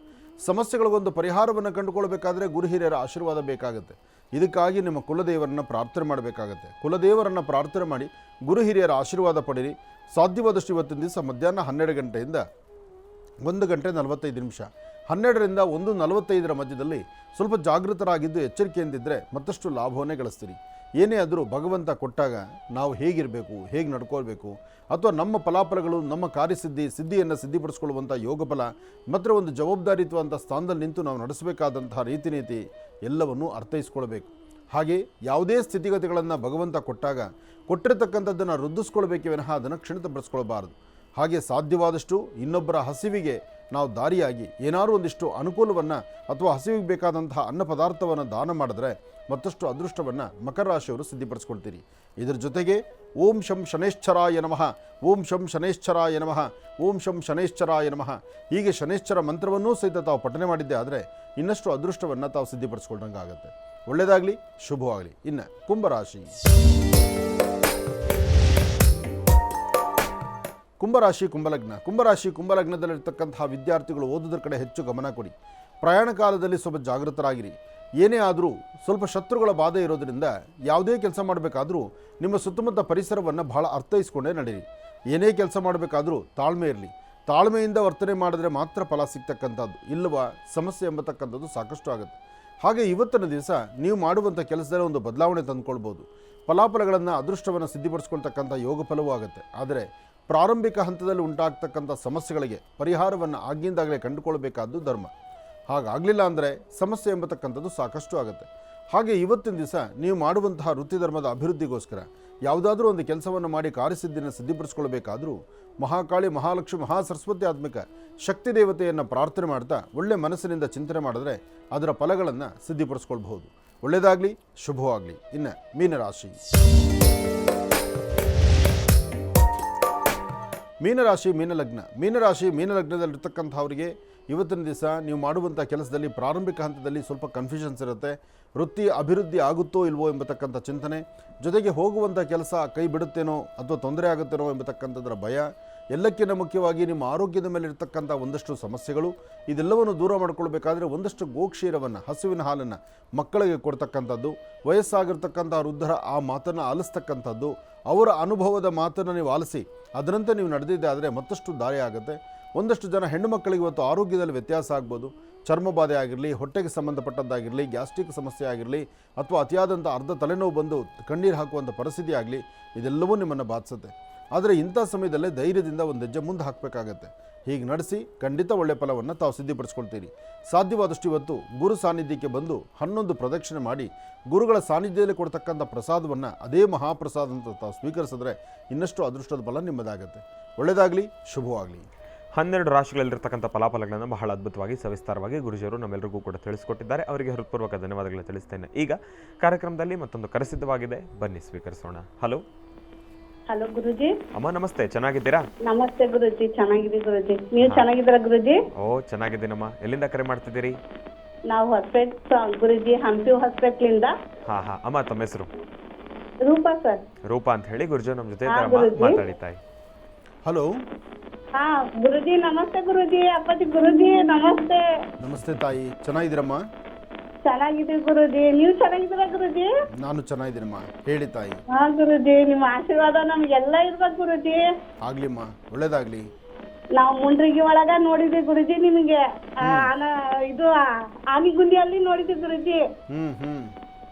ಸಮಸ್ಯೆಗಳಿಗೊಂದು ಪರಿಹಾರವನ್ನು ಕಂಡುಕೊಳ್ಬೇಕಾದ್ರೆ ಗುರು ಹಿರಿಯರ ಆಶೀರ್ವಾದ ಬೇಕಾಗುತ್ತೆ. ಇದಕ್ಕಾಗಿ ನಿಮ್ಮ ಕುಲದೇವರನ್ನು ಪ್ರಾರ್ಥನೆ ಮಾಡಬೇಕಾಗತ್ತೆ. ಕುಲದೇವರನ್ನು ಪ್ರಾರ್ಥನೆ ಮಾಡಿ ಗುರು ಹಿರಿಯರ ಆಶೀರ್ವಾದ ಪಡೀರಿ. ಸಾಧ್ಯವಾದಷ್ಟು ಇವತ್ತಿನ ದಿವಸ ಮಧ್ಯಾಹ್ನ 12 ಗಂಟೆಯಿಂದ 1 ಗಂಟೆ 45 ನಿಮಿಷ, 12ರಿಂದ 1:45 ಮಧ್ಯದಲ್ಲಿ ಸ್ವಲ್ಪ ಜಾಗೃತರಾಗಿದ್ದು ಎಚ್ಚರಿಕೆಯಿಂದಿದ್ದರೆ ಮತ್ತಷ್ಟು ಲಾಭವನ್ನೇ ಗಳಿಸ್ತೀರಿ. ಏನೇ ಆದರೂ ಭಗವಂತ ಕೊಟ್ಟಾಗ ನಾವು ಹೇಗಿರಬೇಕು, ಹೇಗೆ ನಡ್ಕೊಳ್ಬೇಕು, ಅಥವಾ ನಮ್ಮ ಫಲಾಫಲಗಳು, ನಮ್ಮ ಸಿದ್ಧಿಯನ್ನು ಸಿದ್ಧಿಪಡಿಸ್ಕೊಳ್ಳುವಂಥ ಯೋಗಫಲ ಮತ್ತು ಒಂದು ಜವಾಬ್ದಾರಿತ್ವಂಥ ಸ್ಥಾನದಲ್ಲಿ ನಿಂತು ನಾವು ನಡೆಸಬೇಕಾದಂತಹ ರೀತಿ ನೀತಿ ಎಲ್ಲವನ್ನೂ ಅರ್ಥೈಸ್ಕೊಳ್ಬೇಕು. ಹಾಗೆ ಯಾವುದೇ ಸ್ಥಿತಿಗತಿಗಳನ್ನು ಭಗವಂತ ಕೊಟ್ಟಾಗ ಕೊಟ್ಟಿರತಕ್ಕಂಥದ್ದನ್ನು ವೃದ್ಧಿಸ್ಕೊಳ್ಬೇಕೇ ವಿನಃ ಅದನ್ನು ಕ್ಷಣಿತಪಡಿಸ್ಕೊಳ್ಬಾರ್ದು. ಹಾಗೆ ಸಾಧ್ಯವಾದಷ್ಟು ಇನ್ನೊಬ್ಬರ ಹಸಿವಿಗೆ ನಾವು ದಾರಿಯಾಗಿ ಏನಾದರೂ ಒಂದಿಷ್ಟು ಅನುಕೂಲವನ್ನು ಅಥವಾ ಹಸಿವಿಗೆ ಬೇಕಾದಂತಹ ಅನ್ನ ಪದಾರ್ಥವನ್ನು ದಾನ ಮಾಡಿದ್ರೆ ಮತ್ತಷ್ಟು ಅದೃಷ್ಟವನ್ನು ಮಕರ ರಾಶಿಯವರು ಸಿದ್ಧಿಪಡಿಸ್ಕೊಳ್ತೀರಿ. ಇದರ ಜೊತೆಗೆ ಓಂ ಶಂ ಶನೈಶ್ಚರಾಯ ನಮಃ, ಓಂ ಶಂ ಶನೈಶ್ಚರಾಯ ನಮಃ, ಓಂ ಶಂ ಶನೈಶ್ಚರಾಯ ನಮಃ ಹೀಗೆ ಶನೈಶ್ಚರ ಮಂತ್ರವನ್ನೂ ಸಹಿತ ತಾವು ಪಠನೆ ಮಾಡಿದ್ದೆ ಆದರೆ ಇನ್ನಷ್ಟು ಅದೃಷ್ಟವನ್ನು ತಾವು ಸಿದ್ಧಿಪಡಿಸ್ಕೊಳ್ದಂಗೆ ಆಗುತ್ತೆ. ಒಳ್ಳೆಯದಾಗಲಿ, ಶುಭವಾಗಲಿ. ಇನ್ನು ಕುಂಭರಾಶಿ. ಕುಂಭರಾಶಿ ಕುಂಭಲಗ್ನದಲ್ಲಿರ್ತಕ್ಕಂತಹ ವಿದ್ಯಾರ್ಥಿಗಳು ಓದೋದ್ರ ಕಡೆ ಹೆಚ್ಚು ಗಮನ ಕೊಡಿ. ಪ್ರಯಾಣ ಕಾಲದಲ್ಲಿ ಸ್ವಲ್ಪ ಜಾಗೃತರಾಗಿರಿ. ಏನೇ ಆದರೂ ಸ್ವಲ್ಪ ಶತ್ರುಗಳ ಬಾಧೆ ಇರೋದರಿಂದ ಯಾವುದೇ ಕೆಲಸ ಮಾಡಬೇಕಾದ್ರೂ ನಿಮ್ಮ ಸುತ್ತಮುತ್ತ ಪರಿಸರವನ್ನು ಬಹಳ ಅರ್ಥೈಸ್ಕೊಂಡೇ ನಡೀರಿ. ಏನೇ ಕೆಲಸ ಮಾಡಬೇಕಾದ್ರೂ ತಾಳ್ಮೆ ಇರಲಿ. ತಾಳ್ಮೆಯಿಂದ ವರ್ತನೆ ಮಾಡಿದ್ರೆ ಮಾತ್ರ ಫಲ ಸಿಗ್ತಕ್ಕಂಥದ್ದು, ಇಲ್ಲವ ಸಮಸ್ಯೆ ಎಂಬತಕ್ಕಂಥದ್ದು ಸಾಕಷ್ಟು ಆಗುತ್ತೆ. ಹಾಗೆ ಇವತ್ತಿನ ದಿವಸ ನೀವು ಮಾಡುವಂಥ ಕೆಲಸದಲ್ಲಿ ಒಂದು ಬದಲಾವಣೆ ತಂದುಕೊಳ್ಬೋದು. ಫಲಾಫಲಗಳನ್ನು, ಅದೃಷ್ಟವನ್ನು ಸಿದ್ಧಿಪಡಿಸ್ಕೊಳ್ತಕ್ಕಂಥ ಯೋಗ ಫಲವೂ ಆಗುತ್ತೆ. ಆದರೆ ಪ್ರಾರಂಭಿಕ ಹಂತದಲ್ಲಿ ಉಂಟಾಗ್ತಕ್ಕಂಥ ಸಮಸ್ಯೆಗಳಿಗೆ ಪರಿಹಾರವನ್ನು ಆಗಿಂದಾಗಲೇ ಕಂಡುಕೊಳ್ಬೇಕಾದ್ದು ಧರ್ಮ. ಹಾಗಾಗಲಿಲ್ಲ ಅಂದರೆ ಸಮಸ್ಯೆ ಎಂಬತಕ್ಕಂಥದ್ದು ಸಾಕಷ್ಟು ಆಗುತ್ತೆ. ಹಾಗೆ ಇವತ್ತಿನ ದಿವಸ ನೀವು ಮಾಡುವಂತಹ ವೃತ್ತಿ ಧರ್ಮದ ಅಭಿವೃದ್ಧಿಗೋಸ್ಕರ ಯಾವುದಾದ್ರೂ ಒಂದು ಕೆಲಸವನ್ನು ಮಾಡಿ ಕಾರ್ಯಸಿದ್ಧಿಯನ್ನು ಸಿದ್ಧಿಪಡಿಸ್ಕೊಳ್ಬೇಕಾದ್ರೂ ಮಹಾಕಾಳಿ, ಮಹಾಲಕ್ಷ್ಮಿ, ಮಹಾಸರಸ್ವತಿ ಆತ್ಮಿಕ ಶಕ್ತಿ ದೇವತೆಯನ್ನು ಪ್ರಾರ್ಥನೆ ಮಾಡ್ತಾ ಒಳ್ಳೆ ಮನಸ್ಸಿನಿಂದ ಚಿಂತನೆ ಮಾಡಿದ್ರೆ ಅದರ ಫಲಗಳನ್ನು ಸಿದ್ಧಿಪಡಿಸ್ಕೊಳ್ಬಹುದು. ಒಳ್ಳೆಯದಾಗಲಿ, ಶುಭವಾಗಲಿ. ಇನ್ನು ಮೀನರಾಶಿ. ಮೀನಲಗ್ನದಲ್ಲಿರ್ತಕ್ಕಂಥವರಿಗೆ ಇವತ್ತಿನ ದಿವಸ ನೀವು ಮಾಡುವಂಥ ಕೆಲಸದಲ್ಲಿ ಪ್ರಾರಂಭಿಕ ಹಂತದಲ್ಲಿ ಸ್ವಲ್ಪ ಕನ್ಫ್ಯೂಷನ್ಸ್ ಇರುತ್ತೆ. ವೃತ್ತಿ ಅಭಿವೃದ್ಧಿ ಆಗುತ್ತೋ ಇಲ್ವೋ ಎಂಬತಕ್ಕಂಥ ಚಿಂತನೆ, ಜೊತೆಗೆ ಹೋಗುವಂಥ ಕೆಲಸ ಕೈ ಬಿಡುತ್ತೇನೋ ಅಥವಾ ತೊಂದರೆ ಆಗುತ್ತೇನೋ ಎಂಬತಕ್ಕಂಥದ್ರ ಭಯ, ಎಲ್ಲಕ್ಕಿಂತ ಮುಖ್ಯವಾಗಿ ನಿಮ್ಮ ಆರೋಗ್ಯದ ಮೇಲೆ ಇರತಕ್ಕಂಥ ಒಂದಷ್ಟು ಸಮಸ್ಯೆಗಳು, ಇದೆಲ್ಲವನ್ನು ದೂರ ಮಾಡಿಕೊಳ್ಬೇಕಾದ್ರೆ ಒಂದಷ್ಟು ಗೋಕ್ಷೀರವನ್ನು, ಹಸುವಿನ ಹಾಲನ್ನು ಮಕ್ಕಳಿಗೆ ಕೊಡ್ತಕ್ಕಂಥದ್ದು, ವಯಸ್ಸಾಗಿರ್ತಕ್ಕಂಥ ವೃದ್ಧರ ಆ ಮಾತನ್ನು ಆಲಿಸ್ತಕ್ಕಂಥದ್ದು, ಅವರ ಅನುಭವದ ಮಾತನ್ನು ನೀವು ಆಲಿಸಿ ಅದರಂತೆ ನೀವು ನಡೆದಿದ್ದೆ ಆದರೆ ಮತ್ತಷ್ಟು ದಾರಿ ಆಗುತ್ತೆ. ಒಂದಷ್ಟು ಜನ ಹೆಣ್ಣು ಮಕ್ಕಳಿಗೆ ಇವತ್ತು ಆರೋಗ್ಯದಲ್ಲಿ ವ್ಯತ್ಯಾಸ ಆಗ್ಬೋದು. ಚರ್ಮ ಬಾಧೆ ಆಗಿರಲಿ, ಹೊಟ್ಟೆಗೆ ಸಂಬಂಧಪಟ್ಟದ್ದಾಗಿರಲಿ, ಗ್ಯಾಸ್ಟ್ರಿಕ್ ಸಮಸ್ಯೆ ಆಗಿರಲಿ, ಅಥವಾ ಅತಿಯಾದಂಥ ಅರ್ಧ ತಲೆನೋವು ಬಂದು ಕಣ್ಣೀರು ಹಾಕುವಂಥ ಪರಿಸ್ಥಿತಿ ಆಗಲಿ, ಇದೆಲ್ಲವೂ ನಿಮ್ಮನ್ನು ಬಾಧಿಸುತ್ತೆ. ಆದರೆ ಇಂಥ ಸಮಯದಲ್ಲೇ ಧೈರ್ಯದಿಂದ ಒಂದು ಹೆಜ್ಜೆ ಮುಂದೆ ಹಾಕಬೇಕಾಗತ್ತೆ. ಹೀಗೆ ನಡೆಸಿ ಖಂಡಿತ ಒಳ್ಳೆಯ ಫಲವನ್ನು ತಾವು ಸಿದ್ಧಿಪಡಿಸ್ಕೊಳ್ತೀರಿ. ಸಾಧ್ಯವಾದಷ್ಟು ಇವತ್ತು ಗುರು ಸಾನ್ನಿಧ್ಯಕ್ಕೆ ಬಂದು 11 ಪ್ರದಕ್ಷಿಣೆ ಮಾಡಿ ಗುರುಗಳ ಸಾನ್ನಿಧ್ಯದಲ್ಲಿ ಕೊಡ್ತಕ್ಕಂಥ ಪ್ರಸಾದವನ್ನು, ಅದೇ ಮಹಾಪ್ರಸಾದ ಅಂತ ತಾವು ಸ್ವೀಕರಿಸಿದ್ರೆ ಇನ್ನಷ್ಟು ಅದೃಷ್ಟದ ಫಲ ನಿಮ್ಮದಾಗುತ್ತೆ. ಒಳ್ಳೆಯದಾಗಲಿ, ಶುಭವಾಗಲಿ. 12 ರಾಶಿಗಳಲ್ಲಿರ್ತಕ್ಕಂಥ ಫಲಾಫಲಗಳನ್ನು ಬಹಳ ಅದ್ಭುತವಾಗಿ ಸವಿಸ್ತಾರವಾಗಿ ಗುರುಜಿಯವರು ನಮ್ಮೆಲ್ಲರಿಗೂ ಕೂಡ ತಿಳಿಸಿಕೊಟ್ಟಿದ್ದಾರೆ. ಅವರಿಗೆ ಹೃತ್ಪೂರ್ವಕ ಧನ್ಯವಾದಗಳು ತಿಳಿಸ್ತೇನೆ. ಈಗ ಕಾರ್ಯಕ್ರಮದಲ್ಲಿ ಮತ್ತೊಂದು ಕರೆಸಿದ್ಧವಾಗಿದೆ, ಬನ್ನಿ ಸ್ವೀಕರಿಸೋಣ. ಹಲೋ ಹಲೋ ಗುರುಜಿ. ಅಮ್ಮ ನಮಸ್ತೆ, ಚೆನ್ನಾಗಿದ್ದೀರಾ? ನಮಸ್ತೆ ಗುರುಜಿ, ಚೆನ್ನಾಗಿದೆ ಗುರುಜಿ. ನೀವು ಚೆನ್ನಾಗಿದ್ದೀರಾ ಗುರುಜಿ? ಓ ಚೆನ್ನಾಗಿದ್ದೀನಮ್ಮ. ಎಲ್ಲಿಂದ ಕರೆ ಮಾಡ್ತಿದ್ದೀರಿ? ನಾವು ಹಾಸ್ಪಿಟಲ್ ಗುರುಜಿ, ಹಂಪಿ ಹಾಸ್ಪಿಟಲ್. ಹಾ ಅಮ್ಮ, ತಮ್ಮ ಹೆಸರು? ರೂಪಾ ಸರ್. ರೂಪಾ ಅಂತ ಹೇಳಿ ಗುರುಜಿ ನಮ್ಮ ಜೊತೆ ಗುರೂಜಿ. ಮಾತಾಡಿತಾಯಿ. ಹಲೋ. ಹಾ ಗುರುಜಿ ನಮಸ್ತೆ. ಗುರುಜಿ ಅಪ್ಪಾಜಿ, ಗುರುಜಿ ನಮಸ್ತೆ. ನಮಸ್ತೆ ತಾಯಿ, ಚೆನ್ನಾಗಿದ್ದೀರಮ್ಮ? ಚೆನ್ನಾಗಿದ್ದೀವಿ ಗುರುಜಿ, ನೀವು ಚೆನ್ನಾಗಿದ್ದೀರಾ ಗುರುಜಿ? ನಾನು ಚೆನ್ನಾಗಿದ್ದೀನಮ್ಮ, ಹೇಳಿ ತಾಯಿ. ಹಾ ಗುರುಜಿ, ನಿಮ್ಮ ಆಶೀರ್ವಾದ ನಮ್ಗೆಲ್ಲ ಇರ್ಬೇಕು ಗುರುಜಿ. ಆಗ್ಲಿಮ್ಮ, ಒಳ್ಳೇದಾಗ್ಲಿ. ನಾವು ಮುಂಡ್ರಿಗಿ ಒಳಗ ನೋಡಿದ್ವಿ ಗುರುಜಿ, ನಿಮಗೆ ಇದು ಆನಿಗುಂದಿಯಲ್ಲಿ ನೋಡಿದ್ವಿ ಗುರುಜಿ.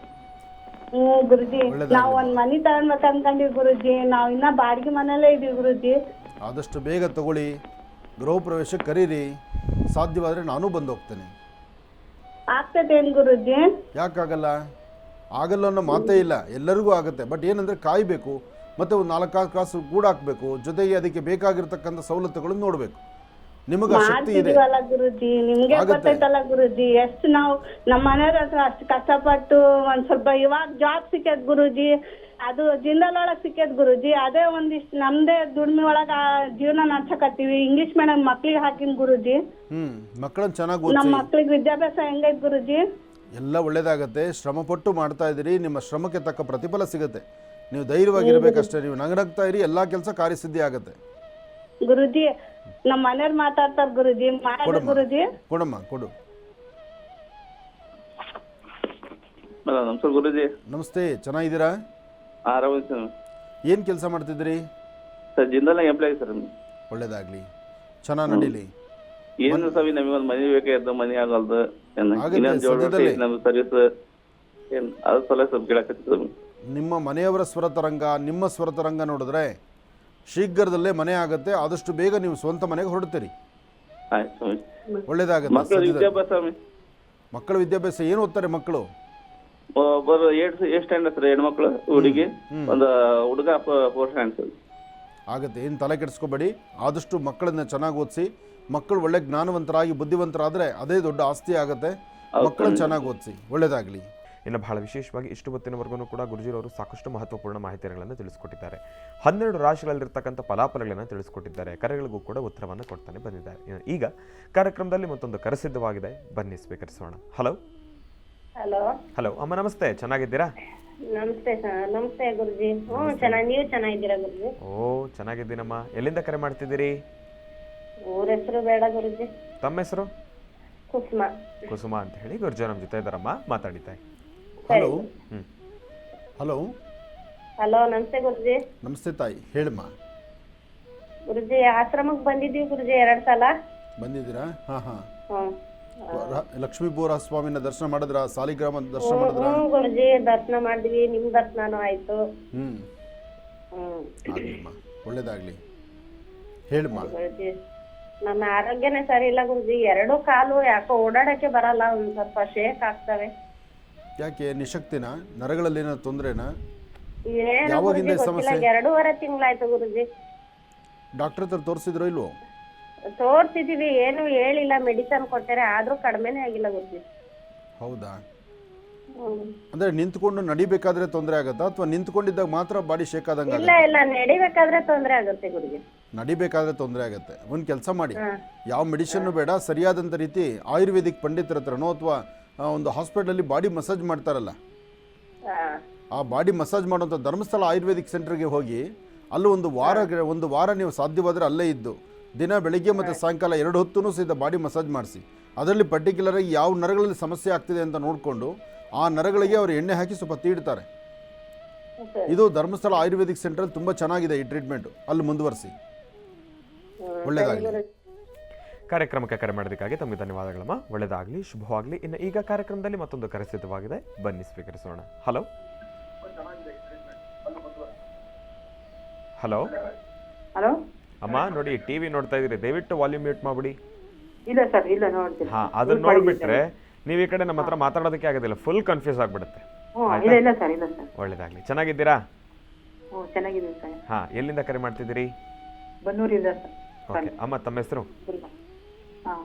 ಗುರುಜಿ, ನಾವು ಒಂದ್ ಮನಿ ತಗೊಳ್ಬೇಕು ಅನ್ಕೊಂಡಿವಿ ಗುರುಜಿ. ನಾವ್ ಇನ್ನ ಬಾಡಿಗೆ ಮನೆಯಲ್ಲೇ ಇದೀವಿ ಗುರುಜಿ. ಆದಷ್ಟು ಬೇಗ ತಗೊಳ್ಳಿ, ಗೃಹ ಪ್ರವೇಶಕ್ಕೆ ಕರೀರಿ. ಸಾಧ್ಯವಾದರೆ ನಾನು ಬಂದು ಹೋಗ್ತೇನೆ. ಆಗ್ತದೇನ್ ಗುರುಜಿ? ಯಾಕಾಗಲ್ಲ? ಆಗಲ್ಲ ಅನ್ನೋ ಮಾತೇ ಇಲ್ಲ, ಎಲ್ಲರಿಗೂ ಆಗುತ್ತೆ. ಬಟ್ ಏನಂದರೆ ಕಾಯಬೇಕು, ಮತ್ತು ಒಂದು 4 ಕಾಸು ಕೂಡ ಹಾಕಬೇಕು, ಜೊತೆಗೆ ಅದಕ್ಕೆ ಬೇಕಾಗಿರ್ತಕ್ಕಂಥ ಸವಲತ್ತುಗಳನ್ನು ನೋಡಬೇಕು. ನಿಮಗೆ ಶಕ್ತಿ ಇದೆ ಗುರುಜಿ, ನಿಮ್ಗೆ ಗೊತ್ತೈತಲ್ಲ ಗುರುಜಿ, ಎಷ್ಟು ನಾವು ನಮ್ಮ ಮನೆಯವ್ರ ಹತ್ರ ಅಷ್ಟು ಕಷ್ಟಪಟ್ಟು ಒಂದ್ ಸ್ವಲ್ಪ ಇವಾಗ ಜಾಬ್ ಸಿಕ್ಕೇತ್ ಗುರುಜಿ. ಅದು ಜಿಂದಾಲ್ ಒಳಗ್ ಸಿಕ್ಕೇತ್ ಗುರುಜಿ. ಅದೇ ಒಂದಿಷ್ಟು ನಮ್ದೇ ದುಡ್ಮೆ ಒಳಗ ಜೀವನ ನಡ್ಸಕತ್ತೀವಿ. ಇಂಗ್ಲಿಷ್ ಮೀಡಿಯಂ ಮಕ್ಳಿಗೆ ಹಾಕಿನ್ ಗುರುಜಿ. ಮಕ್ಕಳನ್ನ ಚೆನ್ನಾಗಿ ನಮ್ಮ ಓದಿಸಿ. ಮಕ್ಳಿಗೆ ವಿದ್ಯಾಭ್ಯಾಸ ಹೆಂಗೈತ್ ಗುರುಜಿ? ಎಲ್ಲ ಒಳ್ಳೇದಾಗತ್ತೆ. ಶ್ರಮ ಪಟ್ಟು ಮಾಡ್ತಾ ಇದ್ದೀರಿ, ನಿಮ್ಮ ಶ್ರಮಕ್ಕೆ ತಕ್ಕ ಪ್ರತಿಫಲ ಸಿಗುತ್ತೆ. ನೀವು ಧೈರ್ಯವಾಗಿರ್ಬೇಕಷ್ಟೇ. ನೀವು ನಗನಗ್ತಾ ಇರಿ, ಎಲ್ಲಾ ಕೆಲಸ ಕಾರ್ಯಸಿದ್ಧಿ ಆಗುತ್ತೆ ಗುರುಜಿ. ನಮ್ಮ ಮನೆಯವ್ರು ಮಾತಾಡ್ತಾರ ಗುರುಜಿ. ಮಾಡಿ ಕೊಡಮ್ಮ ಗುರುಜಿ. ಕೊಡಮ್ಮ ಕೊಡು. ನಮಸ್ಕಾರ ಗುರುಜಿ. ನಮಸ್ತೆ, ಚೆನ್ನಾಗಿದ್ದೀರಾ? ಆರಾಮ ಸರ್. ಏನು ಕೆಲಸ ಮಾಡ್ತಿದ್ದೀರಿ? Sir Jindal employee sir. ಒಳ್ಳೇದಾಗಲಿ, ಚೆನ್ನಾಗಿ ನಡೀಲಿ. ಏನು ಸವಿ ನಮಗೆ ಒಂದು ಮನೆ ಬೇಕಾಯ್ತು, ಮನೆ ಆಗಲ್ದು. ಆಗುತ್ತೆ, ಇನ್ನೊಂದು ಜೋಳ ಸದ್ಯದಲ್ಲೇ. ನಮ್ದು ಸರ್ವಿಸ್ ಏನು ಅದ್ರ ಸಲ ಸ್ವಲ್ಪ ಕೇಳಕತ್ತಿದ್ರು. ನಿಮ್ಮ ಮನೆಯವರ ಸ್ವರತರಂಗ, ನಿಮ್ಮ ಸ್ವರತರಂಗ ನೋಡಿದ್ರೆ ಶೀಘ್ರದಲ್ಲೇ ಮನೆ ಆಗುತ್ತೆ. ಆದಷ್ಟು ಬೇಗ ನೀವು ಸ್ವಂತ ಮನೆಗೆ ಹೊರಡ್ತೀರಿ. ಆಯ್ತು ಸ್ವಾಮಿ. ಒಳ್ಳೇದಾಗುತ್ತೆ. ಮಕ್ಕಳ ವಿದ್ಯಾಭ್ಯಾಸ ಸ್ವಾಮಿ. ಮಕ್ಕಳ ವಿದ್ಯಾಭ್ಯಾಸ ಏನು ಓದ್ತಾರೆ ಮಕ್ಕಳು? ಒಬ್ಬರು 8 ಸ್ಟ್ಯಾಂಡರ್ಡ್ ಸರ್, ಹೆಣ್ಮಕ್ಳು, ಹುಡುಗಿ. ಒಂದು ಹುಡುಗ 4 ಸ್ಟ್ಯಾಂಡರ್ಡ್ ಸರ್. ಆಗುತ್ತೆ, ಏನು ತಲೆ ಕೆಡಿಸ್ಕೋಬೇಡಿ. ಆದಷ್ಟು ಮಕ್ಕಳನ್ನ ಚೆನ್ನಾಗಿ ಓದಿಸಿ. ಮಕ್ಕಳು ಒಳ್ಳೆ ಜ್ಞಾನವಂತರಾಗಿ ಬುದ್ಧಿವಂತರಾದರೆ ಅದೇ ದೊಡ್ಡ ಆಸ್ತಿ ಆಗುತ್ತೆ. ಮಕ್ಕಳನ್ನ ಚೆನ್ನಾಗಿ ಓದಿಸಿ. ಒಳ್ಳೇದಾಗಲಿ. ಇನ್ನು ಬಹಳ ವಿಶೇಷವಾಗಿ ಇಷ್ಟು ಹೊತ್ತಿನವರೆಗೂ ಕೂಡ ಗುರುಜಿರವರು ಸಾಕಷ್ಟು ಮಹತ್ವಪೂರ್ಣ ಮಾಹಿತಿಗಳನ್ನು ತಿಳಿಸ್ಕೊಟ್ಟಿದ್ದಾರೆ. 12 ರಾಶಿಗಳಲ್ಲಿರ್ತಕ್ಕಂಥ ಫಲಾಫಲಗಳನ್ನು ತಿಳಿಸ್ಕೊಟ್ಟಿದ್ದಾರೆ. ಕರೆಗಳಿಗೂ ಕೂಡ ಉತ್ತರವನ್ನು ಕೊಡ್ತಾನೆ ಬಂದಿದ್ದಾರೆ. ಈಗ ಕಾರ್ಯಕ್ರಮದಲ್ಲಿ ಮತ್ತೊಂದು ಕರೆ ಸಿದ್ಧವಾಗಿದೆ, ಬನ್ನಿ ಸ್ವೀಕರಿಸೋಣ. ಹಲೋ ಹಲೋ ಹಲೋ ಅಮ್ಮ, ನಮಸ್ತೆ, ಚೆನ್ನಾಗಿದ್ದೀರಾ? ನಮಸ್ತೆ ಸರ್. ನಮಸ್ತೆ ಗುರುಜಿ. ಚೆನ್ನಾಗಿ, ನೀವು ಚೆನ್ನಾಗಿದ್ದೀರಾ ಗುರುಜಿ? ಓ, ಚೆನ್ನಾಗಿದ್ದೀನಮ್ಮ. ಎಲ್ಲಿಂದ ಕರೆ ಮಾಡ್ತಿದ್ದೀರಿ? ಊರ ಹೆಸರು ಬೇಡ ಗುರುಜಿ. ತಮ್ಮ ಹೆಸರು? ಕುಸುಮ. ಕುಸುಮ ಅಂತ ಹೇಳಿ. ಗುರುಜಿ ನಮ್ಮ ಜೊತೆ ಇದ್ದಾರಮ್ಮ, ಮಾತಾಡಿದ್ದೆ. ಹಲೋ. ಹ್ಮ್. ಹಲೋ. ಹಲೋ, ನಮಸ್ತೆ ಗುರುಜಿ. ನಮಸ್ತೆ ತಾಯಿ, ಹೇಳಮ್ಮ. ಗುರುಜಿ ಆಶ್ರಮಕ್ಕೆ ಬಂದಿದ್ದೀವಿ ಗುರುಜಿ 2 ಸಲ. ಬಂದಿದ್ದೀರಾ? ಹಾಂ ಹಾಂ. ಹ್ಮ್. ಲಕ್ಷ್ಮೀಪುರ ಸ್ವಾಮಿನ ದರ್ಶನ ಮಾಡಿದ್ರ? ಸಾಲಿಗ್ರಾಮ ದರ್ಶನ ಮಾಡಿದ್ರ? ಗುರುಜಿ ದರ್ಶನ ಮಾಡಿದ್ವಿ, ನಿಮ್ ದರ್ಶನನೂ ಆಯ್ತು. ಆಗ್ಲಿಮ್ಮ, ಒಳ್ಳೇದಾಗ್ಲಿ. ಹೇಳಮ್ಮ. ಗುರುಜಿ ನನ್ನ ಆರೋಗ್ಯನೇ ಸರಿ ಇಲ್ಲ ಗುರುಜಿ. 2 ಕಾಲು ಯಾಕೋ ಓಡಾಡಕ್ಕೆ ಬರಲ್ಲ, ಒಂದ್ ಸ್ವಲ್ಪ ಶೇಕ್ ಆಗ್ತವೆ. ಯಾಕೆ, ನಿಶಕ್ತಿನ? ನರಗಳಲ್ಲಿ ಏನೋ ತೊಂದರೆನಾ? ಏನು ಯಾವಾಗಿಂದ ಗುರುಜಿ ಸಮಸ್ಯೆ? ಗೊತ್ತಿಲ್ಲ, 2.5 ತಿಂಗಳಾಯ್ತು ಗುರುಜಿ. ಡಾಕ್ಟರ್ ಹತ್ರ ತೋರಿಸಿದ್ರೋ ಇಲ್ವೋ? ತೋರ್ಸಿದೀವಿ, ಏನು ಹೇಳಿಲ್ಲ, ಮೆಡಿಸನ್ ಕೊಟ್ಟಾರೆ, ಆದ್ರೂ ಕಡಿಮೆನೇ ಆಗಿಲ್ಲ ಗುರುಜಿ. ಹೌದಾ? ಅಂದ್ರೆ ನಿಂತ್ಕೊಂಡು ನಡಿಬೇಕಾದ್ರೆ ತೊಂದರೆ ಆಗತ್ತಾ, ಅಥವಾ ನಿಂತ್ಕೊಂಡಿದ್ದಾಗ ಮಾತ್ರ ಬಾಡಿ ಶೇಕ್ ಆದಂಗ? ಇಲ್ಲ ಇಲ್ಲ, ನಡಿಬೇಕಾದ್ರೆ ತೊಂದ್ರೆ ಆಗುತ್ತೆ ಗುರುಜಿ. ನಡಿಬೇಕಾದ್ರೆ ತೊಂದರೆ ಆಗುತ್ತೆ. ಒಂದು ಕೆಲಸ ಮಾಡಿ, ಯಾವ ಮೆಡಿಸಿನ್ ಬೇಡ, ಸರಿಯಾದಂಥ ರೀತಿ ಆಯುರ್ವೇದಿಕ್ ಪಂಡಿತರ ಹತ್ರನೋ ಅಥವಾ ಒಂದು ಹಾಸ್ಪಿಟಲಲ್ಲಿ ಬಾಡಿ ಮಸಾಜ್ ಮಾಡ್ತಾರಲ್ಲ, ಆ ಬಾಡಿ ಮಸಾಜ್ ಮಾಡುವಂಥ ಧರ್ಮಸ್ಥಳ ಆಯುರ್ವೇದಿಕ್ ಸೆಂಟರ್ಗೆ ಹೋಗಿ ಅಲ್ಲೂ ಒಂದು ವಾರ ನೀವು ಸಾಧ್ಯವಾದರೆ ಅಲ್ಲೇ ಇದ್ದು ದಿನ ಬೆಳಿಗ್ಗೆ ಮತ್ತು ಸಾಯಂಕಾಲ 2 ಹೊತ್ತೂ ಸಹಿತ ಬಾಡಿ ಮಸಾಜ್ ಮಾಡಿಸಿ. ಅದರಲ್ಲಿ ಪರ್ಟಿಕ್ಯುಲರಾಗಿ ಯಾವ ನರಗಳಲ್ಲಿ ಸಮಸ್ಯೆ ಆಗ್ತಿದೆ ಅಂತ ನೋಡಿಕೊಂಡು ಆ ನರಗಳಿಗೆ ಅವರು ಎಣ್ಣೆ ಹಾಕಿ ಸ್ವಲ್ಪ ತೀಡ್ತಾರೆ. ಇದು ಧರ್ಮಸ್ಥಳ ಆಯುರ್ವೇದಿಕ್ ಸೆಂಟರ್ ತುಂಬ ಚೆನ್ನಾಗಿದೆ ಈ ಟ್ರೀಟ್ಮೆಂಟ್, ಅಲ್ಲಿ ಮುಂದುವರಿಸಿ. ಒಳ್ಳೆಯದಾಗಲಿ. ಕಾರ್ಯಕ್ರಮಕ್ಕೆ ಕರೆ ಮಾಡೋದಕ್ಕಾಗಿ ತಮಗೆ ಧನ್ಯವಾದಗಳಮ್ಮ. ಒಳ್ಳೆಯದಾಗಲಿ, ಶುಭವಾಗಲಿ. ಇನ್ನು ಈಗ ಕಾರ್ಯಕ್ರಮದಲ್ಲಿ ಮತ್ತೊಂದು ಕರೆ ಸಿದ್ಧವಾಗಿದೆ, ಬನ್ನಿ ಸ್ವೀಕರಿಸೋಣ. Hello hello hello. ಅಮ್ಮ, ನೋಡಿ ಟಿವಿ ನೋಡ್ತಾ ಇದ್ದೀರಿ, ದಯವಿಟ್ಟು ವಾಲ್ಯೂಮ್ ಮ್ಯೂಟ್ ಮಾಡ್ಬಿಡಿ. ಇಲ್ಲ ಸರ್, ಇಲ್ಲ ನೋಡ್ತೀನಿ. ಹಾ, ಅದನ್ನ ನೋಡ್ಬಿಟ್ರೆ ನೀವು ಈ ಕಡೆ ನಮ್ಮ ಹತ್ರ ಮಾತಾಡೋದಕ್ಕೆ ಆಗೋದಿಲ್ಲ, ಫುಲ್ ಕನ್ಫ್ಯೂಸ್ ಆಗ್ಬಿಡುತ್ತೆ. ಇಲ್ಲ ಇಲ್ಲ ಸರ್, ಇಲ್ಲ ಸರ್. ಒಳ್ಳೇದಾಗ್ಲಿ. ಚೆನ್ನಾಗಿದ್ದೀರಾ? ಚೆನ್ನಾಗಿದ್ದೀನಿ ಸರ್. ಹಾ, ಎಲ್ಲಿಂದ ಕರೆ ಮಾಡ್ತಿದ್ದೀರಿ? ಬನ್ನೂರಿಂದ ಸರ್. ಓಕೆ ಅಮ್ಮ, ತಮ್ಮ ಹೆಸರು? ಹಾಂ.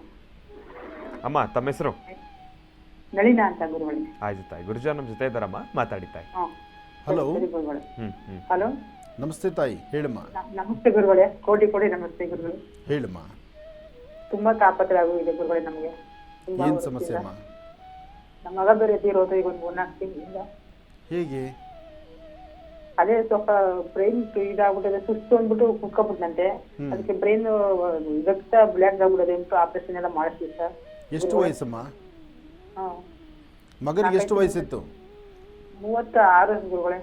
ಅಮ್ಮ, ತಮ್ಮ ಹೆಸರು? ನಳಿನ ಅಂತ ಗುರುಗಳೇ. ಆಯ್ತು ತಾಯಿ. ಗುರುಜಾ ನಮ್ಮ ಜೊತೆ ಇದ್ದಾರಮ್ಮ, ಮಾತಾಡಿ ತಾಯಿ. ಹಾಂ. ಹಲೋ. ಗುರುಗಳೇ. ಹಲೋ ನಮಸ್ತೆ ತಾಯಿ, ಹೇಳಮ್ಮ. ನಮಸ್ತೆ ಗುರುಗಳೇ, ಕೋಟಿ ನಮಸ್ತೆ ಗುರುಗಳೇ. ಹೇಳಮ್ಮ. ತುಂಬಾ ತಾಪತ್ರ ಆಗಿದೆ ಗುರುಗಳೇ ನಮಗೆ. ಏನು ಸಮಸ್ಯೆ ಅಮ್ಮ? ನಮ್ಮ ಮಗ ಬೇರೆ ತೀರೋದು ಈಗ ಒಂದು 3-4 ತಿಂಗಳಿಂದ. ಹೇಗೆ? ಅದೇ ಸ್ವಲ್ಪ ಬ್ರೈನ್ ಇದಾಗ್ಬಿಟ್ಟಿದೆ, ಸುಸ್ತು ಅಂದ್ಬಿಟ್ಟು ಕುತ್ಕೊಬಿಟ್ನಂತೆ. ಅದಕ್ಕೆ ಬ್ರೈನ್ ರಕ್ತ ಬ್ಲ್ಯಾಕ್ ಆಗ್ಬಿಡೋದು ಅಂತ ಆಪರೇಷನ್ ಎಲ್ಲ ಮಾಡಿಸ್ತೀವಿ ಸರ್. ಎಷ್ಟು ವಯಸ್ಸಮ್ಮ? ಹಾ, ಮಗನಿಗೆ ಎಷ್ಟು ವಯಸ್ಸಿತ್ತು? 36 ಗುರುಗಳೇ.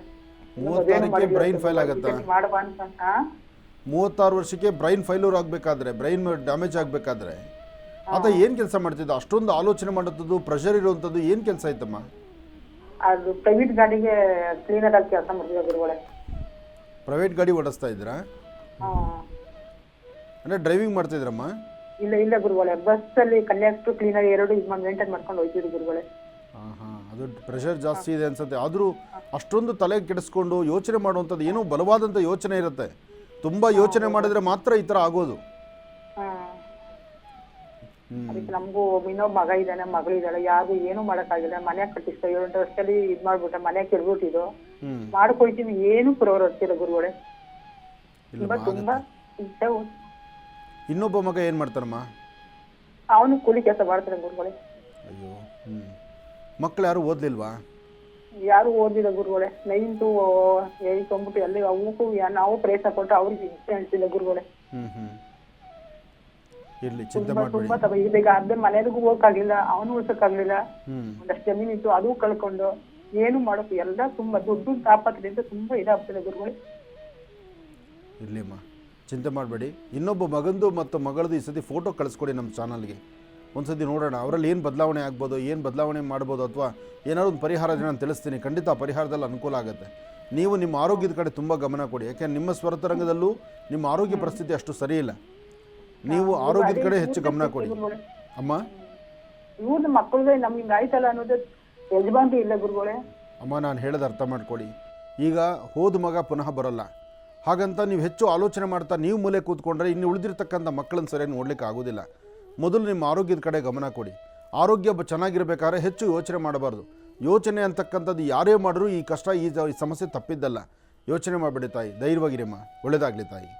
36ಕ್ಕೆ ಬ್ರೈನ್ ಫೈಲ್ ಆಗತ್ತಾ? ಮಾಡುವ ಅಂತ. 36 ವರ್ಷಕ್ಕೆ ಬ್ರೈನ್ ಫೈಲ್ಯೂರ್ ಆಗಬೇಕಾದ್ರೆ, ಬ್ರೈನ್ ಡ್ಯಾಮೇಜ್ ಆಗಬೇಕಾದ್ರೆ ಆತ ಏನು ಕೆಲಸ ಮಾಡ್ತಿದ್ದ? ಅಷ್ಟೊಂದು ಆಲೋಚನೆ ಮಾಡೋದು, ಪ್ರೆಷರ್ ಇರುವಂಥದ್ದು ಏನು ಕೆಲಸ ಆಯ್ತಮ್ಮ? ಅದು ಪ್ರೈವೇಟ್ ಗಾಡಿಗೆ ಕ್ಲೀನರ್ ಆಗಿ ಕೆಲಸ ಮಾಡ್ತಿದ್ದ ಗುರುಗಳೇ. ಪ್ರೈವೇಟ್ ಗಾಡಿ ಓಡಿಸ್ತಾ ಇದ್ದೀರಾ? ಅಂದರೆ ಡ್ರೈವಿಂಗ್ ಮಾಡ್ತಿದ್ರಮ್ಮ? ಇಲ್ಲ ಗುರುಗಳೇ, ಬಸ್ಸಲ್ಲಿ ಕಂಡಕ್ಟರ್ ಕ್ಲೀನರ್ 2 ಇದು ಮೇಂಟೈನ್ ಮಾಡ್ಕೊಂಡು ಹೋಗ್ತಿದ್ರು ಗುರುಗಳೇ. ಹಾಂ, ಅದು ಪ್ರೆಷರ್ ಜಾಸ್ತಿ ಇದೆ ಅನ್ಸುತ್ತೆ. ಆದರೂ ಅಷ್ಟೊಂದು ತಲೆ ಕೆಡಿಸ್ಕೊಂಡು ಯೋಚನೆ ಮಾಡುವಂಥದ್ದು, ಏನೋ ಬಲವಾದಂಥ ಯೋಚನೆ ಇರುತ್ತೆ. ತುಂಬ ಯೋಚನೆ ಮಾಡಿದ್ರೆ ಮಾತ್ರ ಈ ಥರ ಆಗೋದು. ಅದಕ್ಕೆ ನಮಗೂ ಇನ್ನೊಬ್ಬ ಮಗ ಇದ್ದಾನೆ, ಮಗಳಿದ್ದಾಳೆ, ಯಾರು ಏನು ಮಾಡೋಕ್ಕಾಗಿಲ್ಲ. ಮನೆ ಕಟ್ಟಿಸ್ತಾ 7 ವರ್ಷದಲ್ಲಿ ಇದು ಮಾಡ್ಬಿಟ್ಟೆ, ಮನೆ ಕೆಡ್ಬಿಟ್ಟಿದ್ದು ಮಾಡ್ಕೊಳ್ತೀನಿ, ಏನು ಪುರೋರ್ ಹೊರ್ತಿಲ್ಲ ಗುರುಗಳೇ. ತುಂಬಾ ಇಷ್ಟ. ಇನ್ನೊಬ್ಬ ಮಗ ಏನು ಮಾಡ್ತಾರಮ್ಮ? ಅವನು ಕೂಲಿ ಕೆಲಸ ಮಾಡ್ತಾನೆ ಗುರುಗಳೇ. ಅಯ್ಯೋ, ಮಕ್ಕಳು ಯಾರು ಓದ್ಲಿಲ್ವಾ? ಯಾರು ಓದಿಲ್ಲ ಗುರುಗಳೇ. 9th 8th ಅಂದ್ಬಿಟ್ಟು ಅಲ್ಲಿ ಅವಕ್ಕೂ ನಾವು ಪ್ರಯತ್ನ ಕೊಟ್ಟು ಅವ್ರಿಗೆ ಇಷ್ಟ ಅನ್ಸಿಲ್ಲ ಗುರುಗಳೇ. ಇರಲಿ, ಚಿಂತೆ ತುಂಬಾ ಮಾಡಬೇಡಿ. ತುಂಬಾ ತಗೋ ಈಗ ಅರ್ಧ ಮನೆಗೂ ಹೋಗಕ್ಕಾಗ್ಲಿಲ್ಲ, ಅವನು ಉಳ್ಸಕ್ಕಾಗ್ಲಿಲ್ಲ. ಹ್ಞೂ ಒಂದಷ್ಟು ಜಮೀನ್ ಇತ್ತು ಅದು ಕಳ್ಕೊಂಡು ಏನು ಮಾಡೋದು ಎಲ್ಲ ತುಂಬಾ ದುಡ್ಡು ತಾಪತ್ರದಿಂದ ತುಂಬಾ ಇದಾಗ್ತದೆ ಗುರುಗಳೇ. ಇರಲಿಮ್ಮ, ಚಿಂತೆ ಮಾಡಬೇಡಿ. ಇನ್ನೊಬ್ಬ ಮಗಂದು ಮತ್ತು ಮಗಳದು ಈ ಸತಿ ಫೋಟೋ ಕಳಿಸ್ಕೊಡಿ ನಮ್ಮ ಚಾನಲ್ಗೆ, ಒಂದು ಸತಿ ನೋಡೋಣ ಅವರಲ್ಲಿ ಏನು ಬದಲಾವಣೆ ಆಗ್ಬೋದು, ಏನು ಬದಲಾವಣೆ ಮಾಡ್ಬೋದು, ಅಥವಾ ಏನಾದ್ರು ಒಂದು ಪರಿಹಾರ ನಾನು ತಿಳಿಸ್ತೀನಿ. ಖಂಡಿತ ಆ ಪರಿಹಾರದಲ್ಲಿ ಅನುಕೂಲ ಆಗುತ್ತೆ. ನೀವು ನಿಮ್ಮ ಆರೋಗ್ಯದ ಕಡೆ ತುಂಬ ಗಮನ ಕೊಡಿ, ಯಾಕೆಂದ್ರೆ ನಿಮ್ಮ ಸ್ವರತರಂಗದಲ್ಲೂ ನಿಮ್ಮ ಆರೋಗ್ಯ ಪರಿಸ್ಥಿತಿ ಅಷ್ಟು ಸರಿ ಇಲ್ಲ. ನೀವು ಆರೋಗ್ಯದ ಕಡೆ ಹೆಚ್ಚು ಗಮನ ಕೊಡಿ ಅಮ್ಮ. ಇವ್ರದ್ದು ಮಕ್ಕಳಿಗೆ ನಮ್ಗೆ ಹಿಂಗೆ ಆಯ್ತಲ್ಲ ಅನ್ನೋದು ಯಜಮಾನ್ರಿ ಇಲ್ಲ ಗುರುಗಳೇ. ಅಮ್ಮ, ನಾನು ಹೇಳೋದು ಅರ್ಥ ಮಾಡ್ಕೊಳ್ಳಿ. ಈಗ ಹೋದ ಮಗ ಪುನಃ ಬರೋಲ್ಲ, ಹಾಗಂತ ನೀವು ಹೆಚ್ಚು ಆಲೋಚನೆ ಮಾಡ್ತಾ ನೀವು ಮೂಲೆ ಕೂತ್ಕೊಂಡ್ರೆ ಇನ್ನು ಉಳಿದಿರ್ತಕ್ಕಂಥ ಮಕ್ಕಳನ್ನ ಸರಿಯಾಗಿ ನೋಡ್ಲಿಕ್ಕೆ ಆಗೋದಿಲ್ಲ. ಮೊದಲು ನಿಮ್ಮ ಆರೋಗ್ಯದ ಕಡೆ ಗಮನ ಕೊಡಿ. ಆರೋಗ್ಯ ಚೆನ್ನಾಗಿರ್ಬೇಕಾದ್ರೆ ಹೆಚ್ಚು ಯೋಚನೆ ಮಾಡಬಾರ್ದು. ಯೋಚನೆ ಅಂತಕ್ಕಂಥದ್ದು ಯಾರೇ ಮಾಡಿದ್ರು ಈ ಕಷ್ಟ ಈ ಸಮಸ್ಯೆ ತಪ್ಪಿದ್ದಲ್ಲ. ಯೋಚನೆ ಮಾಡಬೇಡಿ ತಾಯಿ, ಧೈರ್ಯವಾಗಿರಿಮ್ಮ, ಒಳ್ಳೆಯದಾಗಲಿ ತಾಯಿ.